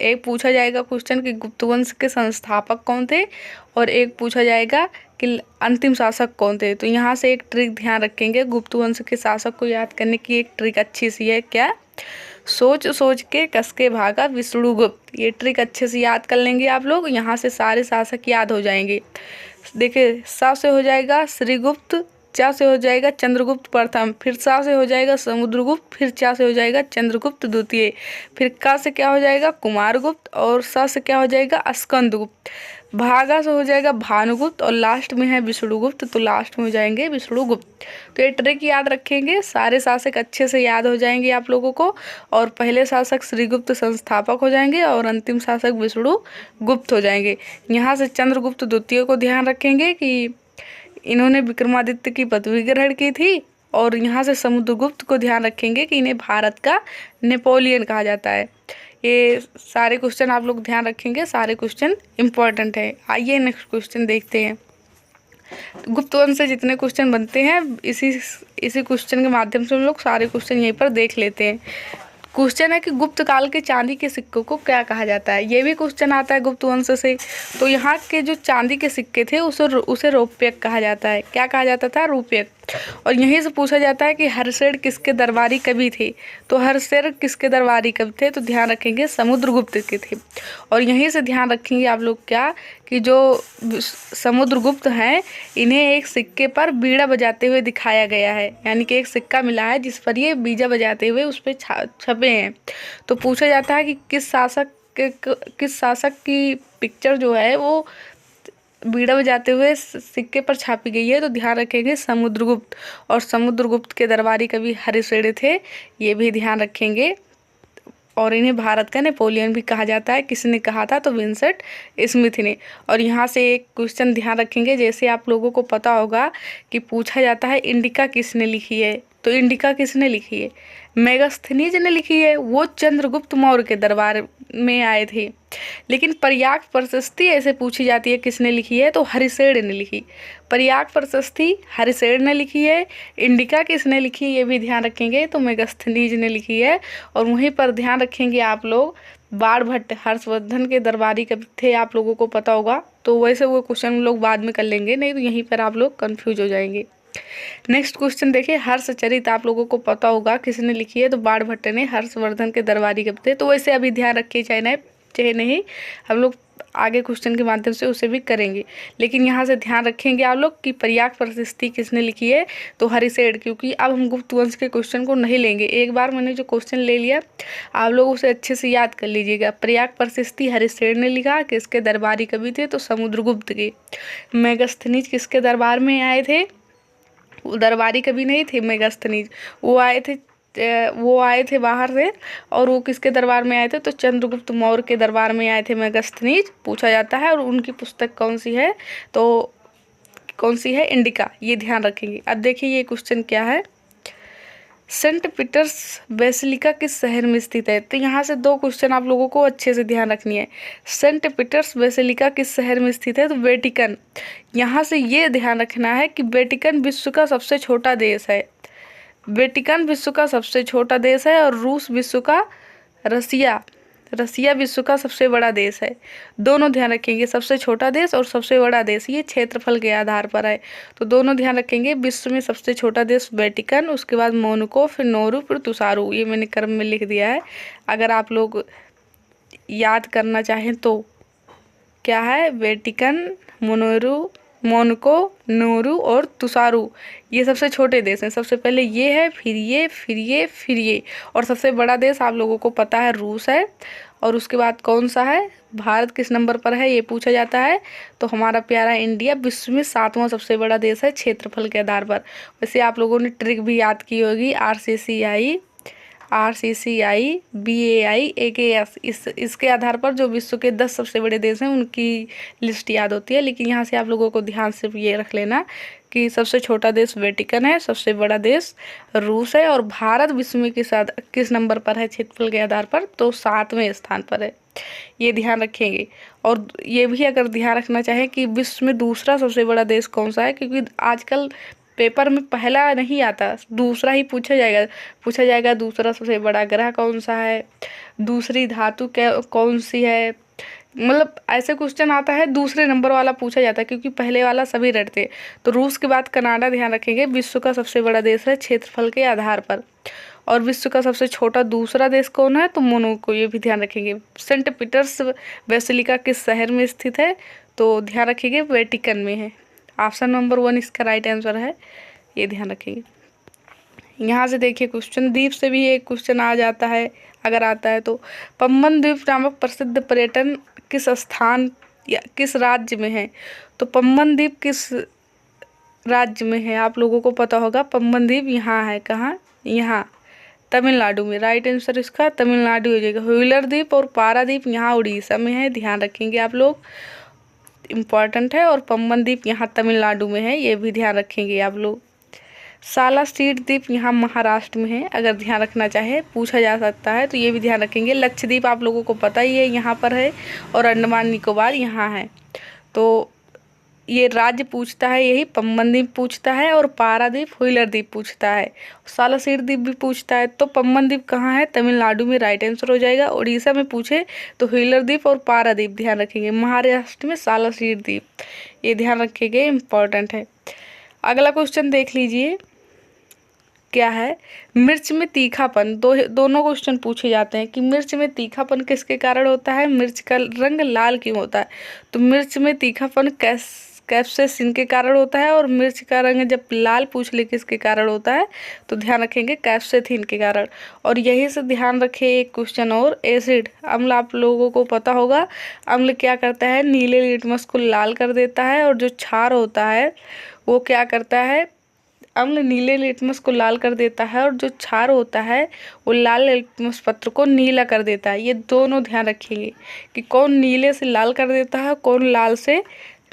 एक पूछा जाएगा क्वेश्चन कि गुप्त वंश के संस्थापक कौन थे, और एक पूछा जाएगा कि अंतिम शासक कौन थे। तो यहाँ से एक ट्रिक ध्यान रखेंगे, गुप्त वंश के शासक को याद करने की एक ट्रिक अच्छी सी है, क्या, सोच सोच के कस के भागा विष्णुगुप्त। ये ट्रिक अच्छे से याद कर लेंगे आप लोग, यहाँ से सारे शासक याद हो जाएंगे। देखिए स से हो जाएगा श्रीगुप्त, चा से हो जाएगा चंद्रगुप्त प्रथम, फिर सा से हो जाएगा समुद्रगुप्त, फिर चा से हो जाएगा चंद्रगुप्त द्वितीय, फिर का से क्या हो जाएगा कुमारगुप्त, और सा से क्या हो जाएगा स्कंदगुप्त, भागा से हो जाएगा भानुगुप्त, और लास्ट में है विष्णुगुप्त, तो लास्ट में हो जाएंगे विष्णुगुप्त। तो ये ट्रिक याद रखेंगे, सारे शासक अच्छे से याद हो जाएंगे आप लोगों को, और पहले शासक श्रीगुप्त संस्थापक हो जाएंगे और अंतिम शासक विष्णुगुप्त हो जाएंगे। यहाँ से चंद्रगुप्त द्वितीय को ध्यान रखेंगे कि इन्होंने विक्रमादित्य की पदवी ग्रहण की थी, और यहाँ से समुद्रगुप्त को ध्यान रखेंगे कि इन्हें भारत का नेपोलियन कहा जाता है। ये सारे क्वेश्चन आप लोग ध्यान रखेंगे, सारे क्वेश्चन इंपॉर्टेंट है। आइए नेक्स्ट क्वेश्चन देखते हैं। गुप्त वंश से जितने क्वेश्चन बनते हैं इसी क्वेश्चन के माध्यम से हम लोग सारे क्वेश्चन यहीं पर देख लेते हैं। क्वेश्चन है कि गुप्त काल के चांदी के सिक्कों को क्या कहा जाता है। ये भी क्वेश्चन आता है गुप्त वंश से। तो यहाँ के जो चांदी के सिक्के थे उसे रौप्यक कहा जाता है। क्या कहा जाता था? रूप्यक। और यहीं से पूछा जाता है कि हर्षेड किसके दरबारी कवि थे। तो हर्षेड किसके दरबारी कवि थे? तो ध्यान रखेंगे समुद्रगुप्त के थे। और यहीं से ध्यान रखेंगे आप लोग क्या कि जो समुद्रगुप्त हैं इन्हें एक सिक्के पर बीड़ा बजाते हुए दिखाया गया है, यानी कि एक सिक्का मिला है जिस पर ये बीजा बजाते हुए उस पर छपे हैं। तो पूछा जाता है कि किस शासक की पिक्चर जो है वो बीड़ा बजाते हुए सिक्के पर छापी गई है। तो ध्यान रखेंगे समुद्रगुप्त। और समुद्रगुप्त के दरबारी कवि हर्षेड थे, ये भी ध्यान रखेंगे। और इन्हें भारत का नेपोलियन भी कहा जाता है। किसने कहा था? तो विंसेंट स्मिथ ने। और यहाँ से एक क्वेश्चन ध्यान रखेंगे, जैसे आप लोगों को पता होगा कि पूछा जाता है इंडिका किसने लिखी है। तो इंडिका किसने लिखी है? मेगास्थनीज ने लिखी है। वो चंद्रगुप्त मौर्य के दरबार में आए थे। लेकिन पर्याय प्रशस्ति ऐसे पूछी जाती है किसने लिखी है? तो हर्षेड ने लिखी। पर्याय प्रशस्ति हर्षेड ने लिखी है। इंडिका किसने लिखी ये भी ध्यान रखेंगे, तो मेगास्थनीज ने लिखी है। और वहीं पर ध्यान रखेंगे आप लोग बाणभट्ट हर्षवर्धन के दरबारी कवि थे, आप लोगों को पता होगा। तो वैसे वो क्वेश्चन हम लोग बाद में कर लेंगे, नहीं तो यहीं पर आप लोग कंफ्यूज हो जाएंगे। नेक्स्ट क्वेश्चन देखिए, हर्षचरित आप लोगों को पता होगा किसने लिखी है। तो बाणभट्ट ने हर्षवर्धन के दरबारी कवि थे। तो वैसे अभी ध्यान रखिए, चाहे नहीं हम लोग आगे क्वेश्चन के माध्यम से उसे भी करेंगे। लेकिन यहाँ से ध्यान रखेंगे आप लोग कि पर्याय प्रशस्ति किसने लिखी है। तो हर्षेड। क्योंकि अब हम गुप्त वंश के क्वेश्चन को नहीं लेंगे, एक बार मैंने जो क्वेश्चन ले लिया आप लोग उसे अच्छे से याद कर लीजिएगा। पर्याय प्रशस्ति हर्षेड ने लिखा। किसके दरबारी कवि थे? तो समुद्रगुप्त के। मेगास्थनीज किसके दरबार में आए थे? दरबारी कवि नहीं थे मेगास्थनीज, वो आए थे बाहर से। और वो किसके दरबार में आए थे? तो चंद्रगुप्त मौर्य के दरबार में आए थे मेगास्थनीज, पूछा जाता है। और उनकी पुस्तक कौन सी है? तो कौन सी है? इंडिका। ये ध्यान रखेंगे। अब देखिए ये क्वेश्चन क्या है, सेंट पीटर्स बेसिलिका किस शहर में स्थित है। तो यहाँ से दो क्वेश्चन आप लोगों को अच्छे से ध्यान रखनी है। सेंट पीटर्स बेसिलिका किस शहर में स्थित है? तो वेटिकन। यहाँ से ये ध्यान रखना है कि वेटिकन विश्व का सबसे छोटा देश है। वेटिकन विश्व का सबसे छोटा देश है। और रूस विश्व का रसिया विश्व का सबसे बड़ा देश है। दोनों ध्यान रखेंगे, सबसे छोटा देश और सबसे बड़ा देश, ये क्षेत्रफल के आधार पर है। तो दोनों ध्यान रखेंगे। विश्व में सबसे छोटा देश वेटिकन, उसके बाद मोनाको, फिर नौरू, फिर तुसारू। ये मैंने क्रम में लिख दिया है, अगर आप लोग याद करना चाहें तो। क्या है? वेटिकन, मोनाको, नौरू और तुसारू, ये सबसे छोटे देश हैं। सबसे पहले ये है, फिर ये, फिर ये, फिर ये। और सबसे बड़ा देश आप लोगों को पता है रूस है। और उसके बाद कौन सा है? भारत किस नंबर पर है ये पूछा जाता है। तो हमारा प्यारा इंडिया विश्व में 7वां सबसे बड़ा देश है क्षेत्रफल के आधार पर। वैसे आप लोगों ने ट्रिक भी याद की होगी, RCCI, BAI, AKS, इसके आधार पर जो विश्व के 10 सबसे बड़े देश हैं उनकी लिस्ट याद होती है। लेकिन यहाँ से आप लोगों को ध्यान से ये रख लेना कि सबसे छोटा देश वेटिकन है, सबसे बड़ा देश रूस है। और भारत विश्व में किस नंबर पर है क्षेत्रफल के आधार पर? तो 7वें स्थान पर है। ये ध्यान रखेंगे। और ये भी अगर ध्यान रखना चाहें कि विश्व में दूसरा सबसे बड़ा देश कौन सा है, क्योंकि आजकल पेपर में पहला नहीं आता, दूसरा ही पूछा जाएगा दूसरा सबसे बड़ा ग्रह कौन सा है, दूसरी धातु कौन सी है। मतलब ऐसे क्वेश्चन आता है, दूसरे नंबर वाला पूछा जाता है, क्योंकि पहले वाला सभी रटते। तो रूस के बाद कनाडा ध्यान रखेंगे, विश्व का सबसे बड़ा देश है क्षेत्रफल के आधार पर। और विश्व का सबसे छोटा दूसरा देश कौन है? तो मोनाको, ये भी ध्यान रखेंगे। सेंट पीटर्स बेसिलिका किस शहर में स्थित है? तो ध्यान रखिएगा वेटिकन में है। ऑप्शन नंबर 1 इसका राइट आंसर है। ये ध्यान रखेंगे। यहाँ से देखिए क्वेश्चन, द्वीप से भी एक क्वेश्चन आ जाता है, अगर आता है तो। पम्बन द्वीप नामक प्रसिद्ध पर्यटन किस स्थान या किस राज्य में है? तो पम्बन द्वीप किस राज्य में है? आप लोगों को पता होगा, पम्बन द्वीप यहाँ है, कहाँ? यहाँ तमिलनाडु में। राइट आंसर इसका तमिलनाडु हो जाएगा। व्हीलर द्वीप और पारादीप यहाँ उड़ीसा में है, ध्यान रखेंगे आप लोग, इम्पॉर्टेंट है। और पम्बन द्वीप यहाँ तमिलनाडु में है, ये भी ध्यान रखेंगे आप लोग। सालासीर द्वीप यहाँ महाराष्ट्र में है, अगर ध्यान रखना चाहे पूछा जा सकता है तो ये भी ध्यान रखेंगे। लक्षद्वीप आप लोगों को पता ही है यहाँ पर है, और अंडमान निकोबार यहाँ है। तो ये राज्य पूछता है यही, पम्बन द्वीप पूछता है, और पारादीप व्हीलर द्वीप पूछता है, सालासीर द्वीप भी पूछता है। तो पम्बन द्वीप कहाँ है? तमिलनाडु में, राइट आंसर हो जाएगा। उड़ीसा में पूछे तो व्हीलर द्वीप और पारादीप ध्यान रखेंगे। महाराष्ट्र में सालासीर द्वीप, ये ध्यान रखेंगे, इम्पॉर्टेंट है। अगला क्वेश्चन देख लीजिए, क्या है? मिर्च में तीखापन, दोनों क्वेश्चन पूछे जाते हैं कि मिर्च में तीखापन किसके कारण होता है, मिर्च का रंग लाल क्यों होता है? तो मिर्च में तीखापन कैप्साइसिन के कारण होता है, और मिर्च का रंग जब लाल पूछ ले किसके कारण होता है, तो ध्यान रखेंगे कैप्साइसिन के कारण। और यही से ध्यान रखें एक क्वेश्चन और, एसिड अम्ल आप लोगों को पता होगा, अम्ल क्या करता है? नीले लिटमस को लाल कर देता है, और जो क्षार होता है वो क्या करता है? अम्ल नीले लिटमस को लाल कर देता है, और जो क्षार होता है वो लाल लिटमस पत्र को नीला कर देता है। ये दोनों ध्यान रखेंगे कि कौन नीले से लाल कर देता है, कौन लाल से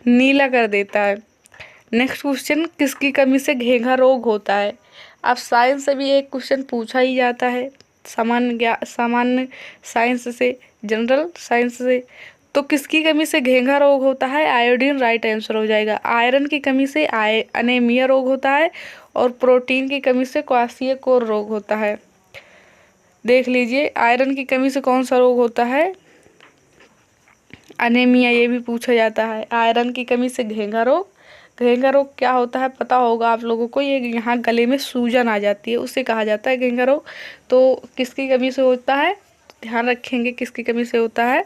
नीला कर देता है। नेक्स्ट क्वेश्चन, किसकी कमी से घेंघा रोग होता है? अब साइंस से भी एक क्वेश्चन पूछा ही जाता है, सामान्य साइंस से, जनरल साइंस से। तो किसकी कमी से घेंघा रोग होता है? आयोडीन, राइट आंसर हो जाएगा। आयरन की कमी से अनेमिया रोग होता है, और प्रोटीन की कमी से क्वाशियकोर रोग होता है। देख लीजिए, आयरन की कमी से कौन सा रोग होता है? अनेमिया, ये भी पूछा जाता है। आयरन की कमी से घेंघा रोग, घेंघा रोग क्या होता है पता होगा आप लोगों को, ये यहाँ गले में सूजन आ जाती है, उसे कहा जाता है घेंघा रोग। तो किसकी कमी से होता है? ध्यान रखेंगे किसकी कमी से होता है।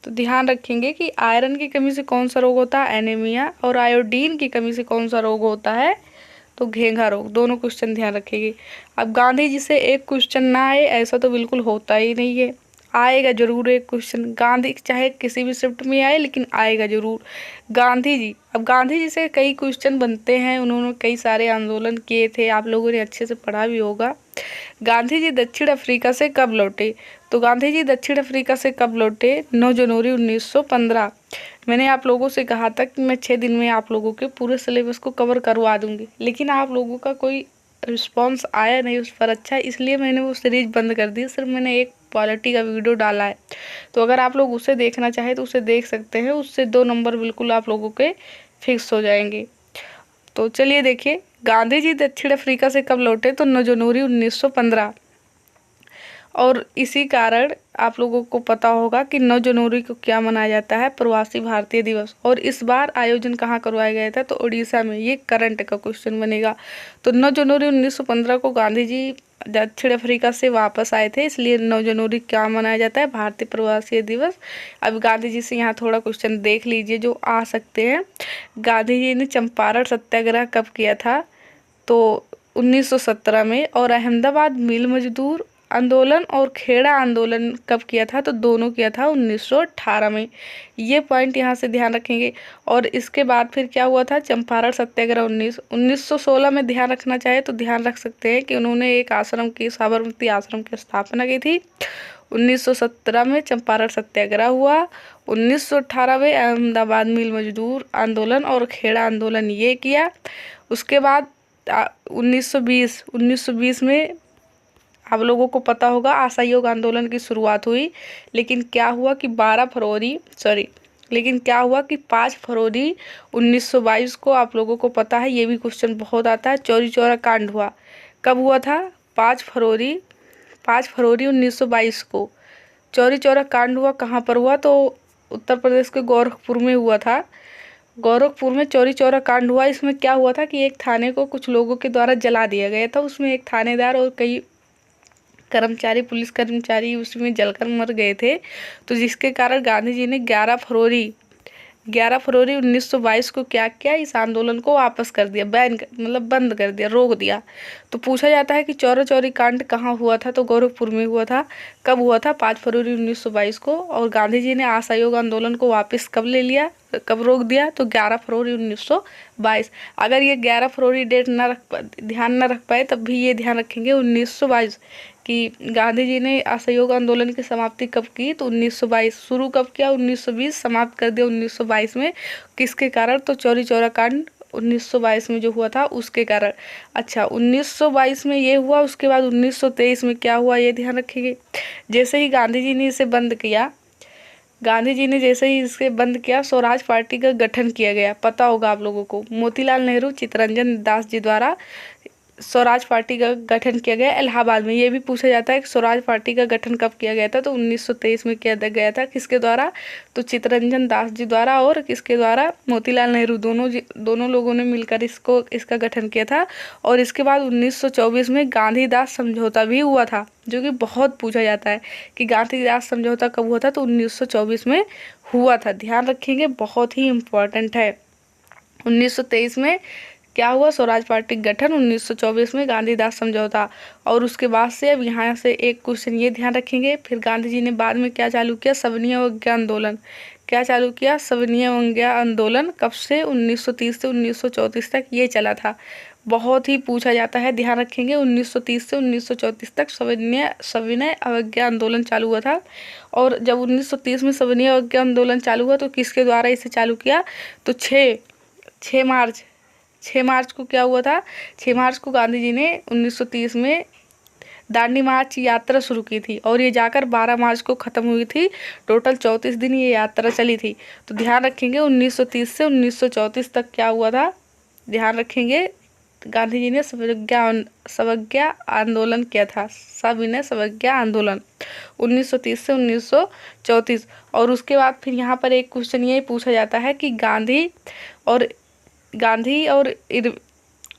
तो ध्यान रखेंगे कि आयरन की कमी से कौन सा रोग होता है? एनीमिया। और आयोडीन की कमी से कौन सा रोग होता है? तो घेंघा रोग। दोनों क्वेश्चन ध्यान रखेंगे। अब गांधी जी से एक क्वेश्चन ना आए ऐसा तो बिल्कुल होता ही नहीं है, आएगा जरूर एक क्वेश्चन। गांधी चाहे किसी भी शिफ्ट में आए लेकिन आएगा जरूर। गांधी जी, अब गांधी जी से कई क्वेश्चन बनते हैं, उन्होंने कई सारे आंदोलन किए थे, आप लोगों ने अच्छे से पढ़ा भी होगा। गांधी जी दक्षिण अफ्रीका से कब लौटे? तो गांधी जी दक्षिण अफ्रीका से कब लौटे? 9 जनवरी 1915। मैंने आप लोगों से कहा था कि मैं 6 दिन में आप लोगों के पूरे सिलेबस को कवर करवा दूंगी, लेकिन आप लोगों का कोई रिस्पांस आया नहीं उस पर अच्छा, इसलिए मैंने वो सीरीज बंद कर दी। सिर्फ मैंने एक पॉलिटी का वीडियो डाला है, तो अगर आप लोग उसे देखना चाहें तो उसे देख सकते हैं। उससे 2 नंबर बिल्कुल आप लोगों के फिक्स हो जाएंगे। तो चलिए देखिए, गांधी जी दक्षिण अफ्रीका से कब लौटे? तो 9 जनवरी 1915। और इसी कारण आप लोगों को पता होगा कि 9 जनवरी को क्या मनाया जाता है? प्रवासी भारतीय दिवस। और इस बार आयोजन कहाँ करवाया गया था? तो उड़ीसा में। ये करंट का क्वेश्चन बनेगा। तो 9 जनवरी 1915 को गांधी जी दक्षिण अफ्रीका से वापस आए थे, इसलिए 9 जनवरी क्या मनाया जाता है? भारतीय प्रवासी दिवस। अब गांधी जी से यहाँ थोड़ा क्वेश्चन देख लीजिए जो आ सकते हैं। गांधी जी ने चंपारण सत्याग्रह कब किया था? तो 1917 में। और अहमदाबाद मिल मजदूर आंदोलन और खेड़ा आंदोलन कब किया था? तो दोनों किया था 1918 में। ये पॉइंट यहाँ से ध्यान रखेंगे। और इसके बाद फिर क्या हुआ था? चंपारण सत्याग्रह 1916 में ध्यान रखना चाहे तो ध्यान रख सकते हैं कि उन्होंने एक आश्रम की, साबरमती आश्रम की स्थापना की थी। 1917 में चंपारण सत्याग्रह हुआ। 1918 में अहमदाबाद मिल मजदूर आंदोलन और खेड़ा आंदोलन ये किया। उसके बाद 1920 में आप लोगों को पता होगा असहयोग आंदोलन की शुरुआत हुई। लेकिन क्या हुआ कि 5 फरवरी 1922 को, आप लोगों को पता है, ये भी क्वेश्चन बहुत आता है, चौरी चौरा कांड हुआ। कब हुआ था? 5 फरवरी 1922 को चौरी चौरा कांड हुआ। कहाँ पर हुआ? तो उत्तर प्रदेश के गोरखपुर में हुआ था। गोरखपुर में चौरी चौरा कांड हुआ। इसमें क्या हुआ था कि एक थाने को कुछ लोगों के द्वारा जला दिया गया था। उसमें एक थानेदार और कई कर्मचारी, पुलिस कर्मचारी उसमें जलकर मर गए थे। तो जिसके कारण गांधी जी ने 11 11 फरवरी 1922 को क्या किया, इस आंदोलन को वापस कर दिया, मतलब बंद कर दिया, रोक दिया। तो पूछा जाता है कि चौरा चौरी कांड कहाँ हुआ था, तो गोरखपुर में हुआ था। कब हुआ था, 5 फरवरी 1922 को। और गांधी जी ने असहयोग आंदोलन को वापस कब ले लिया, कब रोक दिया, तो 11 फरवरी 1922। अगर ये 11 फरवरी डेट ध्यान न रख पाए तब भी ये ध्यान रखेंगे 1922 कि गांधी जी ने असहयोग आंदोलन की समाप्ति कब की, तो 1922। शुरू कब किया, 1920, समाप्त कर दिया 1922 में। किसके कारण, तो चौरी चौरा कांड 1922 में जो हुआ था उसके कारण। अच्छा, 1922 में ये हुआ, उसके बाद 1923 में क्या हुआ ये ध्यान रखेंगे। जैसे ही गांधी जी ने इसे बंद किया, गांधी जी ने जैसे ही इसे बंद किया, स्वराज पार्टी का गठन किया गया। पता होगा आप लोगों को, मोतीलाल नेहरू, चित्तरंजन दास जी द्वारा स्वराज पार्टी का गठन किया गया इलाहाबाद में। ये भी पूछा जाता है कि स्वराज पार्टी का गठन कब किया गया था, तो 1923 में किया गया था। किसके द्वारा, तो चित्तरंजन दास जी द्वारा, और किसके द्वारा, मोतीलाल नेहरू, दोनों लोगों ने मिलकर इसका गठन किया था। और इसके बाद 1924 में गांधीदास समझौता भी हुआ था, जो कि बहुत पूछा जाता है कि गांधीदास समझौता कब हुआ था, तो 1924 में हुआ था। ध्यान रखेंगे, बहुत ही इम्पोर्टेंट है। 1923 में क्या हुआ, स्वराज पार्टी गठन, 1924 में गांधीदास समझौता। और उसके बाद से अब यहाँ से एक क्वेश्चन ये ध्यान रखेंगे, फिर गांधी जी ने बाद में क्या चालू किया, सविनय अवज्ञा आंदोलन। क्या चालू किया, सविनय अवज्ञा आंदोलन। कब से, 1930 से 1934 तक ये चला था। बहुत ही पूछा जाता है, ध्यान रखेंगे। 1930 से 1934 तक सविनय अवज्ञा आंदोलन चालू हुआ था। और जब 1930 में सविनय अवज्ञा आंदोलन चालू हुआ तो किसके द्वारा इसे चालू किया, तो 6 मार्च को क्या हुआ था, 6 मार्च को गांधी जी ने 1930 में दांडी मार्च यात्रा शुरू की थी, और ये जाकर 12 मार्च को ख़त्म हुई थी। टोटल 34 दिन ये यात्रा चली थी। तो ध्यान रखेंगे 1930 से 1934 तक क्या हुआ था, ध्यान रखेंगे। गांधी जी ने सवज्ञा आंदोलन किया था, सविनय सवज्ञा आंदोलन 1930 से 1934। और उसके बाद फिर यहाँ पर एक क्वेश्चन ये पूछा जाता है कि गांधी और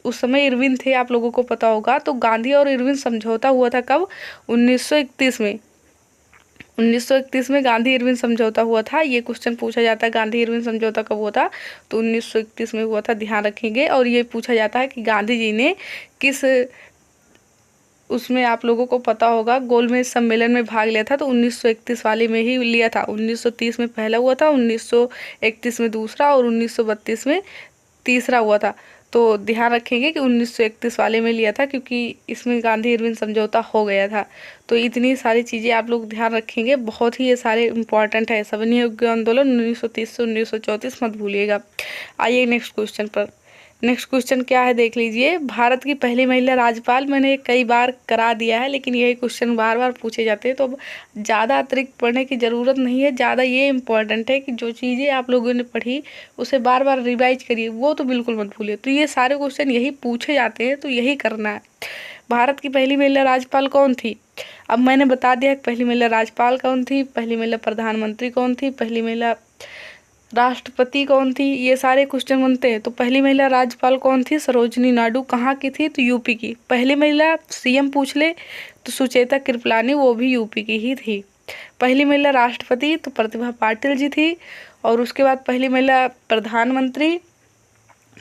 उस समय इरविन थे, आप लोगों को पता होगा। तो गांधी और इरविन समझौता हुआ था कब, 1931 में। 1931 में गांधी इरविन समझौता हुआ था। ये क्वेश्चन पूछा जाता है, गांधी इरविन समझौता कब हुआ था, तो 1931 में हुआ था, ध्यान रखेंगे। और ये पूछा जाता है कि गांधी जी ने किस, उसमें आप लोगों को पता होगा, गोलमेज सम्मेलन में भाग लिया था, तो 1931 वाले में ही लिया था। 1930 में पहला हुआ था, 1931 में दूसरा, और 1932 में तीसरा हुआ था। तो ध्यान रखेंगे कि 1931 वाले में लिया था, क्योंकि इसमें गांधी इरविन समझौता हो गया था। तो इतनी सारी चीज़ें आप लोग ध्यान रखेंगे, बहुत ही ये सारे इंपॉर्टेंट है। सविनय अवज्ञा आंदोलन 1930 से 1934 मत भूलिएगा। आइए नेक्स्ट क्वेश्चन पर। नेक्स्ट क्वेश्चन क्या है देख लीजिए। भारत की पहली महिला राज्यपाल, मैंने कई बार करा दिया है, लेकिन यही क्वेश्चन बार बार पूछे जाते हैं, तो अब ज़्यादा अतिरिक्त पढ़ने की ज़रूरत नहीं है। ज़्यादा ये इम्पोर्टेंट है कि जो चीज़ें आप लोगों ने पढ़ी उसे बार बार रिवाइज करिए, वो तो बिल्कुल मत भूलिए। तो ये सारे क्वेश्चन यही पूछे जाते हैं, तो यही करना है। भारत की पहली महिला राज्यपाल कौन थी, अब मैंने बता दिया कि पहली महिला राज्यपाल कौन थी, पहली महिला प्रधानमंत्री कौन थी, पहली महिला राष्ट्रपति कौन थी, ये सारे क्वेश्चन बनते हैं। तो पहली महिला राज्यपाल कौन थी, सरोजनी नायडू। कहाँ की थी, तो यूपी की। पहली महिला सीएम पूछ ले तो सुचेता कृपलानी, वो भी यूपी की ही थी। पहली महिला राष्ट्रपति तो प्रतिभा पाटिल जी थी। और उसके बाद पहली महिला प्रधानमंत्री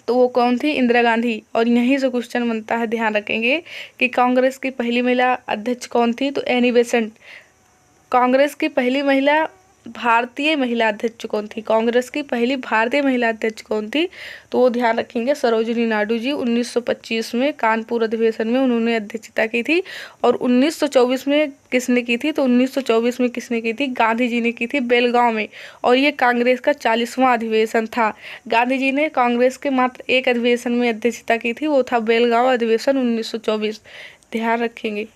तो वो कौन थी, इंदिरा गांधी। और यहीं से क्वेश्चन बनता है, ध्यान रखेंगे कि कांग्रेस की पहली महिला अध्यक्ष कौन थी, तो एनी बेसेंट। कांग्रेस की पहली महिला भारतीय महिला अध्यक्ष कौन थी, कांग्रेस की पहली भारतीय महिला अध्यक्ष कौन थी, तो वो ध्यान रखेंगे सरोजिनी नायडू जी। 1925 में कानपुर अधिवेशन में उन्होंने अध्यक्षता की थी। और 1924 में किसने की थी, तो 1924 में किसने की थी, गांधी जी ने की थी, बेलगांव में। और ये कांग्रेस का 40वां अधिवेशन था। गांधी जी ने कांग्रेस के मात्र एक अधिवेशन में अध्यक्षता की थी, वो था बेलगांव अधिवेशन 1924। ध्यान रखेंगे।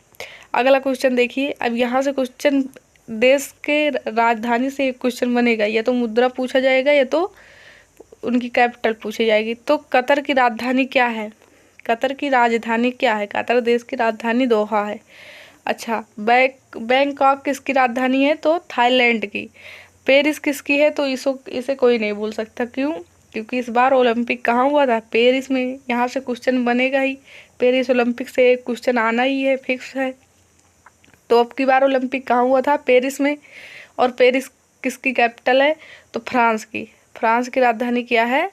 अगला क्वेश्चन देखिए। अब यहाँ से क्वेश्चन देश के राजधानी से एक क्वेश्चन बनेगा, या तो मुद्रा पूछा जाएगा या तो उनकी कैपिटल पूछी जाएगी। तो कतर की राजधानी क्या है, कतर की राजधानी क्या है, कतर देश की राजधानी दोहा है। अच्छा, बैंकॉक किसकी राजधानी है, तो थाईलैंड की। पेरिस किसकी है, तो इसे कोई नहीं बोल सकता। क्यों, क्योंकि इस बार ओलंपिक कहाँ हुआ था, पेरिस में। यहाँ से क्वेश्चन बनेगा ही, पेरिस ओलंपिक से एक क्वेश्चन आना ही है, फिक्स है। तो अब की बार ओलंपिक कहाँ हुआ था, पेरिस में। और पेरिस किसकी कैपिटल है, तो फ्रांस की। फ्रांस की राजधानी क्या है?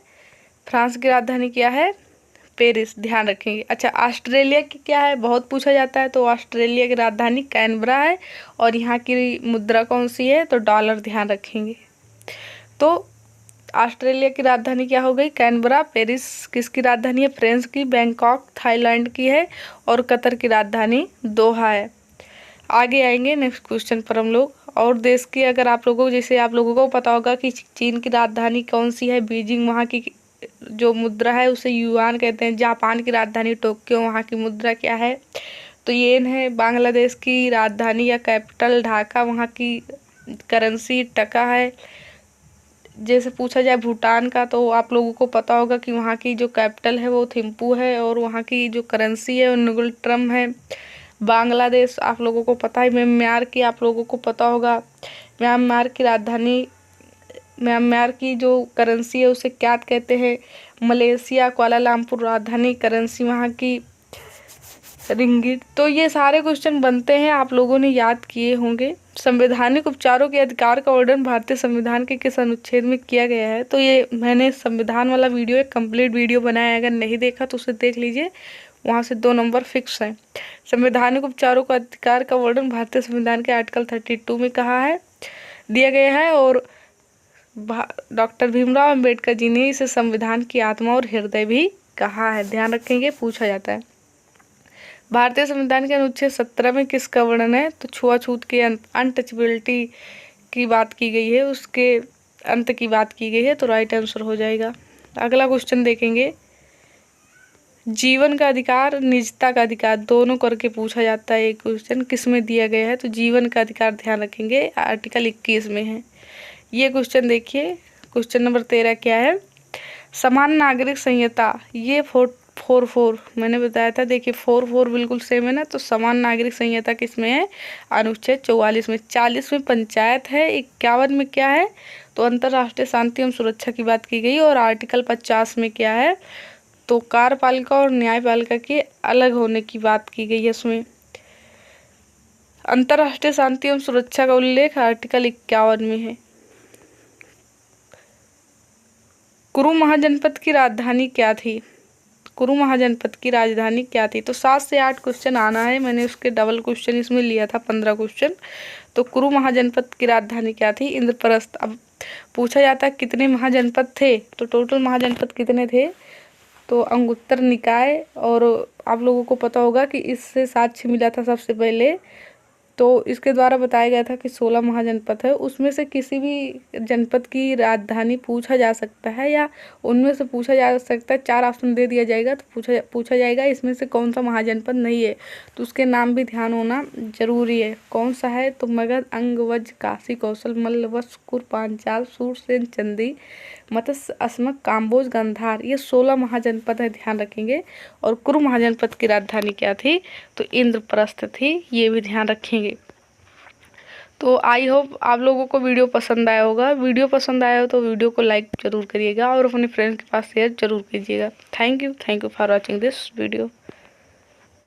फ्रांस की राजधानी क्या है? पेरिस, ध्यान रखेंगे। अच्छा, ऑस्ट्रेलिया की क्या है? बहुत पूछा जाता है। तो ऑस्ट्रेलिया की राजधानी कैनबरा है और यहाँ की मुद्रा कौन सी है? तो डॉलर, ध्यान रखेंगे। तो ऑस्ट्रेलिया की राजधानी क्या हो गई? कैनबरा। पेरिस किसकी राजधानी है? फ्रांस की। बैंकॉक थाईलैंड की है और कतर की राजधानी दोहा है। आगे आएंगे नेक्स्ट क्वेश्चन पर हम लोग। और देश की अगर आप लोगों को, जैसे आप लोगों को पता होगा कि चीन की राजधानी कौन सी है? बीजिंग। वहाँ की जो मुद्रा है उसे युआन कहते हैं। जापान की राजधानी टोक्यो, वहाँ की मुद्रा क्या है? तो येन है। बांग्लादेश की राजधानी या कैपिटल ढाका, वहाँ की करेंसी टका है। जैसे पूछा जाए भूटान का, तो आप लोगों को पता होगा कि वहाँ की जो कैपिटल है वो थिम्पू है और वहाँ की जो करेंसी है वो नुगल ट्रम है। बांग्लादेश आप लोगों को पता है। म्यांमार की आप लोगों को पता होगा। म्यांमार की राजधानी, म्यांमार की जो करेंसी है उसे क्या कहते हैं? मलेशिया। कुआलालंपुर राजधानी, करेंसी वहाँ की रिंगिट। तो ये सारे क्वेश्चन बनते हैं, आप लोगों ने याद किए होंगे। संवैधानिक उपचारों के अधिकार का वर्णन भारतीय संविधान के किस अनुच्छेद में किया गया है? तो ये मैंने संविधान वाला वीडियो, एक कंप्लीट वीडियो बनाया है, अगर नहीं देखा तो उसे देख लीजिए, वहाँ से 2 नंबर फिक्स है। संवैधानिक उपचारों का अधिकार का वर्णन भारतीय संविधान के आर्टिकल 32 में कहा है, दिया गया है। और डॉक्टर भीमराव अंबेडकर जी ने इसे संविधान की आत्मा और हृदय भी कहा है, ध्यान रखेंगे, पूछा जाता है। भारतीय संविधान के अनुच्छेद 17 में किसका वर्णन है? तो छुआछूत के अनटचेबिलिटी की बात की गई है, उसके अंत की बात की गई है, तो राइट आंसर हो जाएगा। अगला क्वेश्चन देखेंगे। जीवन का अधिकार, निजता का अधिकार, दोनों करके पूछा जाता है। एक क्वेश्चन किस में दिया गया है? तो जीवन का अधिकार, ध्यान रखेंगे, आर्टिकल 21 में है। ये क्वेश्चन देखिए, क्वेश्चन नंबर 13 क्या है? समान नागरिक संहिता, ये 4 मैंने बताया था, देखिए 4 बिल्कुल सेम है ना। तो समान नागरिक संहिता किस में है? अनुच्छेद 44 में। 40 में पंचायत है। 51 में क्या है? तो अंतर्राष्ट्रीय शांति एवं सुरक्षा की बात की गई। और आर्टिकल 50 में क्या है? तो कार्यपालिका और न्यायपालिका के अलग होने की बात की गई है इसमें। अंतर्राष्ट्रीय शांति एवं सुरक्षा का उल्लेख आर्टिकल 51 में है। कुरु महाजनपद की राजधानी क्या थी? कुरु महाजनपद की राजधानी क्या थी? तो 7 से 8 क्वेश्चन आना है, मैंने उसके डबल क्वेश्चन इसमें लिया था, 15 क्वेश्चन। तो कुरु महाजनपद की राजधानी क्या थी? इंद्रप्रस्थ। अब पूछा जाता है कितने महाजनपद थे? तो टोटल महाजनपद कितने थे? तो अंगुत्तर निकाय, और आप लोगों को पता होगा कि इससे साक्ष्य मिला था सबसे पहले, तो इसके द्वारा बताया गया था कि 16 महाजनपद है। उसमें से किसी भी जनपद की राजधानी पूछा जा सकता है या उनमें से पूछा जा सकता है। 4 ऑप्शन दे दिया जाएगा तो पूछा जाएगा इसमें से कौन सा महाजनपद नहीं है, तो उसके नाम भी ध्यान होना जरूरी है। कौन सा है? तो मगध, अंग, वज्र, काशी, कौशल, मल्ल, वत्स, कुर, पांचाल, सूरसेन, चंदी, मत्स्य, अस्मक, काम्बोज, गंधार, ये 16 महाजनपद है, ध्यान रखेंगे। और कुरु महाजनपद की राजधानी क्या थी? तो इंद्रप्रस्थ थी, ये भी ध्यान रखेंगे। तो आई होप आप लोगों को वीडियो पसंद आया होगा। वीडियो पसंद आया हो तो वीडियो को लाइक जरूर करिएगा और अपने फ्रेंड्स के पास शेयर जरूर कीजिएगा। Thank you for watching this video.